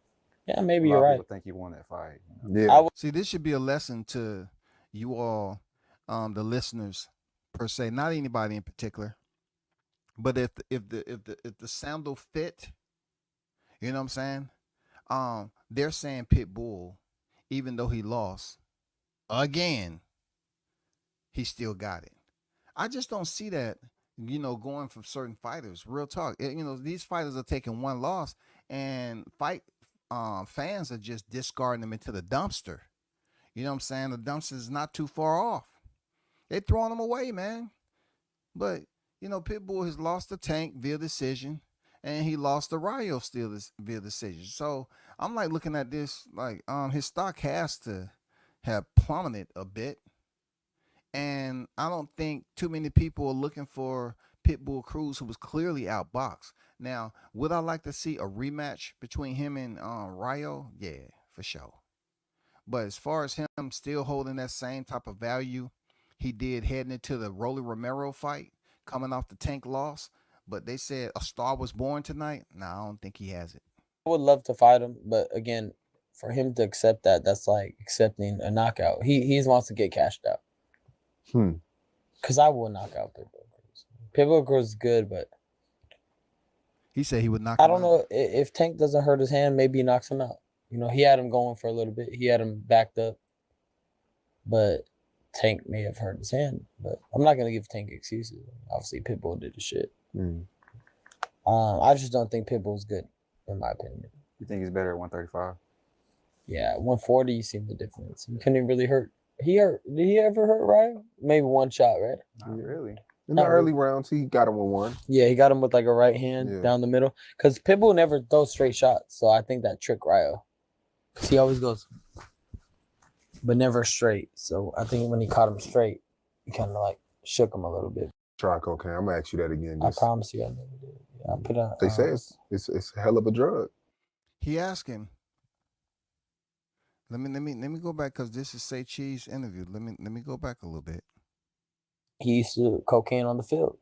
Yeah, maybe a lot you're of right. people think he won that fight. Yeah. See, this should be a lesson to you all, the listeners per se, not anybody in particular. But if the sandal fit, you know what I'm saying? They're saying Pitbull, even though he lost again, he still got it. I just don't see that, you know, going from certain fighters. Real talk. You know, these fighters are taking one loss and fans are just discarding them into the dumpster. You know what I'm saying? The dumpster is not too far off. They're throwing them away, man. But, you know, Pitbull has lost the Tank via decision, and he lost the Rayo still via decision. So I'm like looking at this like his stock has to have plummeted a bit. And I don't think too many people are looking for Pitbull Cruz, who was clearly outboxed. Now, would I like to see a rematch between him and Rayo? Yeah, for sure. But as far as him still holding that same type of value he did heading into the Rolly Romero fight, coming off the Tank loss, but they said a star was born tonight. Nah, I don't think he has it. I would love to fight him, but again, for him to accept that, that's like accepting a knockout. He wants to get cashed out. Because I will knock out Pitbull Cruz. Pitbull Cruz is good, but he said he would knock I him don't out. know if Tank doesn't hurt his hand, maybe he knocks him out. You know, he had him going for a little bit. He had him backed up, but Tank may have hurt his hand. But I'm not gonna give Tank excuses. Obviously, Pitbull did the shit. I just don't think Pitbull's good, in my opinion. You think he's better at 135? Yeah, 140, you see the difference. He couldn't really hurt. Did he ever hurt Ryan? Maybe one shot, right? Not really. In the early rounds, he got him with one. Yeah, he got him with like a right hand down the middle. Because Pitbull never throws straight shots, so I think that tricked Ryo. Because he always goes, but never straight. So I think when he caught him straight, he kind of like shook him a little bit. Try cocaine. I'm gonna ask you that again. I promise you, I never did. Yeah, I put on. They say it's a hell of a drug. He asked him. Let me go back because this is Say Cheese interview. Let me go back a little bit. He used to do cocaine on the field.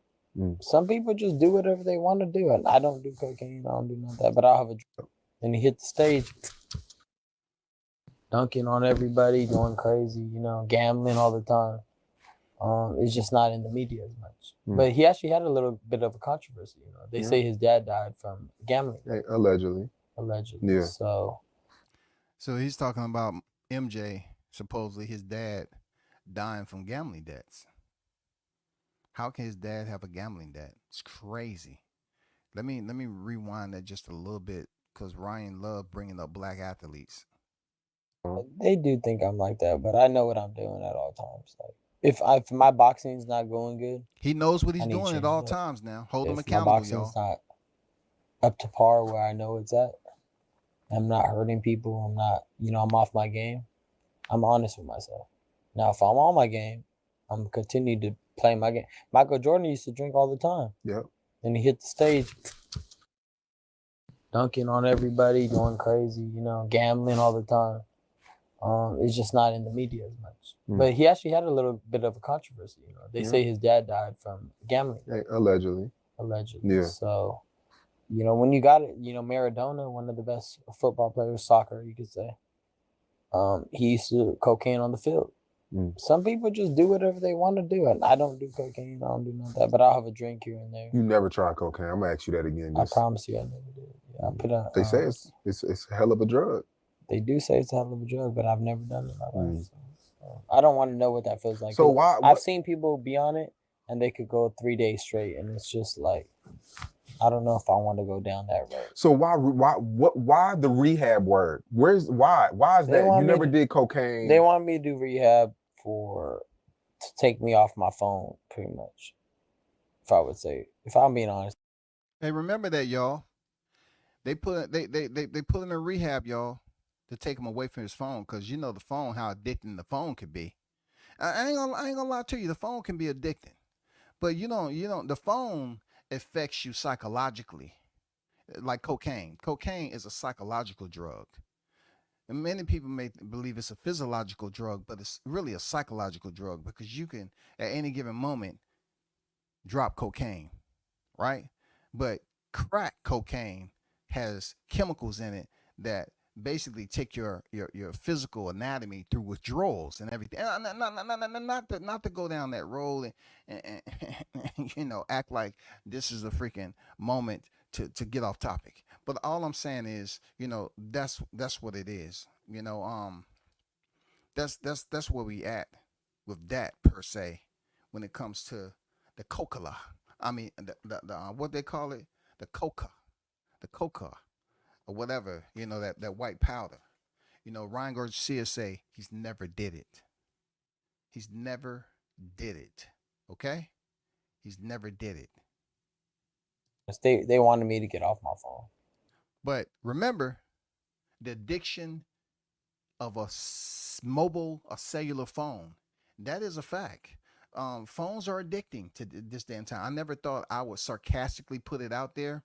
Some people just do whatever they want to do, and I don't do cocaine. I don't do none of that. But I'll have a drug. And he hit the stage, dunking on everybody, going crazy. You know, gambling all the time. It's just not in the media as much. But he actually had a little bit of a controversy. You know, they say his dad died from gambling. Allegedly. Allegedly. Yeah. So he's talking about MJ, supposedly his dad dying from gambling debts. How can his dad have a gambling debt? It's crazy. Let me rewind that just a little bit because Ryan loved bringing up black athletes. They do think I'm like that, but I know what I'm doing at all times. Like if my boxing's not going good, he knows what he's doing at all times now. Hold him accountable, my boxing's not up to par where I know it's at. I'm not hurting people. I'm not, I'm off my game. I'm honest with myself. Now, if I'm on my game, I'm continue to play my game. Michael Jordan used to drink all the time. Yep. And he hit the stage, dunking on everybody, going crazy, gambling all the time. It's just not in the media as much. But he actually had a little bit of a controversy. They say his dad died from gambling. Allegedly. Yeah. So, when you got it, Maradona, one of the best football players, soccer, you could say. He used to do cocaine on the field. Some people just do whatever they want to do, and I don't do cocaine. I don't do none of that, but I'll have a drink here and there. You never tried cocaine. I'm gonna ask you that again. I promise you, I never did. Yeah, I put on. They say it's a hell of a drug. They do say it's a hell of a drug, but I've never done it in my life. So I don't want to know what that feels like. So I've seen people be on it, and they could go 3 days straight, and it's just like, I don't know if I want to go down that road. So why the rehab word? Why is that? You never did cocaine. They want me to do rehab to take me off my phone, pretty much. If I would say, if I'm being honest. Hey, remember that, y'all. They put him in rehab, y'all, to take him away from his phone, because the phone, how addicting the phone could be. I ain't gonna lie to you, the phone can be addicting, but the phone affects you psychologically, like cocaine. Cocaine is a psychological drug. And many people may believe it's a physiological drug, but it's really a psychological drug, because you can, at any given moment, drop cocaine, right? But crack cocaine has chemicals in it that basically take your physical anatomy through withdrawals and everything. Not to go down that road and act like this is a freaking moment to get off topic. But all I'm saying is, that's what it is. That's where we at with that, per se, when it comes to the coca. I mean, the what they call it, the coca, or whatever, that white powder. Ryan Garcia say he's never did it. He's never did it. Okay? He's never did it. They wanted me to get off my phone. But remember, the addiction of a cellular phone, that is a fact. Phones are addicting to this damn time. I never thought I would sarcastically put it out there,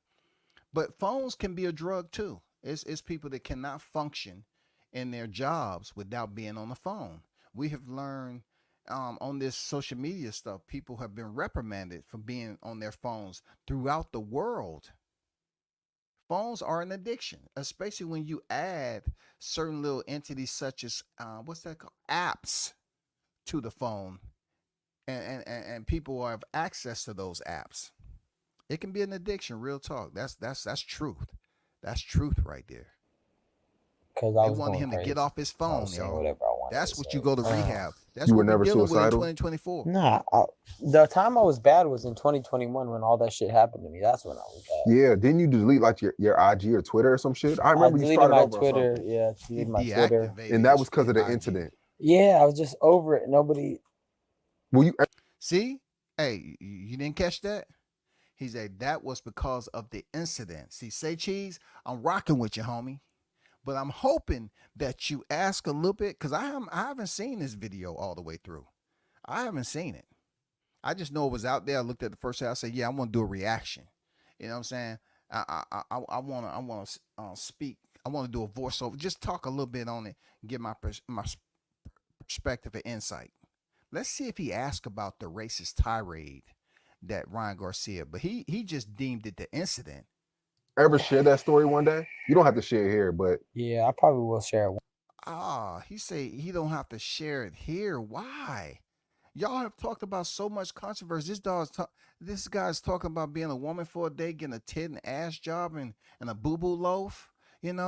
but phones can be a drug too. It's people that cannot function in their jobs without being on the phone. We have learned on this social media stuff, people have been reprimanded for being on their phones throughout the world. Phones are an addiction, especially when you add certain little entities such as what's that called? Apps to the phone, and people have access to those apps. It can be an addiction. Real talk. That's truth. That's truth right there. Because I They was wanted going him to crazy. get off his I phone, was saying y'all. whatever I wanted That's to what say. you go to rehab. That's You were what we're never dealing with in suicidal? 2024. Nah, the time I was bad was in 2021 when all that shit happened to me. That's when I was bad. Yeah, didn't you delete like your IG or Twitter or some shit? I I remember you deleted started my over on Twitter. something. Yeah, He deleted my Twitter. deactivated And that his was because of the IG. incident. Yeah, I was just over it. Nobody. Will you See, hey, you didn't catch that? He said that was because of the incident. See, say cheese, I'm rocking with you, homie. But I'm hoping that you ask a little bit because I haven't seen this video all the way through. I haven't seen it. I just know it was out there. I looked at the first time. I said, "Yeah, I want to do a reaction." You know what I'm saying? I want to speak. I want to do a voiceover. Just talk a little bit on it. And give my perspective and insight. Let's see if he asked about the racist tirade that Ryan Garcia, but he just deemed it the incident. ever share that story one day? You don't have to share here, but Yeah, I probably will share it. He say he don't have to share it here. Why? Y'all have talked about so much controversy. This guy's talking about being a woman for a day, getting a tit and ass job and a boo boo loaf, and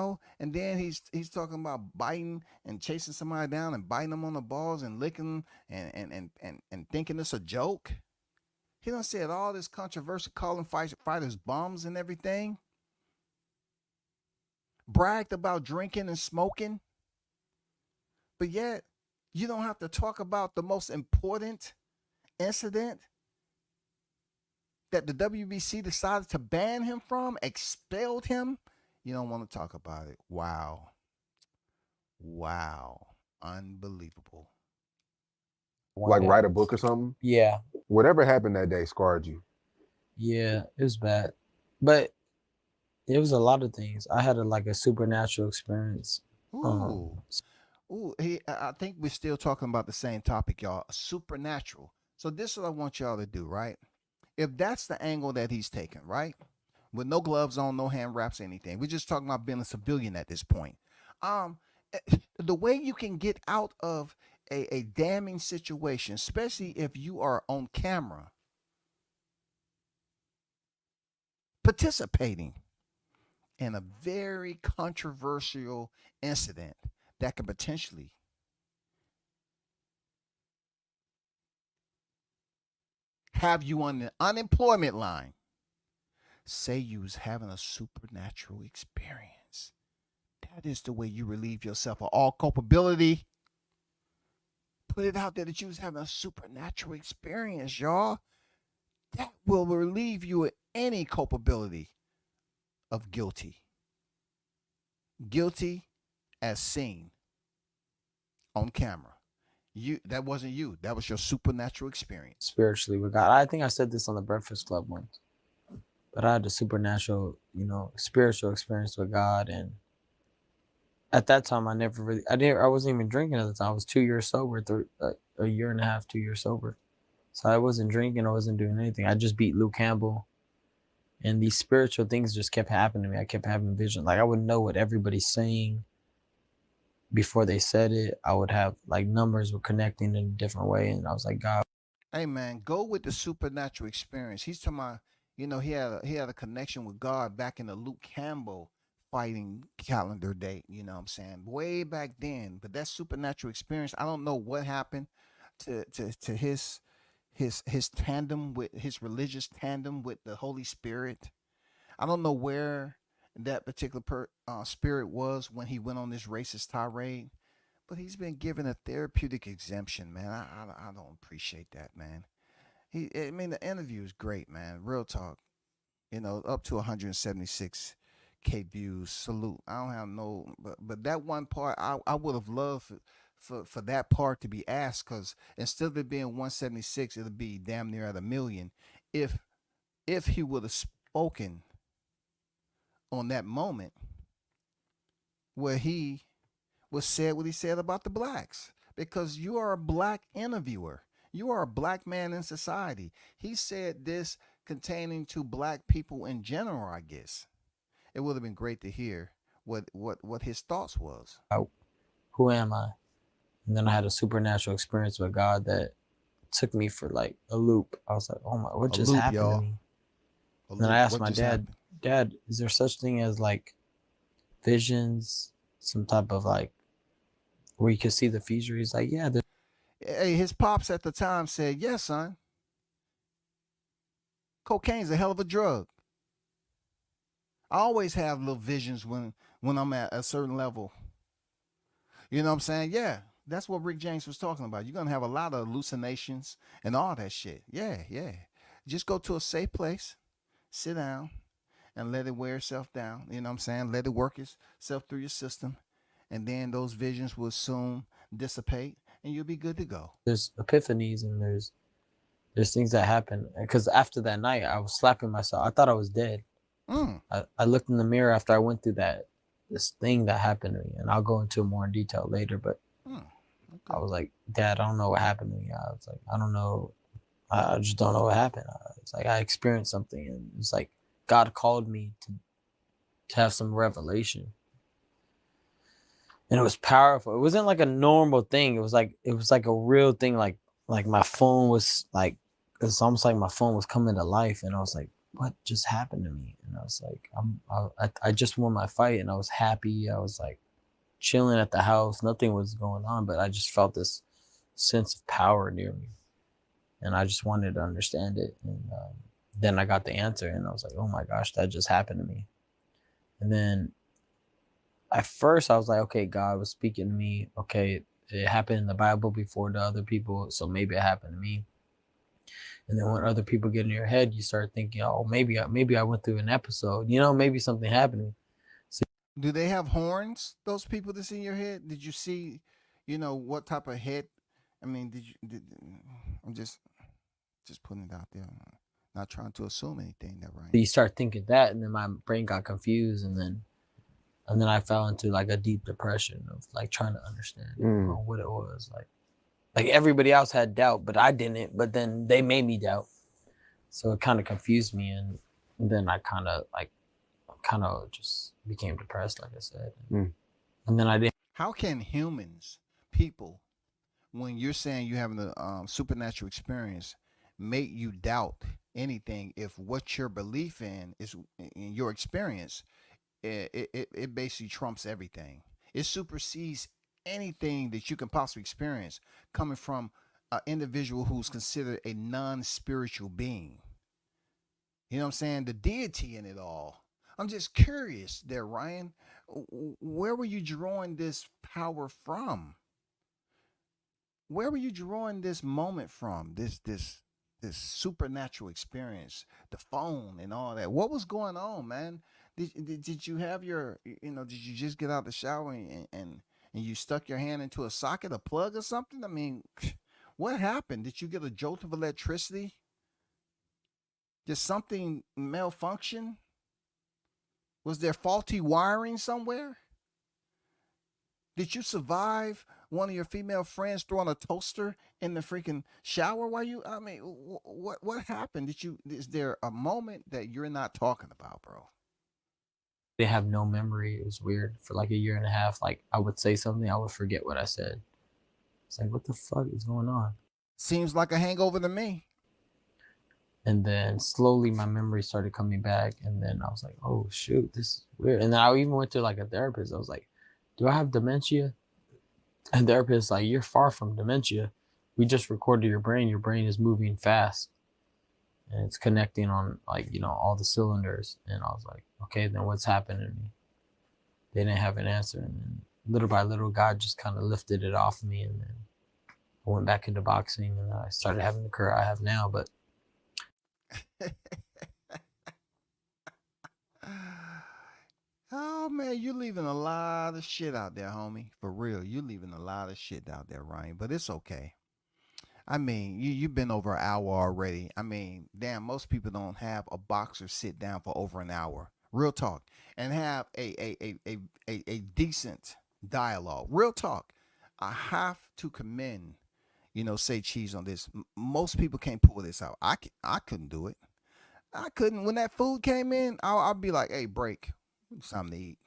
then he's talking about biting and chasing somebody down and biting them on the balls and licking and thinking it's a joke. He done said all this controversy, calling fighters bums and everything. Bragged about drinking and smoking. But yet, you don't have to talk about the most important incident that the WBC decided to ban him from, expelled him. You don't want to talk about it. Wow. Unbelievable. like write a book or something? Yeah. Whatever happened that day scarred you. Yeah, it was bad. But it was a lot of things. I had a supernatural experience. Ooh. I think we're still talking about the same topic, y'all. Supernatural. So this is what I want y'all to do, right? If that's the angle that he's taking, right? With no gloves on, no hand wraps, anything. We're just talking about being a civilian at this point. The way you can get out of a damning situation, especially if you are on camera, participating in a very controversial incident that could potentially have you on the unemployment line. Say you was having a supernatural experience. That is the way you relieve yourself of all culpability. Put it out there that you was having a supernatural experience, y'all. That will relieve you of any culpability of guilty. Guilty as seen on camera. That wasn't you. That was your supernatural experience. Spiritually with God. I think I said this on the Breakfast Club once. But I had a supernatural, spiritual experience with God. And at that time, I wasn't even drinking at the time. I was 2 years sober, a year and a half, 2 years sober. So I wasn't drinking. I wasn't doing anything. I just beat Luke Campbell. And these spiritual things just kept happening to me. I kept having vision. I would know what everybody's saying before they said it. I would have numbers were connecting in a different way. And I was like, God. Hey man, go with the supernatural experience. He's talking about, he had a connection with God back in the Luke Campbell fighting calendar date, you know what I'm saying? Way back then. But that supernatural experience, I don't know what happened to his tandem with his religious tandem with the Holy Spirit. I don't know where that particular spirit was when he went on this racist tirade, but he's been given a therapeutic exemption, man. I don't appreciate that, man. The interview is great, man. Real talk. Up to 176K views. Salute. I don't have no, but that one part, I would have loved for that part to be asked, because instead of it being 176, it'll be damn near at 1 million. If he would have spoken on that moment where he said what he said about the blacks, because you are a black interviewer. You are a black man in society. He said this containing to black people in general, I guess. It would have been great to hear what his thoughts was. Who am I? And then I had a supernatural experience with God that took me for like a loop. I was like, oh my, what just happened to me? And then I asked my dad, Dad, is there such thing as like visions, some type of like where you can see the future? He's like, yeah. Hey, his pops at the time said, yes, son. Cocaine's a hell of a drug. I always have little visions when I'm at a certain level. You know what I'm saying? Yeah, that's what Rick James was talking about. You're going to have a lot of hallucinations and all that shit. Yeah. Just go to a safe place, sit down, and let it wear itself down. You know what I'm saying? Let it work itself through your system. And then those visions will soon dissipate and you'll be good to go. There's epiphanies and there's things that happen. Because after that night, I was slapping myself. I thought I was dead. I looked in the mirror after I went through this thing that happened to me. And I'll go into it more in detail later. But I was like, Dad, I don't know what happened to me. I was like, I don't know. I just don't know what happened. It's like I experienced something. And it's like God called me to have some revelation. And it was powerful. It wasn't like a normal thing. It was like a real thing. Like my phone was like, it's almost like my phone was coming to life. And I was like, what just happened to me? And I was like, I just won my fight and I was happy. I was like chilling at the house. Nothing was going on, but I just felt this sense of power near me. And I just wanted to understand it. And then I got the answer and I was like, oh my gosh, that just happened to me. And then at first I was like, okay, God was speaking to me. Okay, it happened in the Bible before to other people, so maybe it happened to me. And then when other people get in your head, you start thinking, oh, maybe I went through an episode. You know, maybe something happened to me. So, do they have horns, those people that's in your head? Did you see, what type of head? I mean, I'm just putting it out there. I'm not trying to assume anything that right. You start thinking that, and then my brain got confused, and then I fell into like a deep depression of like trying to understand what it was. Like everybody else had doubt, but I didn't. But then they made me doubt, so it kind of confused me, and then I kind of just became depressed, like I said. And then I didn't. How can humans, people, when you're saying you're having a supernatural experience, make you doubt anything if what your belief in is in your experience? It basically trumps everything. It supersedes anything that you can possibly experience coming from an individual who's considered a non-spiritual being. You know what I'm saying? The deity in it all. I'm just curious there, Ryan. Where were you drawing this power from? Where were you drawing this moment from? This supernatural experience, the phone and all that. What was going on, man? Did you have your, did you just get out the shower and you stuck your hand into a socket, a plug or something? I mean, what happened? Did you get a jolt of electricity? Did something malfunction? Was there faulty wiring somewhere? Did you survive one of your female friends throwing a toaster in the freaking shower while what happened? Is there a moment that you're not talking about, bro? They have no memory. It was weird. For like a year and a half, like I would say something, I would forget what I said. It's like, what the fuck is going on? Seems like a hangover to me. And then slowly my memory started coming back. And then I was like, oh shoot, this is weird. And then I even went to like a therapist. I was like, do I have dementia? And the therapist like, you're far from dementia. We just recorded your brain. Your brain is moving fast. And it's connecting on like, all the cylinders. And I was like, okay, then what's happening to me? They didn't have an answer. And then little by little, God just kind of lifted it off me. And then I went back into boxing and I started having the career I have now. But Oh man, you leaving a lot of shit out there, homie. For real, you leaving a lot of shit out there, Ryan. But it's okay. I mean, you've been over an hour already. I mean, damn, most people don't have a boxer sit down for over an hour. Real talk, and have a decent dialogue. Real talk. I have to commend, say cheese on this. Most people can't pull this out. I couldn't do it. I couldn't. When that food came in, I'll be like, hey, break. It's time to eat.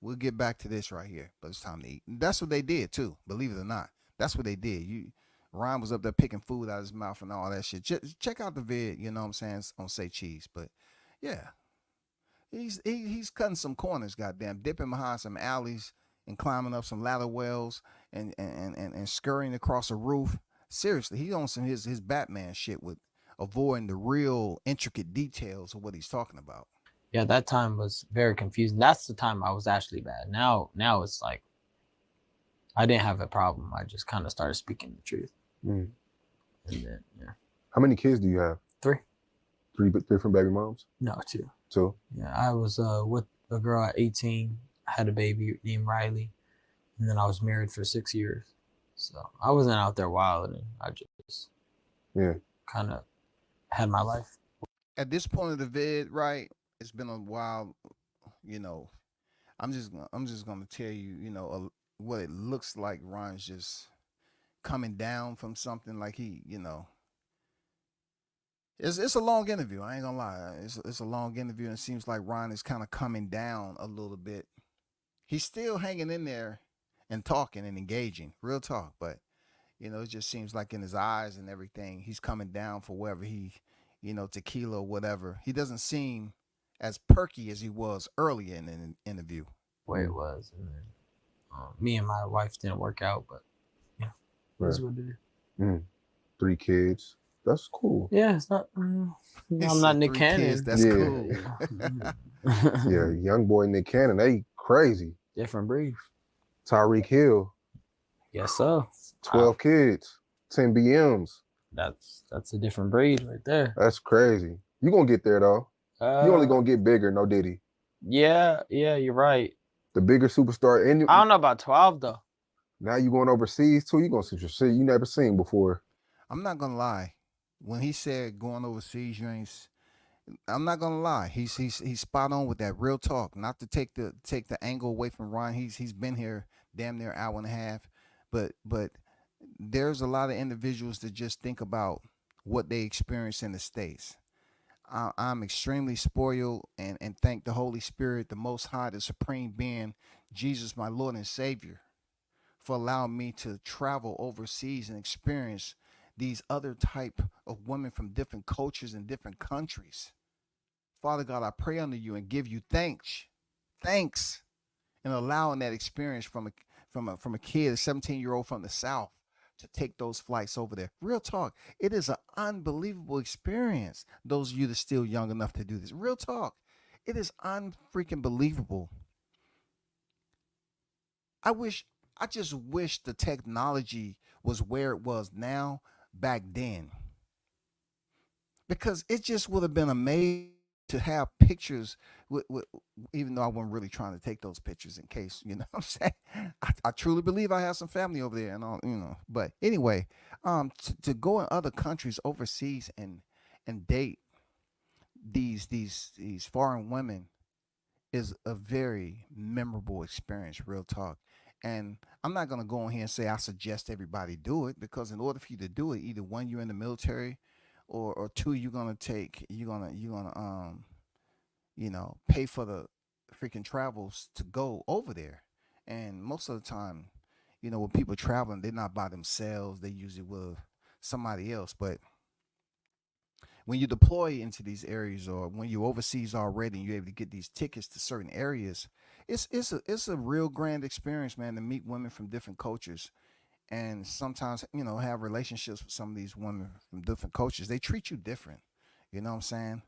We'll get back to this right here, but it's time to eat. That's what they did too. Believe it or not, that's what they did. Ryan was up there picking food out of his mouth and all that shit. Check out the vid, you know what I'm saying, on Say Cheese. But yeah, he's cutting some corners, goddamn, dipping behind some alleys and climbing up some ladder wells and scurrying across a roof. Seriously, he's on some his Batman shit with avoiding the real intricate details of what he's talking about. Yeah, that time was very confusing. That's the time I was actually bad. Now it's like I didn't have a problem. I just kind of started speaking the truth. Mm. And then, yeah. How many kids do you have? 3. 3 different baby moms? No, 2. 2? Yeah, I was with a girl at 18. I had a baby named Riley. And then I was married for 6 years. So I wasn't out there wilding. I just kind of had my life. At this point of the vid, right, it's been a while, I'm just gonna tell you, what it looks like. Ron's just coming down from something, like it's a long interview. I ain't gonna lie, it's a long interview, and it seems like Ron is kind of coming down a little bit. He's still hanging in there and talking and engaging, real talk, but it just seems like in his eyes and everything, he's coming down for wherever he, tequila or whatever. He doesn't seem as perky as he was earlier in an interview. Way it was. And then, me and my wife didn't work out, but yeah, that's what it is. 3 kids. That's cool. Yeah, it's not. I'm not Nick Cannon. Kids, that's cool. Yeah, young boy Nick Cannon. They crazy. Different breed. Tyreek Hill. Yes, sir. 12 kids. 10 BMs. That's a different breed right there. That's crazy. You gonna get there though. You only gonna get bigger, no Diddy. Yeah, you're right. The bigger superstar. And I don't know about 12 though. Now you going overseas too. You gonna see some shit you never seen before. I'm not gonna lie. When he said going overseas, I'm not gonna lie. He's spot on with that. Real talk. Not to take the angle away from Ron. He's been here damn near an hour and a half, but there's a lot of individuals that just think about what they experience in the States. I'm extremely spoiled and thank the Holy Spirit, the Most High, the Supreme Being, Jesus, my Lord and Savior, for allowing me to travel overseas and experience these other type of women from different cultures and different countries. Father God, I pray unto you and give you thanks in allowing that experience from a kid, a 17-year-old from the South, to take those flights over there. Real talk. It is an unbelievable experience. Those of you that are still young enough to do this. Real talk. It is unfreaking believable. I just wish the technology was where it was now back then. Because it just would have been amazing to have pictures with, even though I wasn't really trying to take those pictures in case, what I'm saying. I truly believe I have some family over there and all, but anyway, to go in other countries overseas and date these foreign women is a very memorable experience, real talk. And I'm not going to go on here and say I suggest everybody do it, because in order for you to do it, either one, you're in the military, or 2, you're going to pay for the freaking travels to go over there. And most of the time, when people traveling, they're not by themselves. They usually with somebody else. But when you deploy into these areas, or when you're overseas already and you're able to get these tickets to certain areas, it's a real grand experience, man, to meet women from different cultures. And sometimes, have relationships with some of these women from different cultures. They treat you different. You know what I'm saying?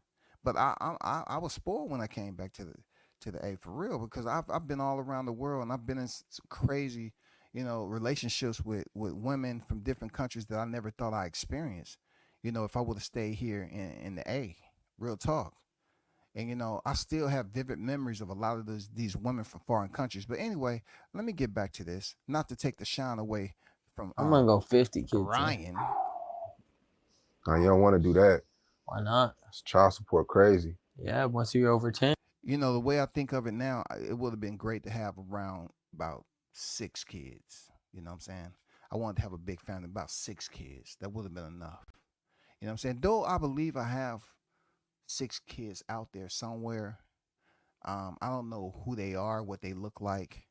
But I was spoiled when I came back to the A, for real, because I've been all around the world, and I've been in some crazy, relationships with women from different countries that I never thought I experienced. If I would have stayed here in the A, real talk. And I still have vivid memories of a lot of these women from foreign countries. But anyway, let me get back to this. Not to take the shine away from I'm gonna go 50 kids. Ryan. Now, you don't want to do that. Why not? It's child support crazy. Yeah, once you're over 10. The way I think of it now, it would have been great to have around about 6 kids. You know what I'm saying? I wanted to have a big family, about 6 kids. That would have been enough. You know what I'm saying? Though I believe I have 6 kids out there somewhere. I don't know who they are, what they look like.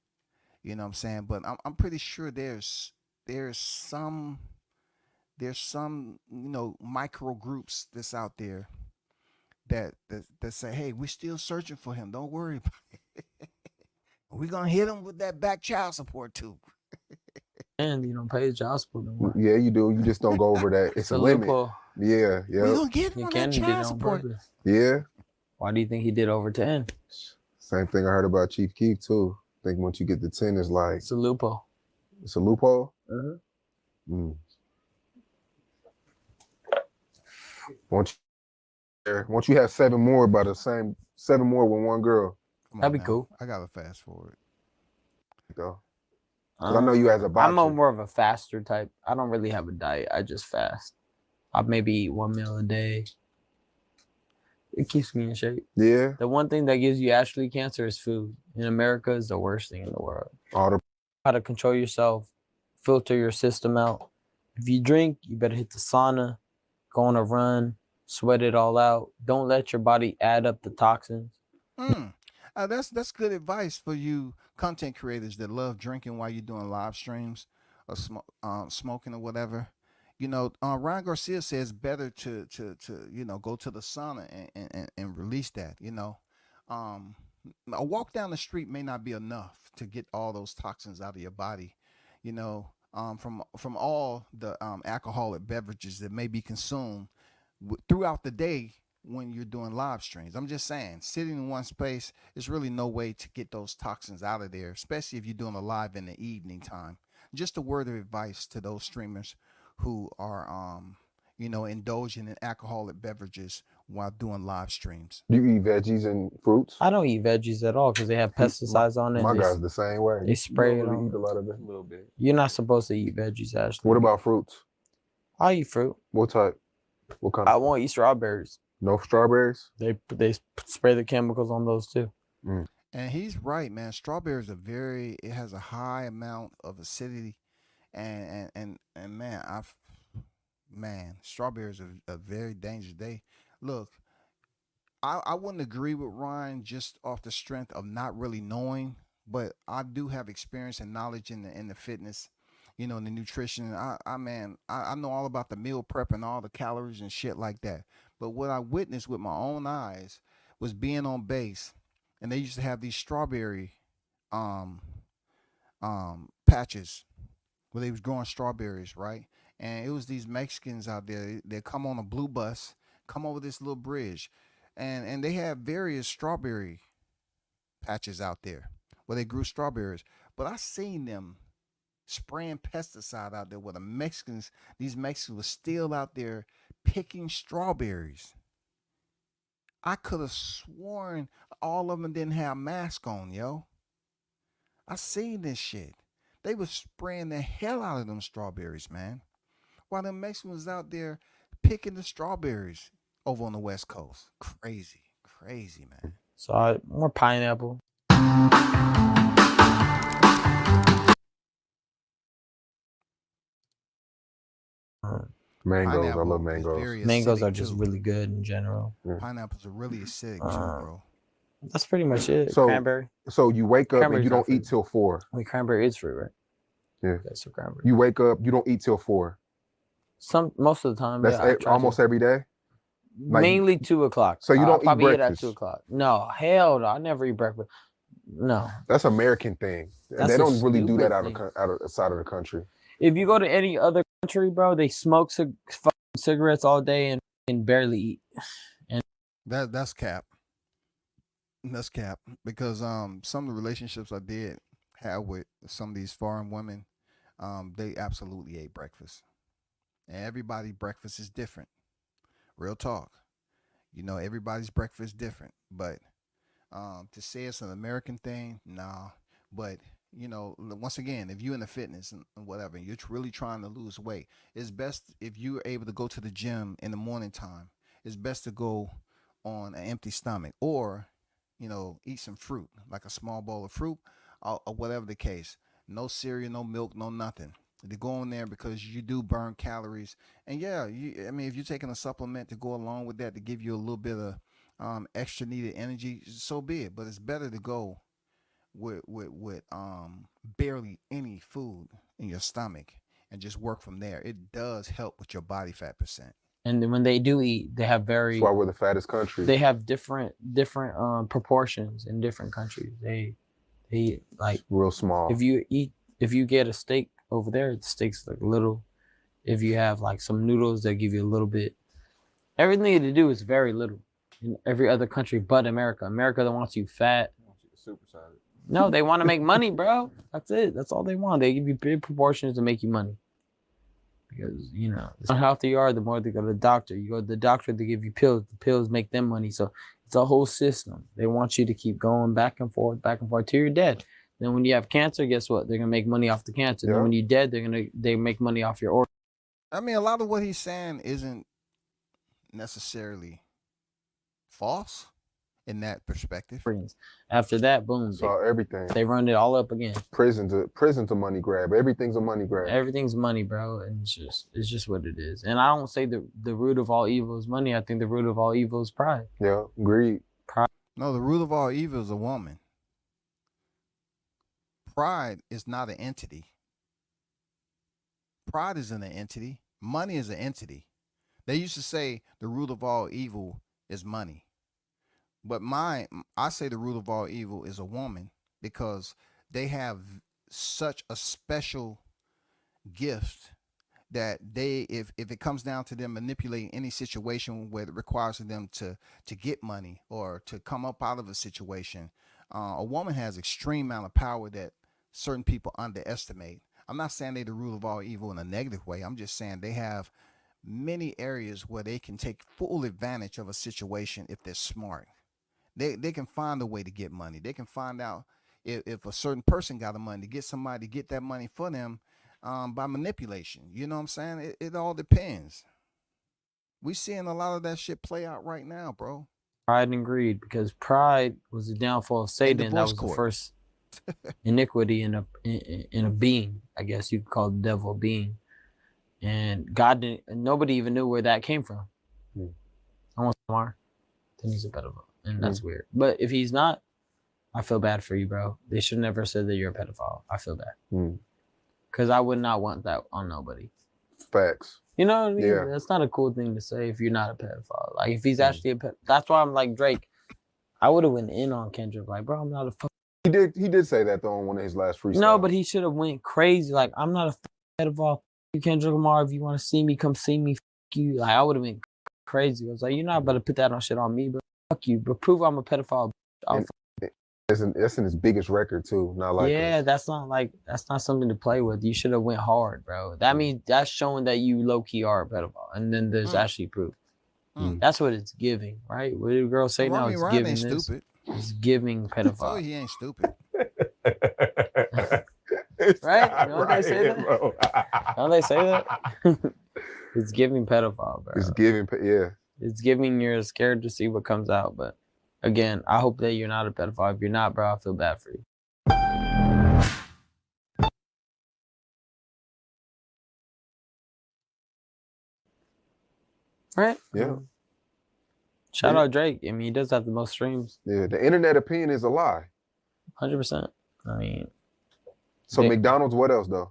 You know what I'm saying? But I'm pretty sure there's some micro groups that's out there that say, hey, we're still searching for him. Don't worry about it. We're gonna hit him with that back child support too. And you don't pay child support no more. Yeah, you do. You just don't go over that. It's a limit. loophole. Yeah. We're gonna get him on that child support. Yeah. Why do you think he did over 10? Same thing I heard about Chief Keef too. I think once you get to 10, it's like it's a loophole. It's a loophole. Once you have 7 more by the same 7 more with one girl. That'd be cool. I gotta fast forward. Go. I know you as a boxer. I'm more of a faster type. I don't really have a diet. I just fast. I maybe eat 1 meal a day. It keeps me in shape. Yeah. The one thing that gives you actually cancer is food. In America, is the worst thing in the world. How to control yourself, filter your system out. If you drink, you better hit the sauna, go on a run, sweat it all out. Don't let your body add up the toxins. That's good advice for you content creators that love drinking while you're doing live streams or smoking or whatever. Ryan Garcia says better to go to the sauna and release that. A walk down the street may not be enough to get all those toxins out of your body. From all the alcoholic beverages that may be consumed throughout the day when you're doing live streams. I'm just saying, sitting in one space is really no way to get those toxins out of there, especially if you're doing a live in the evening time. Just a word of advice to those streamers who are, indulging in alcoholic beverages while doing live streams. You eat veggies and fruits? I don't eat veggies at all because they have pesticides on it. My guy's the same way. They spray it on. Eat a lot of it. A little bit. You're not supposed to eat veggies, actually. What about fruits? I eat fruit. What type? What kind? I won't eat strawberries. No strawberries? They spray the chemicals on those too. And he's right, man. Strawberries are it has a high amount of acidity, and man, strawberries are a very dangerous. Look, I wouldn't agree with Ryan just off the strength of not really knowing, but I do have experience and knowledge in the fitness, in the nutrition. I know all about the meal prep and all the calories and shit like that. But what I witnessed with my own eyes was being on base, and they used to have these strawberry patches where they was growing strawberries, right? And it was these Mexicans out there. They come on a blue bus, come over this little bridge, and they have various strawberry patches out there where they grew strawberries. But I seen them spraying pesticide out there where these Mexicans were still out there picking strawberries. I could have sworn all of them didn't have masks on, yo. I seen this shit. They was spraying the hell out of them strawberries, man. While them Mexicans was out there picking the strawberries over on the West Coast. Crazy, man. So more pineapple. Mangoes, I love mangoes. Mangoes are just really good in general. Pineapples are really acidic too, bro. That's pretty much it. So, cranberry. So you wake up and you don't eat till 4. Wait, cranberry is fruit, right? Yeah. So cranberry. You wake up, you don't eat till 4. Most of the time. That's almost every day. Mainly 2 o'clock. So you don't eat probably breakfast? Eat at 2 o'clock. No, hell no. I never eat breakfast. No. That's American thing. They don't really do that outside of the country. If you go to any other country, bro, they smoke cigarettes all day and barely eat. And that's cap. That's cap, because some of the relationships I did have with some of these foreign women, they absolutely ate breakfast. And everybody's breakfast is different. Real talk. You know, everybody's breakfast different, but to say it's an American thing, nah. But you know, once again, if you're in the fitness and whatever, you're really trying to lose weight, it's best if you're able to go to the gym in the morning time. It's best to go on an empty stomach, or you know, eat some fruit, like a small bowl of fruit, or whatever the case. No cereal, no milk, no nothing. To go in there because you do burn calories, and yeah, I mean, if you're taking a supplement to go along with that to give you a little bit of extra needed energy, so be it. But it's better to go with barely any food in your stomach and just work from there. It does help with your body fat percent. And then when they do eat, they have very. That's why we're the fattest country. They have different proportions in different countries. They eat like real small. If you get a steak over there, the steak's like little. If you have like some noodles, they give you a little bit. Everything to do is very little in every other country but America. America that wants you fat. Supersized. No, they want to make money, bro. That's it. That's all they want. They give you big proportions to make you money. Because, you know, the more healthy you are, the more they go to the doctor. You go to the doctor, they give you pills. The pills make them money. So it's a whole system. They want you to keep going back and forth till you're dead. Then when you have cancer, guess what? They're gonna make money off the cancer. Yeah. Then when you're dead, they make money off your organ. I mean, a lot of what he's saying isn't necessarily false in that perspective. After that, boom. So everything. They run it all up again. Prison's a money grab. Everything's a money grab. Everything's money, bro. And it's just what it is. And I don't say the root of all evil is money. I think the root of all evil is pride. Yeah, greed. Pride. No, the root of all evil is a woman. Pride is not an entity. Pride isn't an entity. Money is an entity. They used to say the root of all evil is money. But I say the root of all evil is a woman, because they have such a special gift that if it comes down to them manipulating any situation where it requires them to get money or to come up out of a situation, a woman has extreme amount of power that certain people underestimate. I'm not saying they're the root of all evil in a negative way. I'm just saying they have many areas where they can take full advantage of a situation if they're smart. They can find a way to get money. They can find out if a certain person got the money, to get somebody to get that money for them by manipulation. You know what I'm saying? It all depends. We're seeing a lot of that shit play out right now, bro. Pride and greed, because pride was the downfall of Satan. That was the first iniquity in a being. I guess you could call the devil a being. And God didn't. Nobody even knew where that came from. I want more. Then he's a pedophile. And that's weird. But if he's not, I feel bad for you, bro. They should never say that you're a pedophile. I feel bad. Because I would not want that on nobody. Facts. You know what I mean? Yeah. That's not a cool thing to say if you're not a pedophile. Like, if he's actually a pedophile. That's why I'm like, Drake, I would have went in on Kendrick. Like, bro, I'm not a fuck. He did say that, though, on one of his last freestyles. No, but he should have went crazy. Like, I'm not a pedophile. You Kendrick Lamar, if you want to see me, come see me. Fuck you. Like, I would have been crazy. I was like, you're not about to put that on shit on me, bro. Fuck you, but prove I'm a pedophile. That's in his biggest record too. Not like that's not something to play with. You should have went hard, bro. That means that's showing that you low key are a pedophile, and then there's actually proof. That's what it's giving, right? What did the girl say now? It's Ryan giving ain't this. stupid. It's giving pedophile. He ain't stupid. Right? Don't they say that? Don't they say that? It's giving pedophile, bro. It's giving, yeah. It's giving you're scared to see what comes out. But again, I hope that you're not a pedophile. If you're not, bro, I feel bad for you. Right? Yeah. Shout out Drake. I mean, he does have the most streams. Yeah, the internet opinion is a lie. 100%. I mean. So McDonald's, what else though?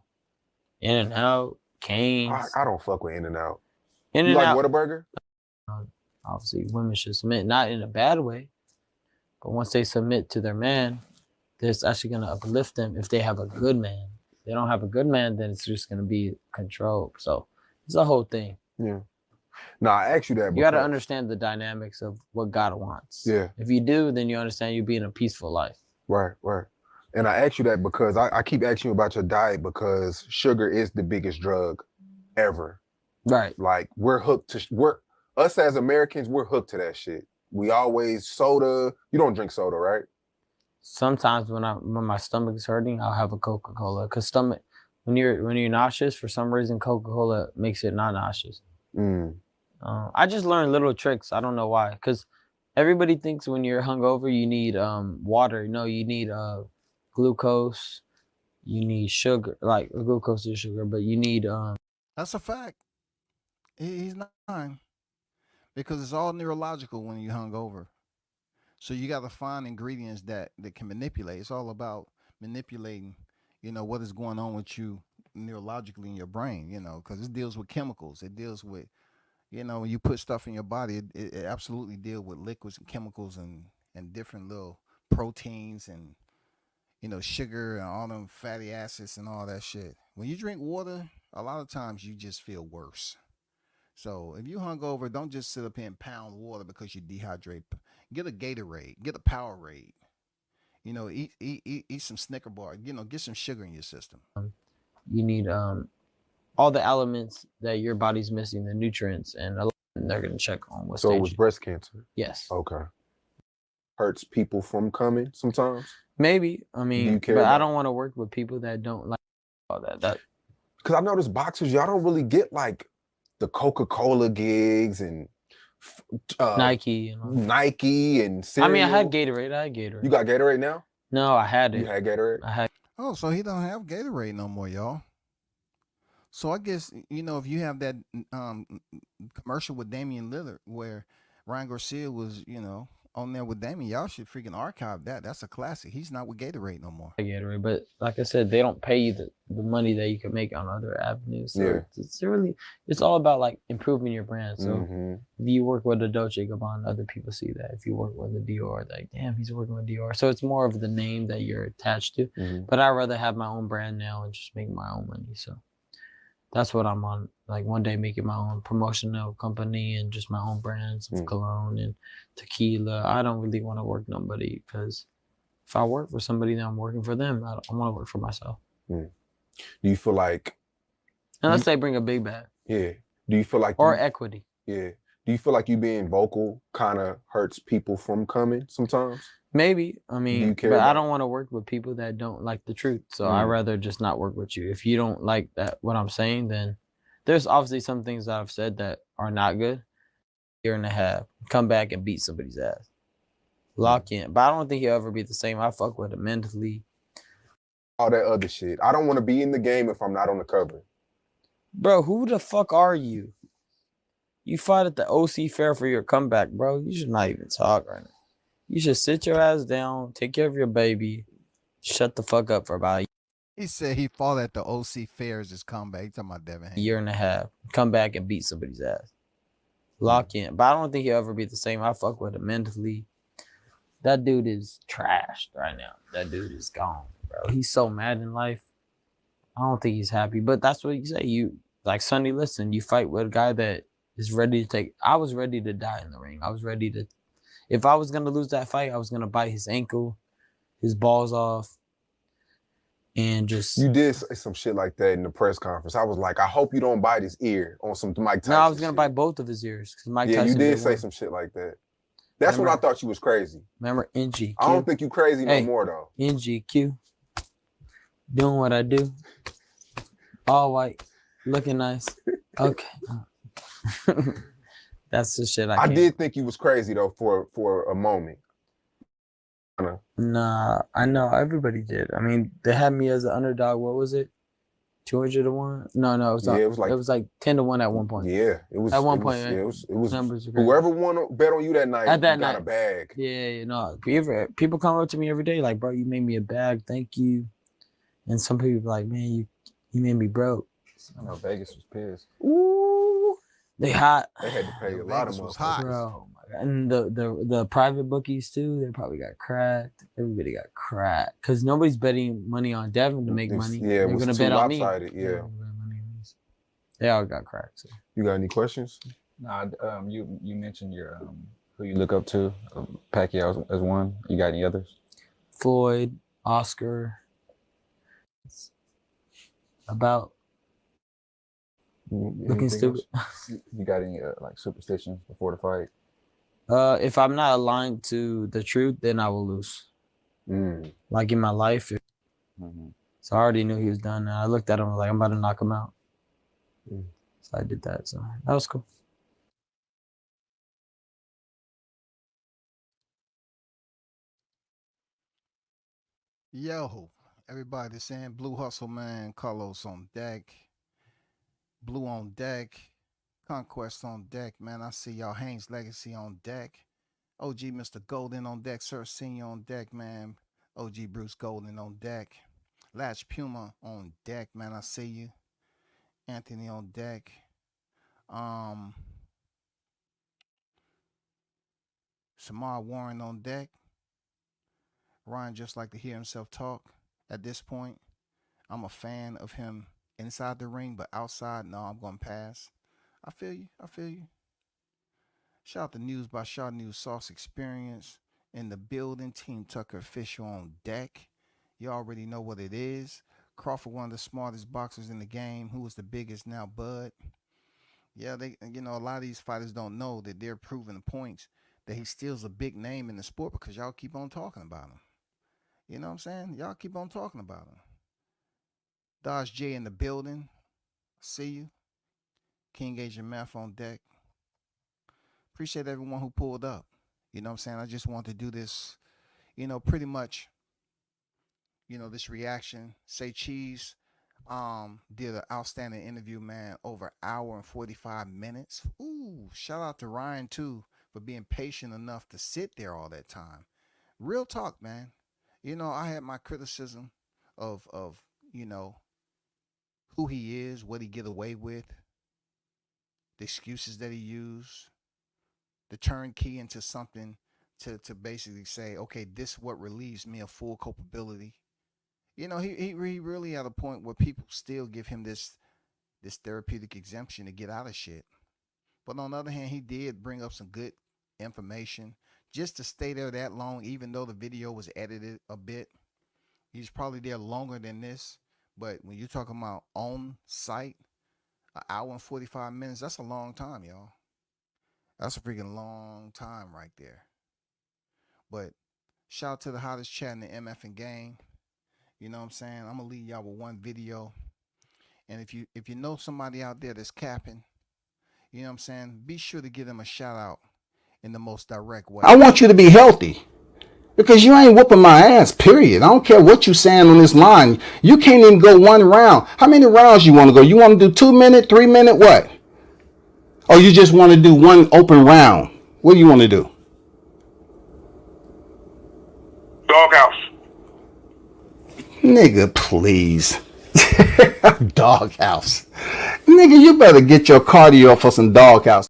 In-N-Out, Cane's. I don't fuck with In-N-Out. In-N-Out. You like Whataburger? Obviously, women should submit, not in a bad way, but once they submit to their man, it's actually going to uplift them if they have a good man. If they don't have a good man, then it's just going to be controlled. So it's a whole thing. Yeah. No, I asked you that. You got to understand the dynamics of what God wants. Yeah. If you do, then you understand you being a peaceful life. Right. And I asked you that because I keep asking you about your diet, because sugar is the biggest drug ever. Right. Like we're hooked to us as Americans, we're hooked to that shit. We always soda. You don't drink soda, right? Sometimes when my stomach is hurting, I'll have a Coca-Cola. Cause when you're nauseous, for some reason Coca-Cola makes it not nauseous. I just learned little tricks. I don't know why. Cause everybody thinks when you're hungover you need water. No, you need glucose. You need sugar. Like glucose is sugar, but you need That's a fact. He's not lying. Because it's all neurological when you're hungover. So you got to find ingredients that can manipulate. It's all about manipulating, what is going on with you neurologically in your brain, because it deals with chemicals. It deals with, when you put stuff in your body, it absolutely deals with liquids and chemicals and different little proteins and, sugar and all them fatty acids and all that shit. When you drink water, a lot of times you just feel worse. So if you hungover, don't just sit up here and pound water because you dehydrate. Get a Gatorade, get a Powerade. Eat some Snicker bar. Get some sugar in your system. you need all the elements that your body's missing, the nutrients, and they're gonna check on what. So it was breast cancer. Yes. Okay. Hurts people from coming sometimes. Maybe. I mean, but I don't want to work with people that don't like all that. Because I notice boxers, y'all don't really get like the Coca-Cola gigs and Nike and cereal. I mean, I had Gatorade. You got Gatorade now? No, I had it. You had Gatorade? I had. Oh, so he don't have Gatorade no more, y'all. So I guess, if you have that commercial with Damian Lillard where Ryan Garcia was, on there with Damian, y'all should freaking archive that. That's a classic. He's not with Gatorade no more. Gatorade, but like I said, they don't pay you the money that you can make on other avenues. So it's all about like improving your brand. So if you work with a Dolce & Gabbana, other people see that. If you work with a Dior, like, damn, he's working with Dior. So it's more of the name that you're attached to. But I'd rather have my own brand now and just make my own money. So that's what I'm on. Like one day making my own promotional company and just my own brands of cologne and tequila. I don't really want to work nobody because if I work for somebody, then I'm working for them. I want to work for myself. Do you feel like... Unless they bring a big bag. Yeah. Do you feel like... Or equity. Yeah. Do you feel like you being vocal kind of hurts people from coming sometimes? Maybe. I mean, but I don't want to work with people that don't like the truth. So I'd rather just not work with you. If you don't like that, what I'm saying, then there's obviously some things that I've said that are not good. Year and a half, come back and beat somebody's ass. Lock in. But I don't think he'll ever be the same. I fuck with him mentally. All that other shit. I don't want to be in the game if I'm not on the cover. Bro, who the fuck are you? You fought at the OC Fair for your comeback, bro. You should not even talk right now. You should sit your ass down, take care of your baby, shut the fuck up for about a year. He said he fought at the OC Fairs his comeback. He's talking about Devin Haney. Year and a half. Come back and beat somebody's ass. Lock in. But I don't think he'll ever be the same. I fuck with him mentally. That dude is trashed right now. That dude is gone, bro. He's so mad in life. I don't think he's happy. But that's what you say. You, like Sonny Liston, you fight with a guy that is ready to take. I was ready to die in the ring. I was ready to. If I was going to lose that fight, I was going to bite his ankle, his balls off, and just... You did say some shit like that in the press conference. I was like, I hope you don't bite his ear on some Mike Tyson. No, I was going to bite both of his ears. Mike Tyson you did say some shit like that. That's when I thought you was crazy. Remember NGQ? I don't think you crazy no more, though. NGQ. Doing what I do. All white. Looking nice. Okay. That's the shit I did think you was crazy though for a moment. Nah, I know everybody did. I mean, they had me as an underdog. What was it? 200 to 1? No, it was like 10 to 1 at one point. Yeah, it was at one point. It was numbers. Whoever won bet on you that night got a bag. Yeah, people come up to me every day like, bro, you made me a bag. Thank you. And some people like, man, you made me broke. I know Vegas was pissed. Ooh. They hot. They had to pay a lot of money. Bro, my God. And the private bookies too, they probably got cracked. Everybody got cracked. Because nobody's betting money on Devin to make money. Yeah, they're gonna bet on me. Yeah. They all got cracked. So. You got any questions? Nah, you mentioned your who you look up to, Pacquiao as one. You got any others? Floyd, Oscar. About Looking stupid. You got any like superstitions before the fight? If I'm not aligned to the truth, then I will lose. Like in my life. So I already knew he was done. And I looked at him, I was like, I'm about to knock him out. So I did that. So that was cool. Yo, everybody saying Blue Hustle, man. Carlos on deck. Blue on deck. Conquest on deck, man. I see y'all. Haynes Legacy on deck. OG Mr. Golden on deck. Sir Senior on deck, man. OG Bruce Golden on deck. Latch Puma on deck, man. I see you. Anthony on deck. Samar Warren on deck. Ryan just like to hear himself talk. At this point, I'm a fan of him inside the ring, but outside, no, I'm going to pass. I feel you. I feel you. Shout out to News by Shaw News Sauce Experience in the building. Team Tucker official on deck. You already know what it is. Crawford, one of the smartest boxers in the game. Who is the biggest now? Bud. Yeah, a lot of these fighters don't know that they're proving the points that he still's a big name in the sport because y'all keep on talking about him. You know what I'm saying? Y'all keep on talking about him. Dodge J in the building. See you. King Agent Math on deck. Appreciate everyone who pulled up. You know what I'm saying? I just want to do this, pretty much, this reaction. Say Cheese did an outstanding interview, man, over an hour and 45 minutes. Ooh, shout out to Ryan, too, for being patient enough to sit there all that time. Real talk, man. I had my criticism of who he is, what he get away with, the excuses that he used, the turnkey into something to basically say, okay, this what relieves me of full culpability. He really at a point where people still give him this therapeutic exemption to get out of shit. But on the other hand, he did bring up some good information. Just to stay there that long, even though the video was edited a bit, he's probably there longer than this. But when you're talking about on site, an hour and 45 minutes, that's a long time, y'all. That's a freaking long time right there. But shout out to the hottest chat in the MF gang. You know what I'm saying? I'm going to leave y'all with one video. And if you know somebody out there that's capping, you know what I'm saying, be sure to give them a shout out in the most direct way. I want you to be healthy because you ain't whooping my ass, period. I don't care what you saying on this line. You can't even go one round. How many rounds you want to go? You want to do 2 minute, 3 minute, what? Or you just want to do one open round? What do you want to do? Doghouse. Nigga, please. Doghouse. Nigga, you better get your cardio for some doghouse.